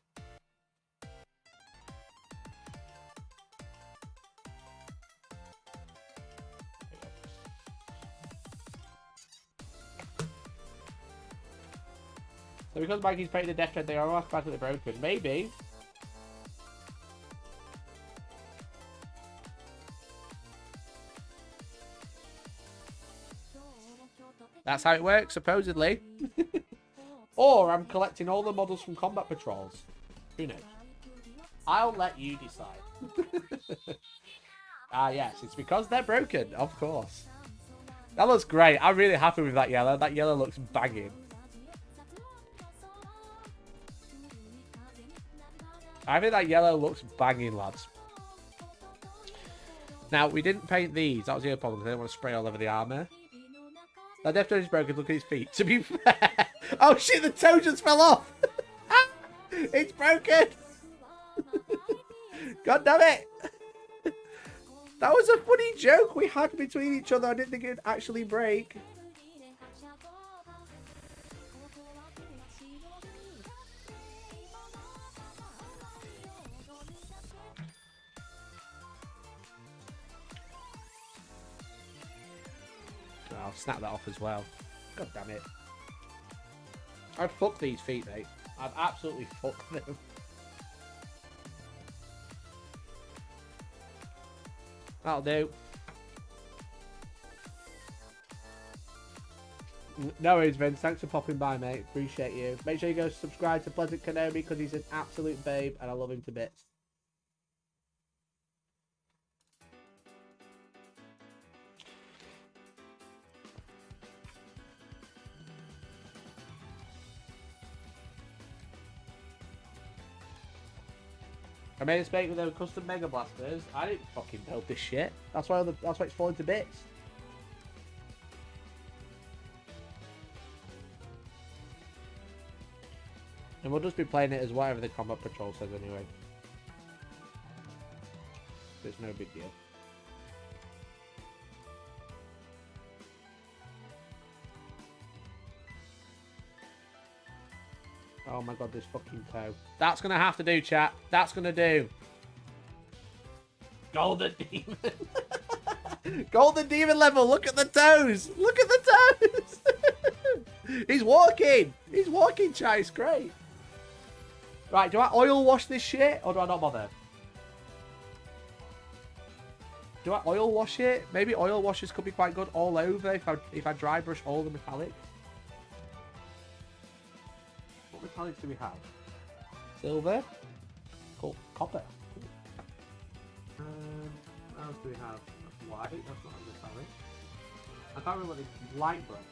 [SPEAKER 2] So because Mikey's painted the Death Tread, they are automatically broken. Maybe. That's how it works, supposedly. Or I'm collecting all the models from combat patrols. Who knows? I'll let you decide. Ah, yes. It's because they're broken, of course. That looks great. I'm really happy with that yellow. That yellow looks banging. I think that yellow looks banging, lads. Now, we didn't paint these. That was the other problem. I didn't want to spray all over the armour. That Death Tread is broken. Look at his feet. To be fair. Oh, shit. The toe just fell off. It's broken. God damn it. That was a funny joke we had between each other. I didn't think it would actually break. I'll snap that off as well. God damn it. I'd fuck these feet, mate. I'd absolutely fuck them. That'll do. No worries, Vince. Thanks for popping by, mate. Appreciate you. Make sure you go subscribe to Pleasant Kenobi because he's an absolute babe and I love him to bits. I made a mistake with their custom Mega Blasters. I didn't fucking build this shit. That's why it's falling to bits. And we'll just be playing it as whatever the Combat Patrol says anyway. It's no big deal. Oh my god, this fucking toe. That's gonna have to do, chat. That's gonna do. Golden Demon. Golden Demon level. Look at the toes. Look at the toes. He's walking. He's walking, chat. It's great. Right, do I oil wash this shit or do I not bother? Do I oil wash it? Maybe oil washes could be quite good all over if I dry brush all the metallic. What metallics do we have? Silver. Cool. Copper. Cool. What else do we have? White. That's not a metallic. I can't remember what the light bronze.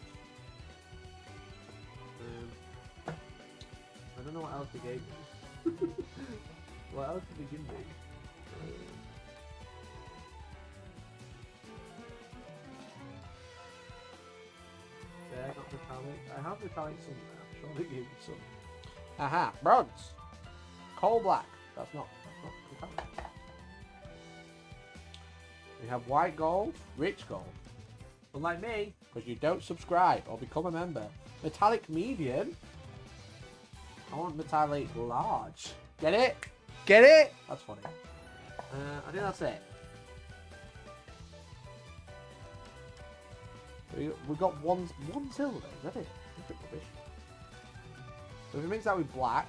[SPEAKER 2] I don't know what else they gave me. What else did they give me? Yeah, not metallic. I have metallic somewhere. I'm sure they gave me some. Aha, bronze. Coal black. That's not metallic. We have white gold, rich gold. Unlike me, because you don't subscribe or become a member. Metallic medium. I want metallic large. Get it? Get it? That's funny. I think that's it. We got one silver, is that it? That's rubbish. So if we mix that with black,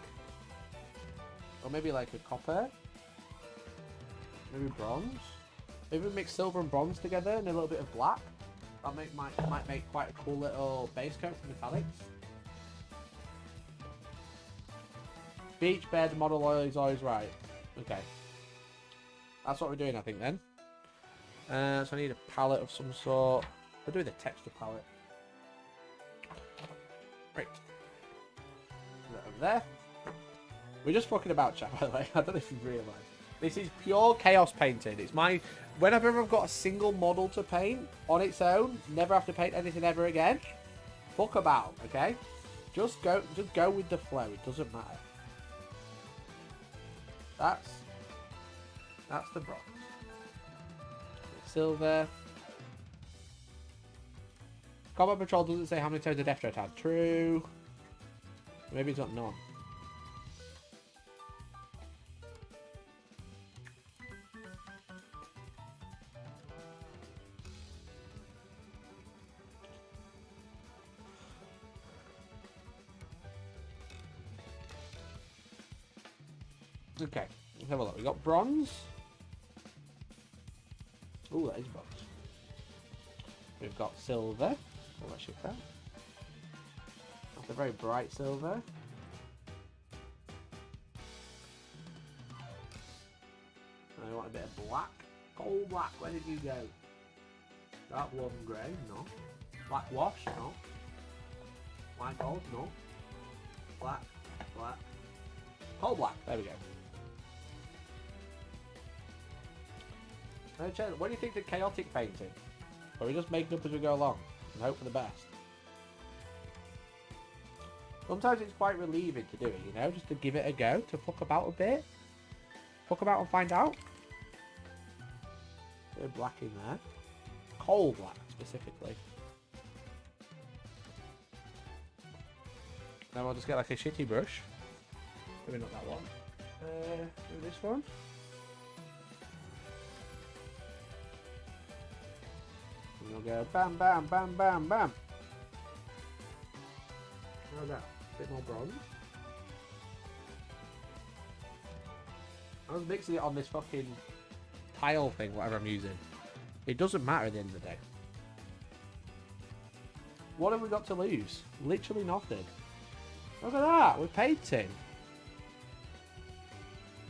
[SPEAKER 2] or maybe like a copper, maybe bronze. Maybe we mix silver and bronze together and a little bit of black. That might make quite a cool little base coat for metallics. Beach bed model oil is always right. Okay. That's what we're doing, I think, then. So I need a palette of some sort. We're doing the texture palette. Right. Put that over there. We're just fucking about, chat, by the way. I don't know if you realise. This is pure chaos painting. It's my... Whenever I've got a single model to paint on its own, never have to paint anything ever again. Fuck about, okay? Just go with the flow. It doesn't matter. That's the bronze. Silver. Combat Patrol doesn't say how many times the death threat had. True. Maybe it's not none. Okay, let's have a look. We got bronze. Ooh, that is bronze. We've got silver. Oh, let's shift that. That's a very bright silver. And I want a bit of black. Coal black, where did you go? Dark warm grey, no. Black wash, no. White gold, no. Black, black. Coal black, there we go. What do you think of chaotic painting? Or are we just making up as we go along and hope for the best? Sometimes it's quite relieving to do it, you know, just to give it a go, to fuck about a bit. Fuck about and find out. Bit of black in there. Coal black, specifically. Now I'll just get like a shitty brush. Maybe not that one. Maybe this one. We'll go bam, bam, bam, bam, bam. How's that? A bit more bronze. I was mixing it on this fucking tile thing, whatever I'm using. It doesn't matter at the end of the day. What have we got to lose? Literally nothing. Look at that, we're painting.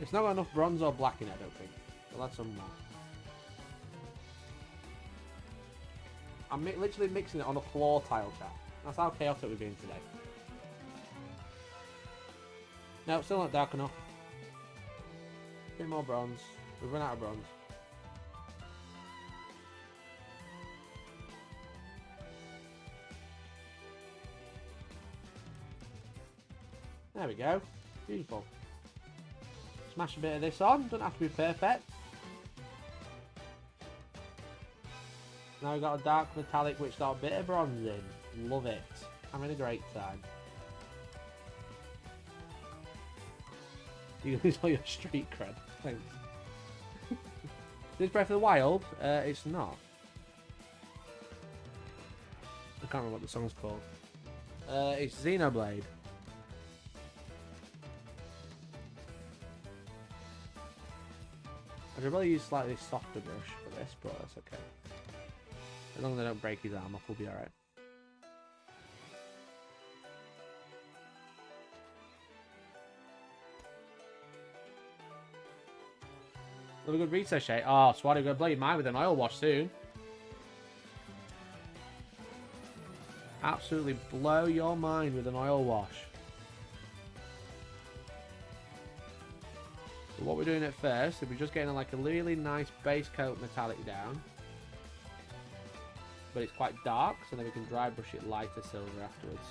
[SPEAKER 2] It's not got enough bronze or black in it, I don't think. We'll add some more. I'm literally mixing it on a floor tile, chat. That's how chaotic we've been today. No, still not dark enough. A bit more bronze. We've run out of bronze. There we go. Beautiful. Smash a bit of this on. Doesn't have to be perfect. Now we've got a dark metallic which got a bit of bronze in. Love it. Having a great time. You lose all your street cred. Thanks. Is this Breath of the Wild? It's not. I can't remember what the song's called. It's Xenoblade. I I should probably use slightly softer brush for this, but that's okay. As long as I don't break his arm off, we'll be alright. Have a good recess shade. Oh, Swatty, we're going to blow your mind with an oil wash soon. Absolutely blow your mind with an oil wash. So what we're doing at first is we're just getting like a really nice base coat metallic down. But it's quite dark, so then we can dry brush it lighter silver afterwards.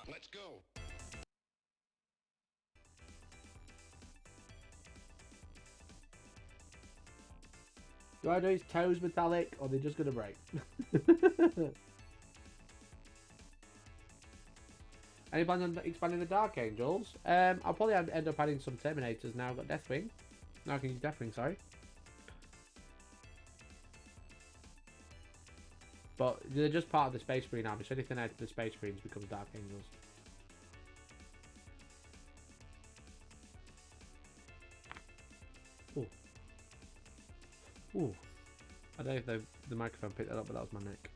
[SPEAKER 4] Let's go.
[SPEAKER 2] Do I do his toes metallic, or are they just going to break? Any plans on expanding the Dark Angels? I'll probably end up adding some Terminators now. I've got Deathwing. Now I can use Deathwing, sorry. But they're just part of the Space Marine army, so anything out of the Space Marines becomes Dark Angels. Ooh. Ooh. I don't know if the microphone picked that up, but that was my neck.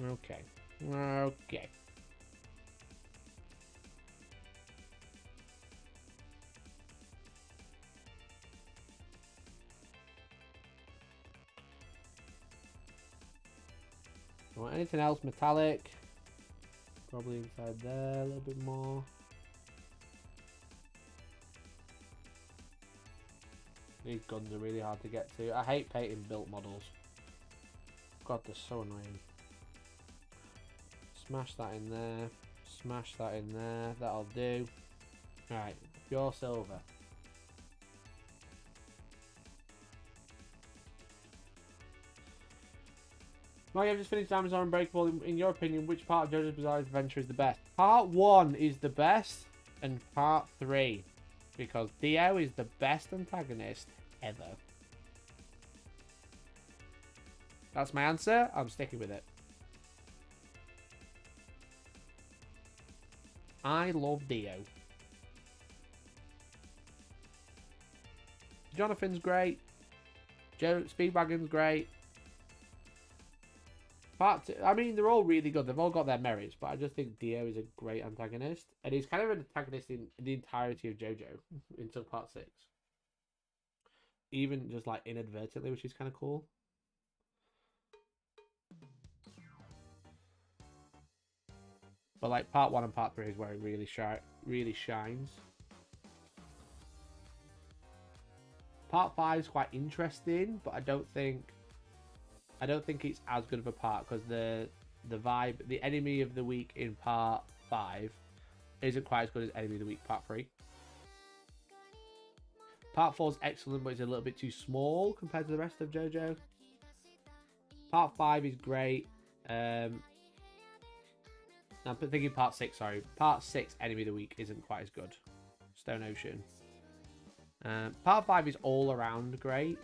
[SPEAKER 2] Okay. Okay. Want anything else metallic? Probably inside there a little bit more. These guns are really hard to get to. I hate painting built models. God, they're so annoying. Smash that in there. Smash that in there. That'll do. Alright, pure silver. Mike, I've just finished Amazon Unbreakable. In your opinion, which part of JoJo's Bizarre Adventure is the best? Part 1 is the best, and Part 3. Because Dio is the best antagonist ever. That's my answer. I'm sticking with it. I love Dio. Jonathan's great. Joe Speedwagon's great. Part 2, I mean, they're all really good. They've all got their merits, but I just think Dio is a great antagonist. And he's kind of an antagonist in the entirety of JoJo until part 6. Even just like inadvertently, which is kind of cool. But like part 1 and part 3 is where it really shines. Part 5 is quite interesting, but I don't think it's as good of a part because the vibe, the enemy of the week in part 5 isn't quite as good as enemy of the week part 3. Part 4 is excellent, but it's a little bit too small compared to the rest of JoJo. Part 5 is great. I'm thinking part 6, sorry. Part 6 enemy of the week isn't quite as good. Stone Ocean. Part 5 is all around great.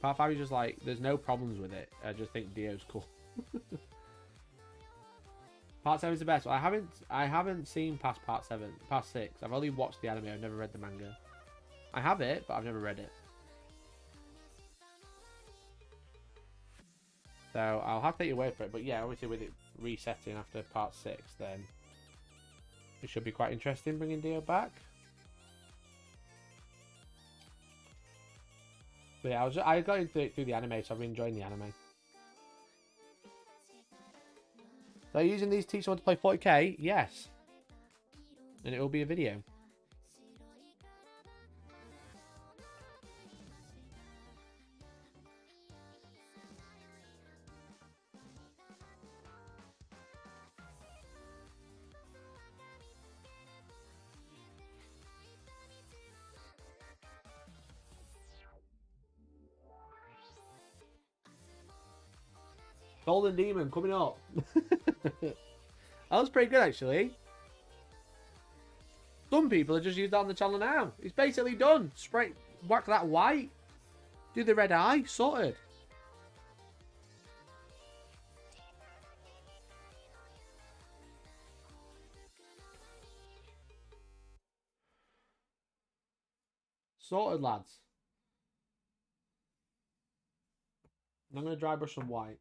[SPEAKER 2] Part 5 is just like, there's no problems with it. I just think Dio's cool. Part 7 is the best. I haven't seen past part 6. I've only watched the anime. I've never read the manga. I have it, but I've never read it. So I'll have to take your word for it. But yeah, obviously with it resetting after part 6, then it should be quite interesting bringing Dio back. But yeah, I got into it through the anime, so I've been enjoying the anime. So using these to teach someone to play 40k? Yes. And it will be a video. Golden Demon coming up. That was pretty good, actually. Some people have just used that on the channel now. It's basically done. Spray, whack that white. Do the red eye. Sorted. Sorted, lads. I'm going to dry brush some white.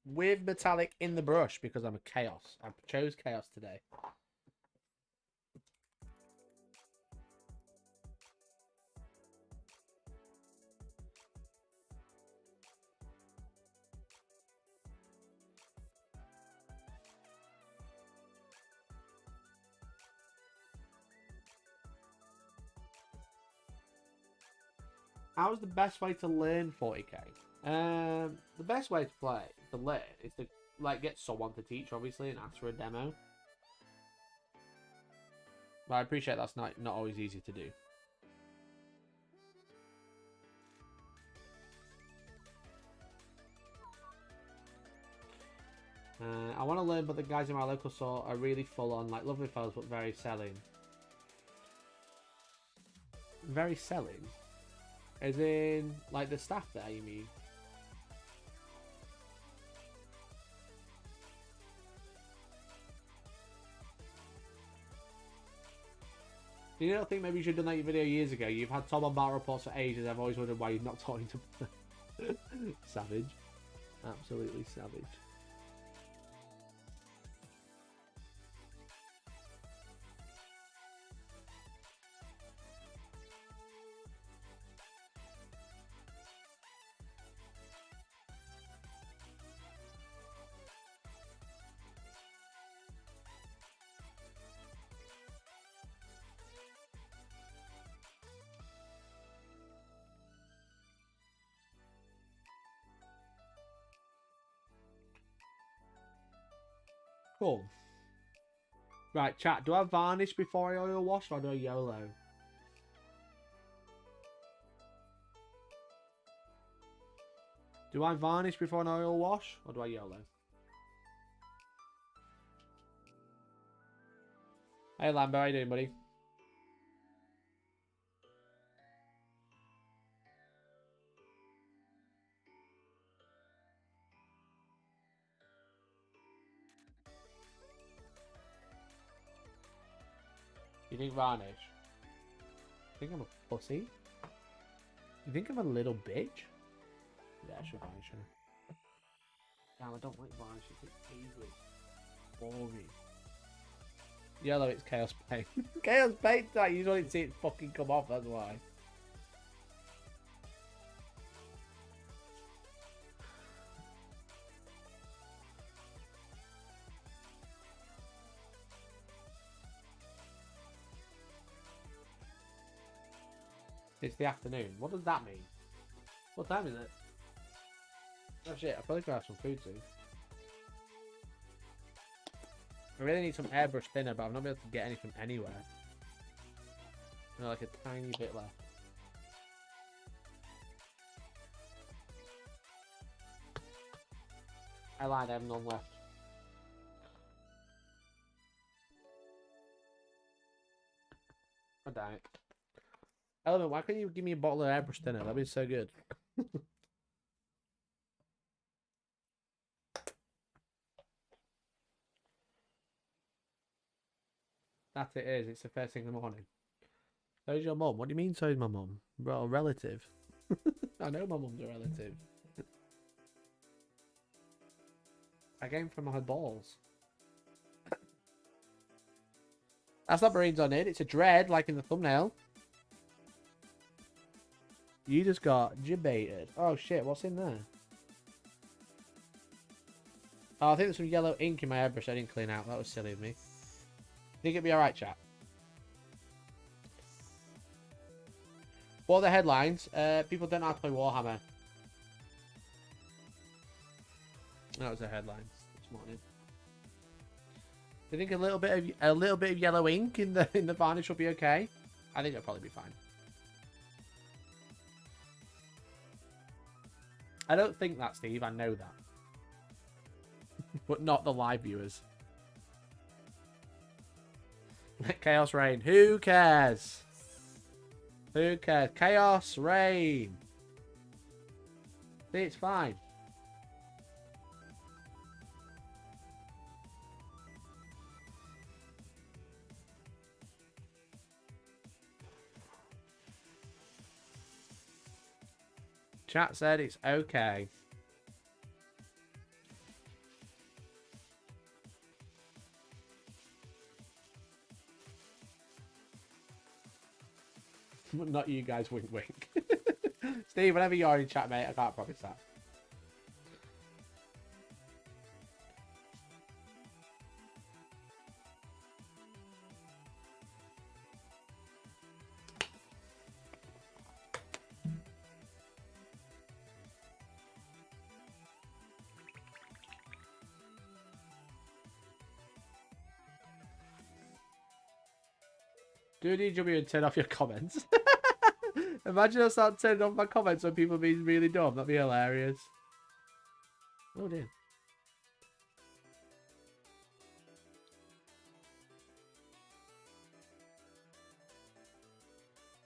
[SPEAKER 2] With metallic in the brush because I'm a chaos. I chose chaos today. How's the best way to learn 40k? The best way to learn is to like get someone to teach, obviously, and ask for a demo. But I appreciate that's not always easy to do. I want to learn, but the guys in my local store are really full on, like lovely fellas, but very selling. Very selling? As in, like the staff there, you mean? You don't think maybe you should have done that video years ago? You've had Tom on Battle Reports for ages. I've always wondered why you're not talking to savage. Absolutely savage. Cool. Right, chat. Do I varnish before I oil wash or do I YOLO? Do I varnish before an oil wash or do I YOLO? Hey Lambo, how you doing, buddy? You think varnish? You think I'm a pussy? You think I'm a little bitch? Yeah, I should varnish her. Damn, I don't like varnish. It's easily boring. Yellow, it's chaos paint. Chaos paint, that you just want to see it fucking come off, that's why. It's the afternoon. What does that mean? What time is it? Oh shit, I probably could have some food soon. I really need some airbrush thinner, but I've not been able to get anything anywhere. No, like a tiny bit left. I lied, I have none left. Oh, damn it. Element, why can't you give me a bottle of airbrush thinner? That'd be so good. That it is. It's the first thing in the morning. So is your mum? What do you mean so is my mum? Bro, a relative. I know my mum's a relative. I came from her balls. That's not marines on it. It's a dread, like in the thumbnail. You just got debated. Oh shit, what's in there? Oh, I think there's some yellow ink in my airbrush I didn't clean out. That was silly of me. Think it'd be alright, chat? What are the headlines? People don't know how to play Warhammer. That was the headlines this morning. Do you think a little bit of yellow ink in the varnish will be okay? I think it'll probably be fine. I don't think that, Steve. I know that. But not the live viewers. Chaos Rain. Who cares? Who cares? Chaos Rain. See, it's fine. Chat said it's okay. Not you guys, wink wink. Steve, whenever you're in chat, mate, I can't promise that. Do a DW and turn off your comments. Imagine I start turning off my comments when people being really dumb. That'd be hilarious. Oh dear.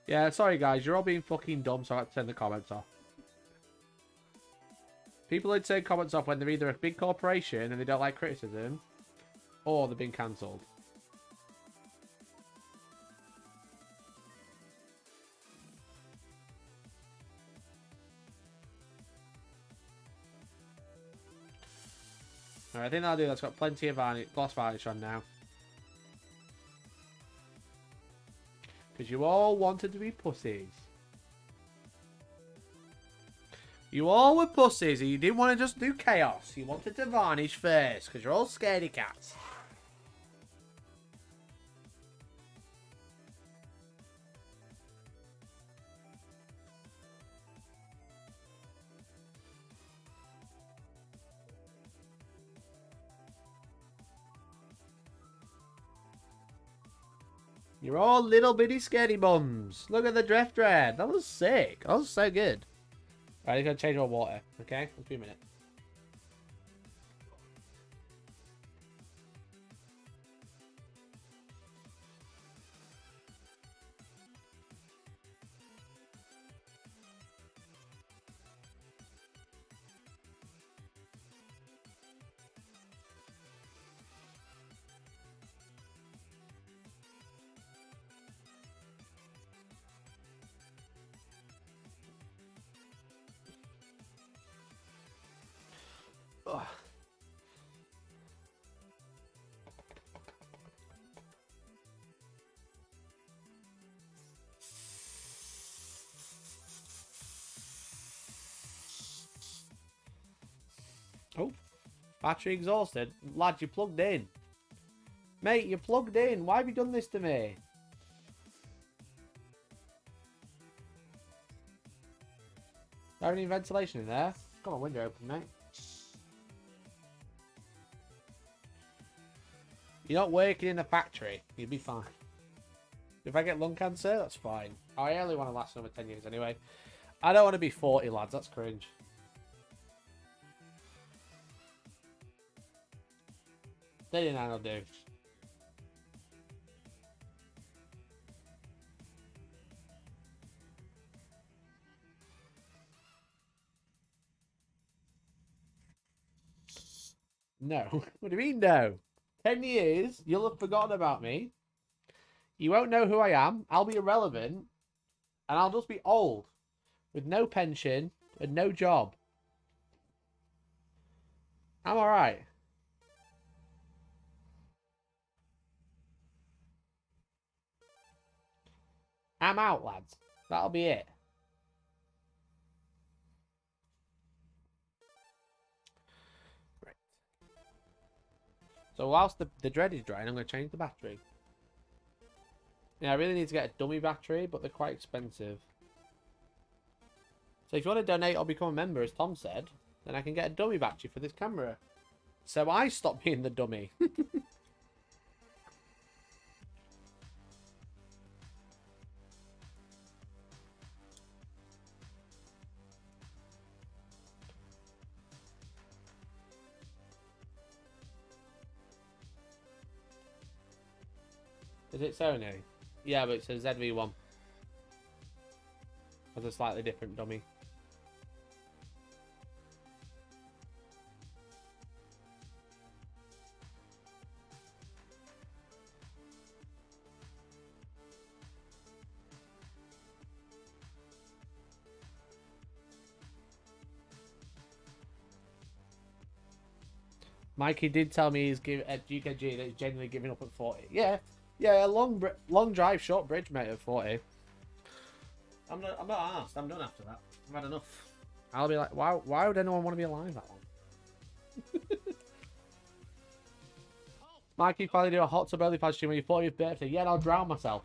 [SPEAKER 2] Yeah, sorry guys, you're all being fucking dumb, so I have to turn the comments off. People would turn comments off when they're either a big corporation and they don't like criticism, or they're being cancelled. Alright, I think that'll do. That's got plenty of gloss varnish on now. Because you all wanted to be pussies. You all were pussies and you didn't want to just do chaos. You wanted to varnish first because you're all scaredy cats. You're all little bitty scaredy bums. Look at the drift dread. That was sick. That was so good. Right, I'm going to change my water. Okay? In 2 minutes. Ugh. Oh, battery exhausted. Lad, you plugged in. Mate, you're plugged in. Why have you done this to me? Is there any ventilation in there? Got my window open, mate. You're not working in a factory. You'll be fine. If I get lung cancer, that's fine. I only want to last another 10 years anyway. I don't want to be 40, lads. That's cringe. 39 will do. No. What do you mean no? 10 years, you'll have forgotten about me. You won't know who I am. I'll be irrelevant. And I'll just be old. With no pension and no job. I'm alright. I'm out, lads. That'll be it. Right. So whilst the dread is drying, I'm going to change the battery. Yeah, I really need to get a dummy battery, but they're quite expensive. So if you want to donate or become a member, as Tom said, then I can get a dummy battery for this camera. So I stop being the dummy. Is it Sony? Yeah, but it's a ZV-1. Has a slightly different dummy. Mikey did tell me he's at UKG that he's genuinely giving up at 40. Yeah. Yeah, a long drive, short bridge, mate, at 40. I'm not arsed. I'm done after that. I've had enough. I'll be like, why would anyone want to be alive that long? Mikey finally do a hot tub early pad stream on your 40th birthday. Yeah, I'll drown myself.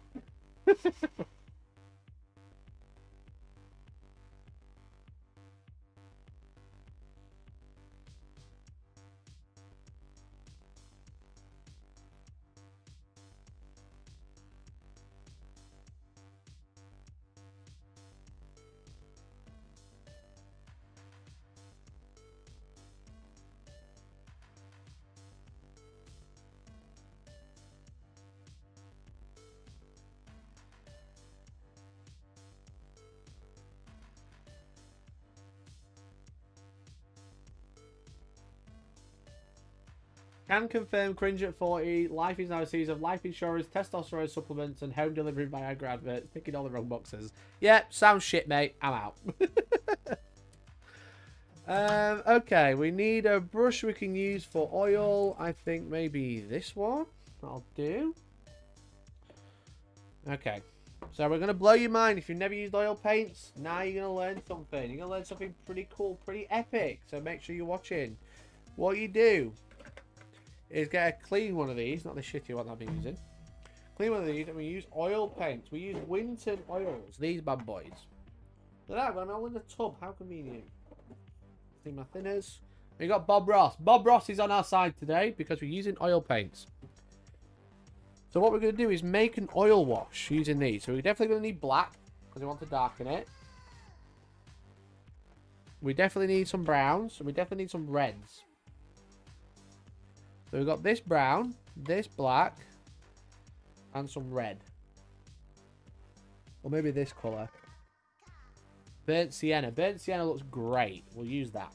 [SPEAKER 2] Can confirm cringe at 40. Life is now a series of life insurance, testosterone supplements, and home delivery Viagra adverts. Ticking all the wrong boxes. Yeah, sounds shit, mate. I'm out. Okay, we need a brush we can use for oil. I think maybe this one. That'll do. Okay. So we're going to blow your mind. If you've never used oil paints, now you're going to learn something. You're going to learn something pretty cool, pretty epic. So make sure you're watching. What you do is get a clean one of these, not the shitty one I've been using. Clean one of these, and we use oil paints. We use Winton oils, these bad boys. Look at that, I'm all in the tub. How convenient. Clean my thinners. We got Bob Ross. Bob Ross is on our side today because we're using oil paints. So what we're going to do is make an oil wash using these. So we're definitely going to need black because we want to darken it. We definitely need some browns, and we definitely need some reds. So we've got this brown, this black, and some red. Or maybe this colour. Burnt sienna. Burnt sienna looks great. We'll use that.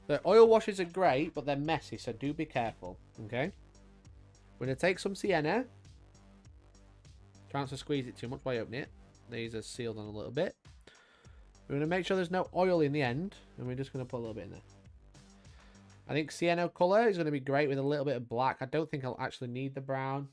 [SPEAKER 2] The oil washes are great, but they're messy, so do be careful. Okay? We're going to take some sienna. Try not to squeeze it too much by opening it. These are sealed on a little bit. We're We're going to make sure there's no oil in the end. And we're just going to put a little bit in there. I think sienna colour is going to be great with a little bit of black. I don't think I'll actually need the brown.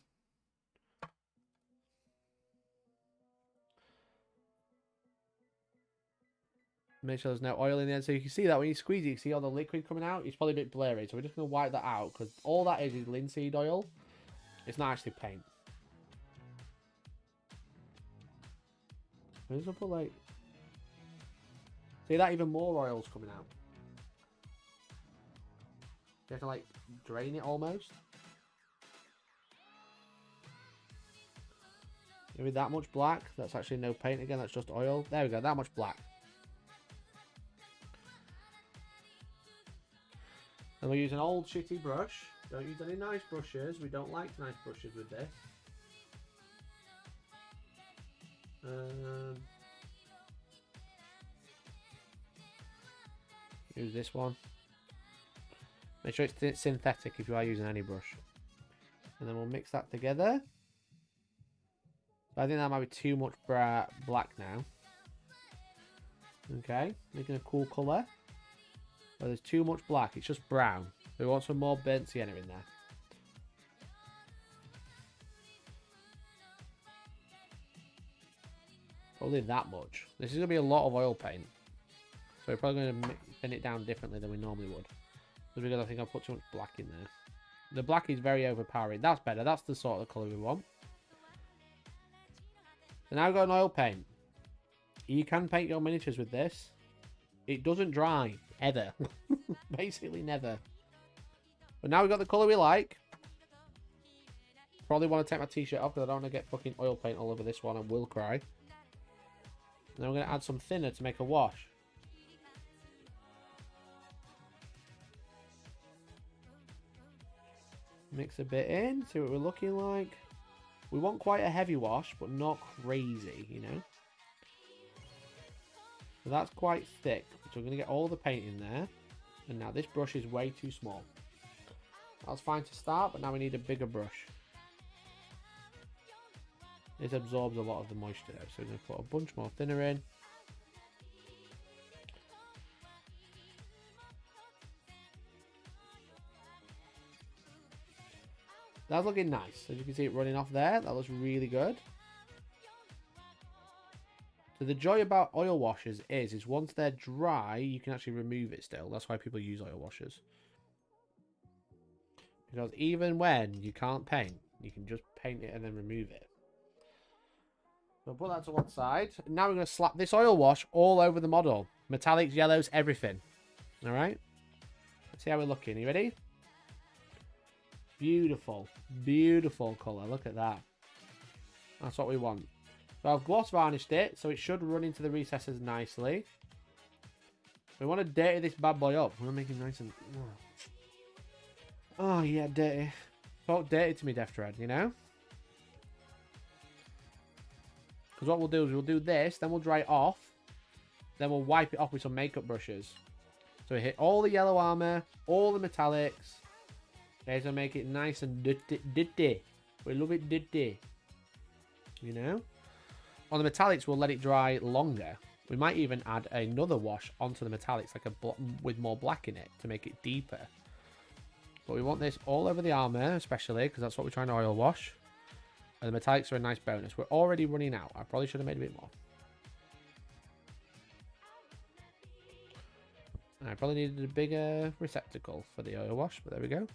[SPEAKER 2] Make sure there's no oil in the end. So you can see that when you squeeze it, you see all the liquid coming out. It's probably a bit blurry. So we're just going to wipe that out. Because all that is linseed oil. It's not actually paint. I'm just going to put like... See that? Even more oil's coming out. You have to like drain it almost. Maybe that much black. That's actually no paint again. That's just oil. There we go. That much black. And we'll use an old shitty brush. Don't use any nice brushes. We don't like nice brushes with this. Use this one. Make sure it's synthetic if you are using any brush. And then we'll mix that together. I think that might be too much black now. Okay, making a cool colour. But there's too much black, it's just brown. We want some more burnt sienna in there. Probably that much. This is going to be a lot of oil paint. So we're probably going to thin it down differently than we normally would. Because I think I've put too much black in there. The black is very overpowering. That's better. That's the sort of colour we want. So now we've got an oil paint. You can paint your miniatures with this. It doesn't dry. Ever. Basically never. But now we've got the colour we like. Probably want to take my t-shirt off because I don't want to get fucking oil paint all over this one. I will cry. And then we're going to add some thinner to make a wash. Mix a bit in, see what we're looking like. We want quite a heavy wash, but not crazy, you know. So that's quite thick. So we're going to get all the paint in there. And now this brush is way too small. That's fine to start, but now we need a bigger brush. This absorbs a lot of the moisture though, so we're going to put a bunch more thinner in. That's looking nice. As you can see it running off there. That looks really good. So the joy about oil washers is once they're dry, you can actually remove it still. That's why people use oil washers. Because even when you can't paint, you can just paint it and then remove it. So put that to one side. Now we're going to slap this oil wash all over the model. Metallics, yellows, everything. Alright? Let's see how we're looking. Are you ready? Beautiful, beautiful colour. Look at that. That's what we want. So I've gloss varnished it, so it should run into the recesses nicely. We want to dirty this bad boy up. We want to make it nice and... Oh, yeah, dirty. Talk dirty to me, Death Dread, you know? Because what we'll do is we'll do this, then we'll dry it off. Then we'll wipe it off with some makeup brushes. So we hit all the yellow armour, all the metallics. Okay, so make it nice and dirty. We love it dirty. You know? On the metallics, we'll let it dry longer. We might even add another wash onto the metallics, like with more black in it, to make it deeper. But we want this all over the armour, especially, because that's what we're trying to oil wash. And the metallics are a nice bonus. We're already running out. I probably should have made a bit more. And I probably needed a bigger receptacle for the oil wash, but there we go.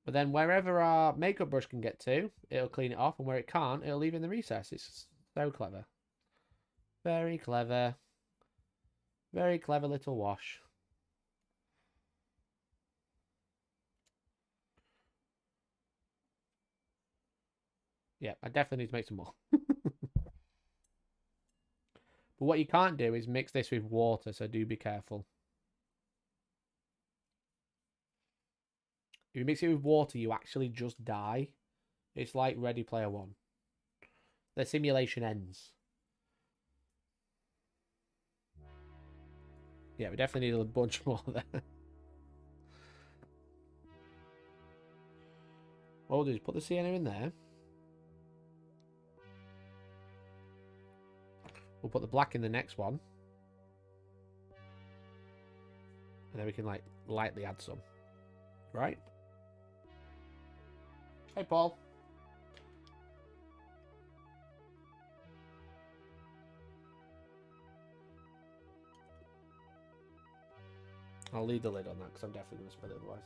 [SPEAKER 2] But then wherever our makeup brush can get to, it'll clean it off. And where it can't, it'll leave in the recess. It's so clever. Very clever. Very clever little wash. Yeah, I definitely need to make some more. But what you can't do is mix this with water, so do be careful. If you mix it with water, you actually just die. It's like Ready Player One. The simulation ends. Yeah, we definitely need a bunch more there. What we'll do is put the sienna in there. We'll put the black in the next one. And then we can like lightly add some. Right? Hey, Paul. I'll leave the lid on that because I'm definitely going to spill it otherwise.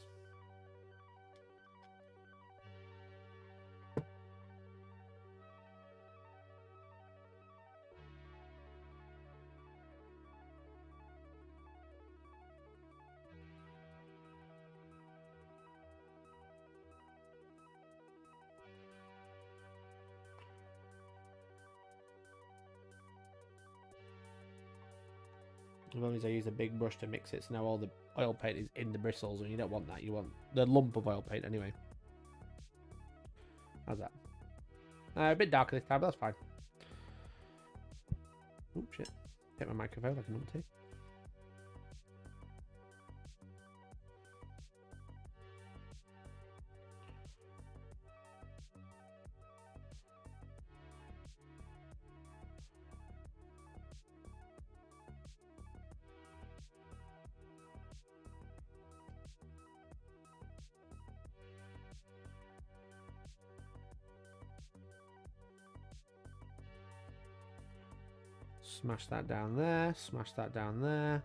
[SPEAKER 2] As long as I use a big brush to mix it, so now all the oil paint is in the bristles, and you don't want that. You want the lump of oil paint anyway. How's that? A bit darker this time, but that's fine. Oh shit! Hit my microphone like a numpty. Smash that down there, smash that down there.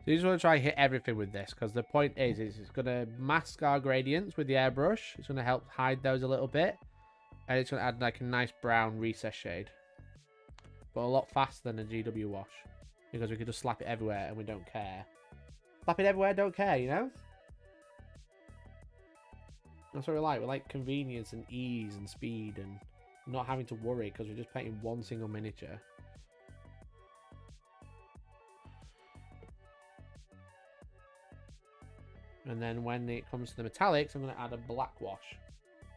[SPEAKER 2] So you just want to try and hit everything with this, because the point is it's going to mask our gradients with the airbrush. It's going to help hide those a little bit. And it's going to add like a nice brown recess shade. But a lot faster than a GW wash. Because we could just slap it everywhere and we don't care. Slap it everywhere, don't care, you know? That's what we like. We like convenience and ease and speed and not having to worry because we're just painting one single miniature. And then when it comes to the metallics, I'm going to add a black wash.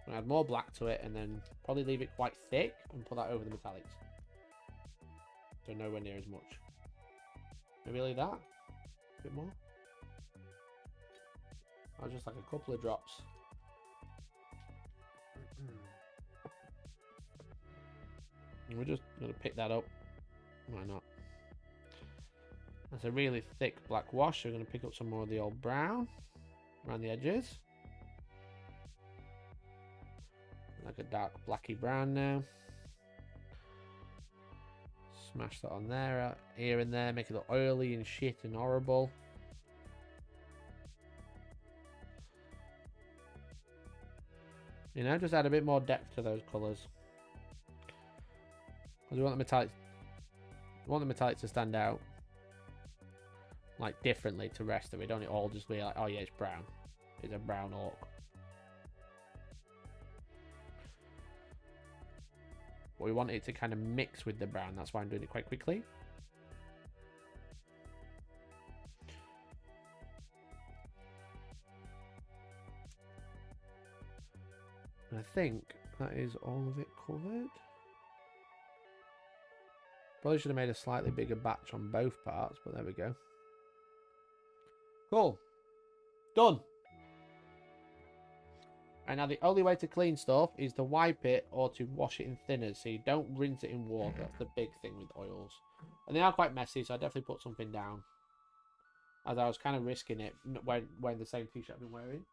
[SPEAKER 2] I'm going to add more black to it and then probably leave it quite thick and put that over the metallics. So nowhere near as much. Maybe leave that a bit more. Or just like a couple of drops. And we're just going to pick that up. Why not? That's a really thick black wash. So we're going to pick up some more of the old brown around the edges. Like a dark blacky brown now. Smash that on there, here and there, make it look oily and shit and horrible. You know, just add a bit more depth to those colours. Because we want the metallics to stand out like differently to the rest of it. Don't it all just be like, oh yeah, it's brown. It's a brown orc. But we want it to kind of mix with the brown. That's why I'm doing it quite quickly. And I think that is all of it covered. Probably should have made a slightly bigger batch on both parts, but there we go. Cool. Done. And now the only way to clean stuff is to wipe it or to wash it in thinners. So you don't rinse it in water. That's the big thing with oils. And they are quite messy, so I definitely put something down. As I was kind of risking it wearing the same t-shirt I've been wearing.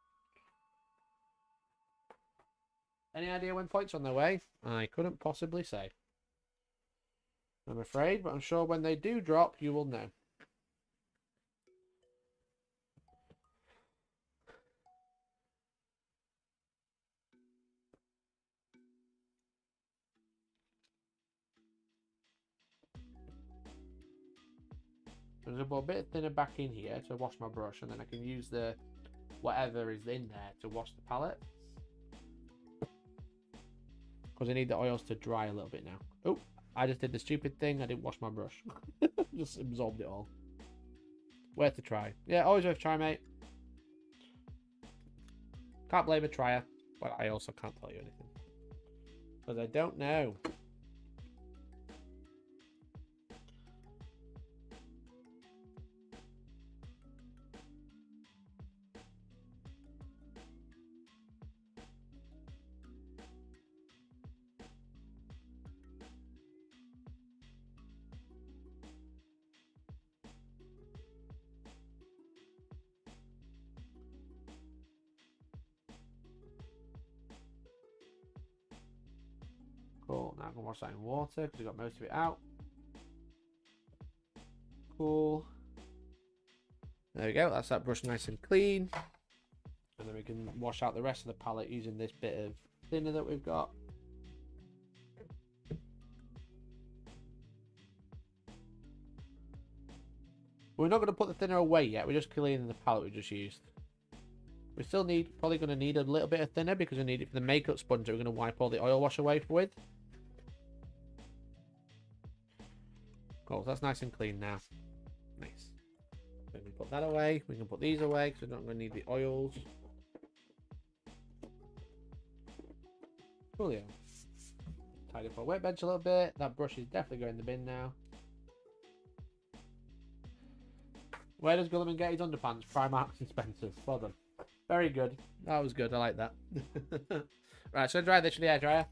[SPEAKER 2] Any idea when points are on their way? I couldn't possibly say. I'm afraid, but I'm sure when they do drop, you will know. I'm going to put a bit thinner back in here to wash my brush, and then I can use the whatever is in there to wash the palette. Because I need the oils to dry a little bit now. Oh, I just did the stupid thing. I didn't wash my brush. Just absorbed it all. Worth a try. Yeah, always worth a try, mate. Can't blame a trier, but I also can't tell you anything. Because I don't know. can wash that in water because we got most of it out. Cool. There we go. That's that brush nice and clean. And then we can wash out the rest of the palette using this bit of thinner that we've got. We're not going to put the thinner away yet. We're just cleaning the palette we just used. We still probably going to need a little bit of thinner because we need it for the makeup sponge that we're going to wipe all the oil wash away with. Cool, so that's nice and clean now. Nice. We can put that away. We can put these away because we're not going to need the oils. Coolio. Tidy up our workbench a little bit. That brush is definitely going in the bin now. Where does Gulliman get his underpants? Primark and Spencer's. Well done. Very good. That was good. I like that. Right, so dry this with the hairdryer.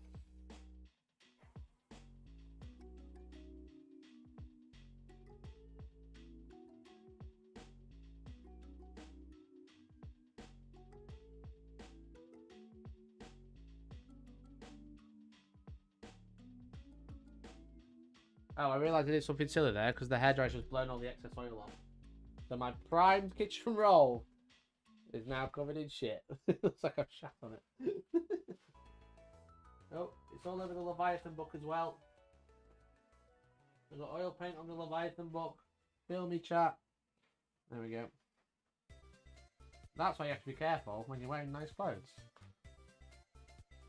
[SPEAKER 2] Oh, I realised I did something silly there because the hairdryer's just blown all the excess oil off. So my prime kitchen roll is now covered in shit. It looks like I've shat on it. Oh, it's all over the Leviathan book as well. I've got oil paint on the Leviathan book. Fill me, chat. There we go. That's why you have to be careful when you're wearing nice clothes.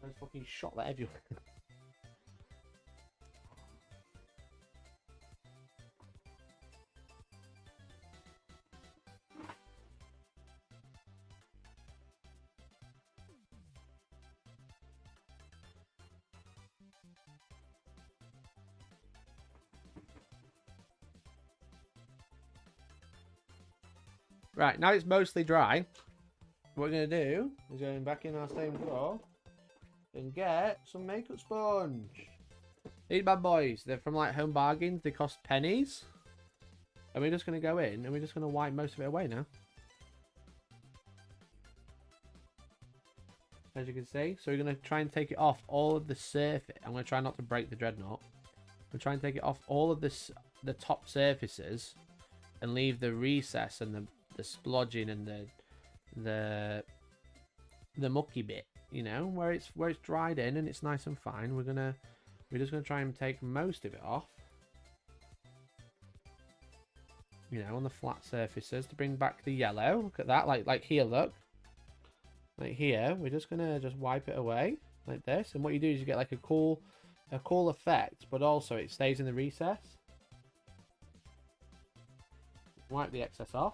[SPEAKER 2] There's fucking shot that everywhere. Right, now it's mostly dry. What we're going to do is going back in our same drawer and get some makeup sponge. These bad boys, they're from like Home Bargains. They cost pennies. And we're just going to go in and we're just going to wipe most of it away now. As you can see. So we're going to try and take it off all of the surface. I'm going to try not to break the dreadnought. We'll try and take it off all of this, the top surfaces and leave the recess and the splodging and the mucky bit, you know, where it's dried in and it's nice and fine. We're just gonna try and take most of it off, you know, on the flat surfaces to bring back the yellow. Look at that, like here, look, like here. We're just gonna wipe it away like this, and what you do is you get like a cool effect, but also it stays in the recess. Wipe the excess off.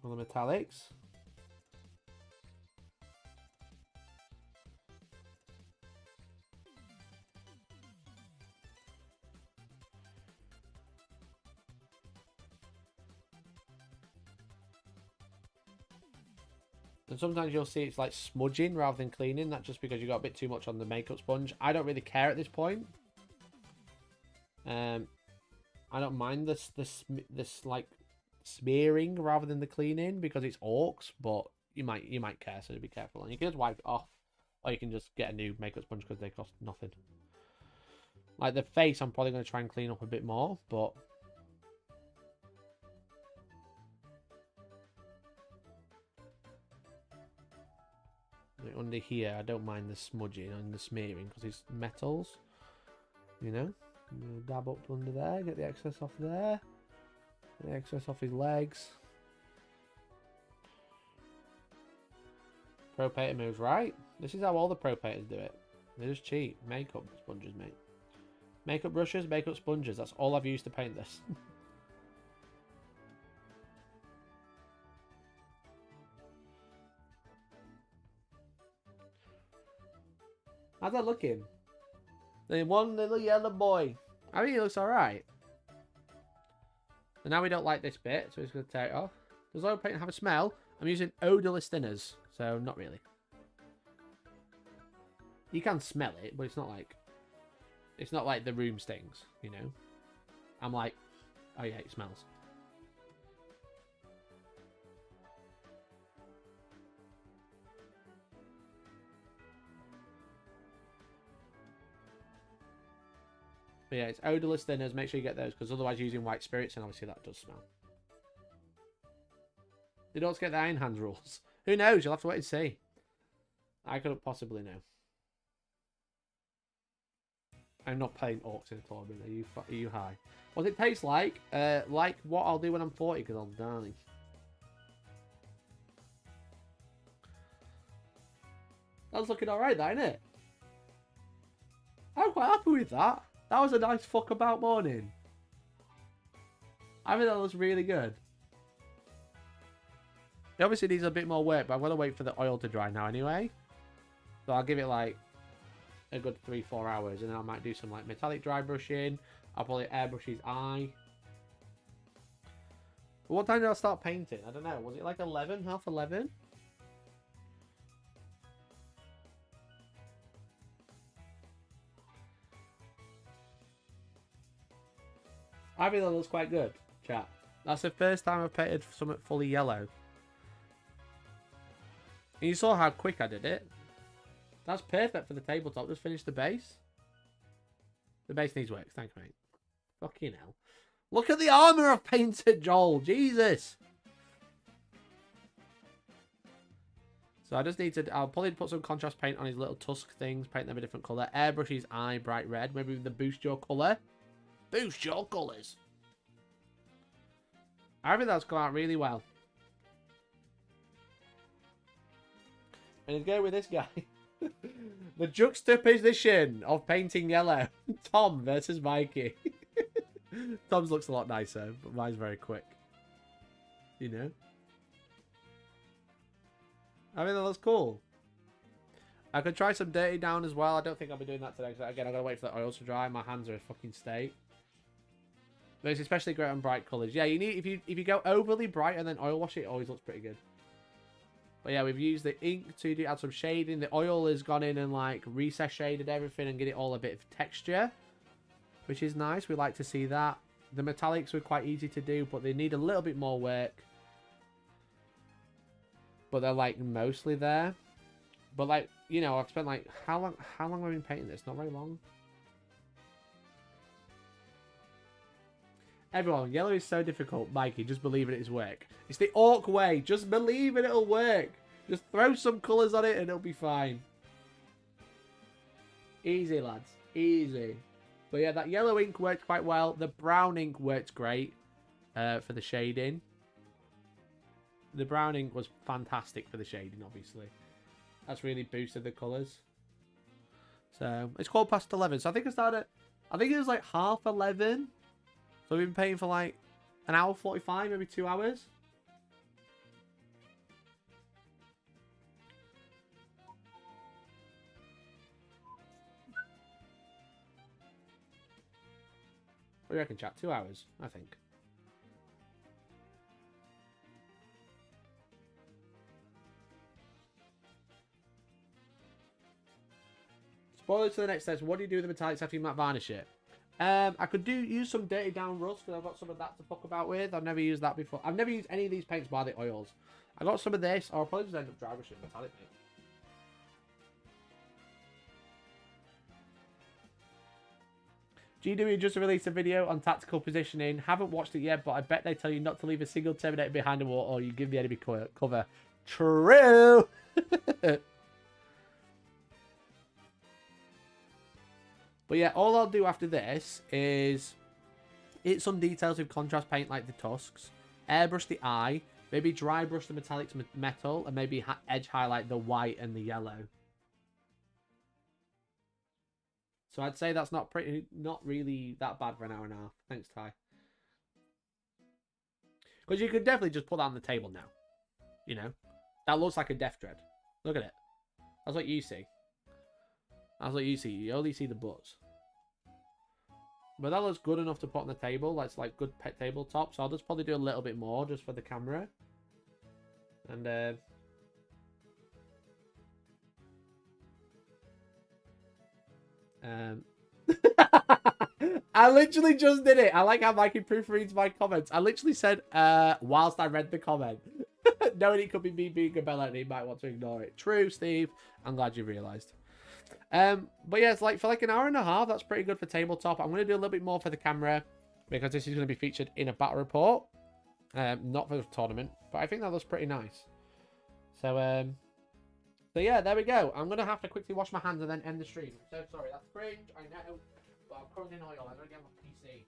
[SPEAKER 2] All the metallics. And sometimes you'll see it's like smudging rather than cleaning. That's just because you got a bit too much on the makeup sponge. I don't really care at this point. I don't mind this like smearing rather than the cleaning because it's orcs, but you might care, so be careful. And you can just wipe it off, or you can just get a new makeup sponge because they cost nothing. Like the face, I'm probably going to try and clean up a bit more, but under here, I don't mind the smudging and the smearing because it's metals, you know. I'm going to dab up under there, get the excess off there. The excess off his legs. Pro-pater moves, right? This is how all the pro-paters do it. They're just cheap. Makeup sponges, mate. Makeup brushes, makeup sponges. That's all I've used to paint this. How's that looking? The one little yellow boy. I think he looks alright. And now we don't like this bit, so we're just going to tear it off. Does oil paint have a smell? I'm using odorless thinners, so not really. You can smell it, but it's not like the room stings, you know. I'm like, oh yeah, it smells. But yeah, it's odorless thinners. Make sure you get those, because otherwise you're using white spirits, and obviously that does smell. They don't get the Iron Hands rules. Who knows? You'll have to wait and see. I couldn't possibly know. I'm not playing orcs in a tournament. Are you high? What it tastes like? Like what I'll do when I'm 40, because I'll die. That's looking alright, that, isn't it? I'm quite happy with that. That was a nice fuck about morning. I think that looks really good. It obviously needs a bit more work, but I'm going to wait for the oil to dry now anyway. So I'll give it like a good 3-4 hours, and then I might do some like metallic dry brushing. I'll probably airbrush his eye. But what time did I start painting? I don't know. Was it like 11? Half 11? I think that looks quite good, chat. That's the first time I've painted something fully yellow. And you saw how quick I did it. That's perfect for the tabletop. Just finish the base. The base needs work. Thanks, mate. Fucking hell. Look at the armor I've painted, Joel. Jesus. So I just need to... I'll probably put some contrast paint on his little tusk things. Paint them a different colour. Airbrush his eye bright red. Maybe with the boost your colour. Boost your colours. I think that's come out really well. And let's go with this guy. The juxtaposition of painting yellow. Tom versus Mikey. Tom's looks a lot nicer, but mine's very quick. You know? I mean, that looks cool. I could try some dirty down as well. I don't think I'll be doing that today, because again, I've got to wait for the oils to dry. My hands are a fucking state. But it's especially great on bright colours. Yeah, you need if you go overly bright and then oil wash it, it always looks pretty good. But yeah, we've used the ink to add some shading. The oil has gone in and like recess shaded everything and get it all a bit of texture, which is nice. We like to see that. The metallics were quite easy to do, but they need a little bit more work. But they're like mostly there. But like, you know, I've spent like how long have I been painting this? Not very long. Everyone, yellow is so difficult. Mikey, just believe in its work. It's the orc way. Just believe in it'll work. Just throw some colours on it and it'll be fine. Easy, lads. Easy. But yeah, that yellow ink worked quite well. The brown ink worked great for the shading. The brown ink was fantastic for the shading, obviously. That's really boosted the colours. So, it's called past 11. So I think I started... I think it was like half 11. So we've been painting for like an hour 45, maybe 2 hours. What do you reckon, chat? 2 hours, I think. Spoilers to the next steps. What do you do with the metallics after you matte varnish it? I could use some dirty down rust, because I've got some of that to fuck about with. I've never used that before. I've never used any of these paints by the oils. I got some of this, or I'll probably just end up dry brushing metallic paint. GW just released a video on tactical positioning. Haven't watched it yet, but I bet they tell you not to leave a single Terminator behind a wall, or you give the enemy cover. True! But yeah, all I'll do after this is hit some details with contrast paint like the tusks, airbrush the eye, maybe dry brush the metallics metal, and maybe edge highlight the white and the yellow. So I'd say that's not really that bad for an hour and a half. Thanks, Ty. Because you could definitely just put that on the table now. You know? That looks like a Death Dread. Look at it. That's what you see. That's what you see. You only see the butts. But that looks good enough to put on the table. That's like good pet tabletop. So I'll just probably do a little bit more just for the camera. And I literally just did it. I like how Mikey proofreads my comments. I literally said, whilst I read the comment. Knowing it could be me being a bell and he might want to ignore it. True, Steve. I'm glad you realised. But yeah, it's like for like an hour and a half. That's pretty good for tabletop. I'm going to do a little bit more for the camera because this is going to be featured in a battle report. Not for the tournament, but I think that looks pretty nice. So yeah, there we go. I'm going to have to quickly wash my hands and then end the stream. I'm so sorry. That's cringe, I know. But I'm covered in oil. I'm going to get my PC.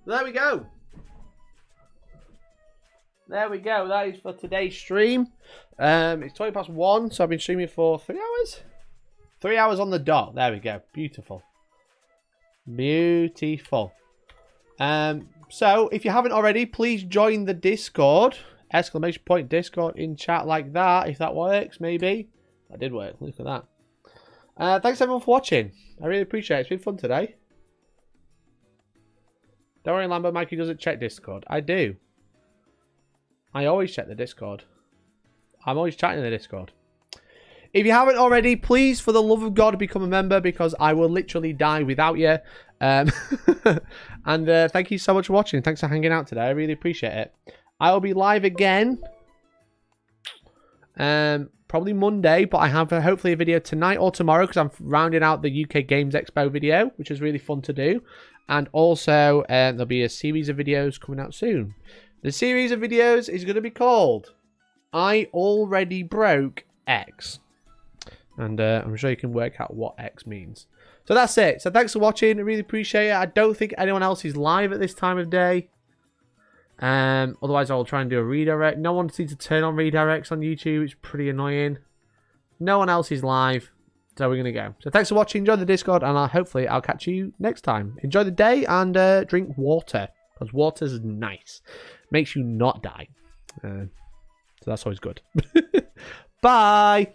[SPEAKER 1] There we go. There we go. That is for today's stream. It's 1:20, so I've been streaming for 3 hours. 3 hours on the dot. There we go. Beautiful. Beautiful. So if you haven't already, please join the Discord. Exclamation point Discord in chat like that. If that works, maybe. That did work. Look at that. Thanks everyone for watching. I really appreciate it. It's been fun today. Don't worry, Lambo. Mikey doesn't check Discord. I do. I always check the Discord. I'm always chatting in the Discord. If you haven't already, please, for the love of God, become a member because I will literally die without you. And thank you so much for watching. Thanks for hanging out today. I really appreciate it. I will be live again. Probably Monday, but I have hopefully a video tonight or tomorrow because I'm rounding out the UK Games Expo video, which is really fun to do. And also, there'll be a series of videos coming out soon. The series of videos is going to be called I Already Broke X. And I'm sure you can work out what X means. So that's it. So thanks for watching. I really appreciate it. I don't think anyone else is live at this time of day. Otherwise, I'll try and do a redirect. No one seems to turn on redirects on YouTube. It's pretty annoying. No one else is live. So we're going to go. So thanks for watching. Enjoy the Discord. And hopefully I'll catch you next time. Enjoy the day and drink water. Because water's nice. Makes you not die. So that's always good. Bye.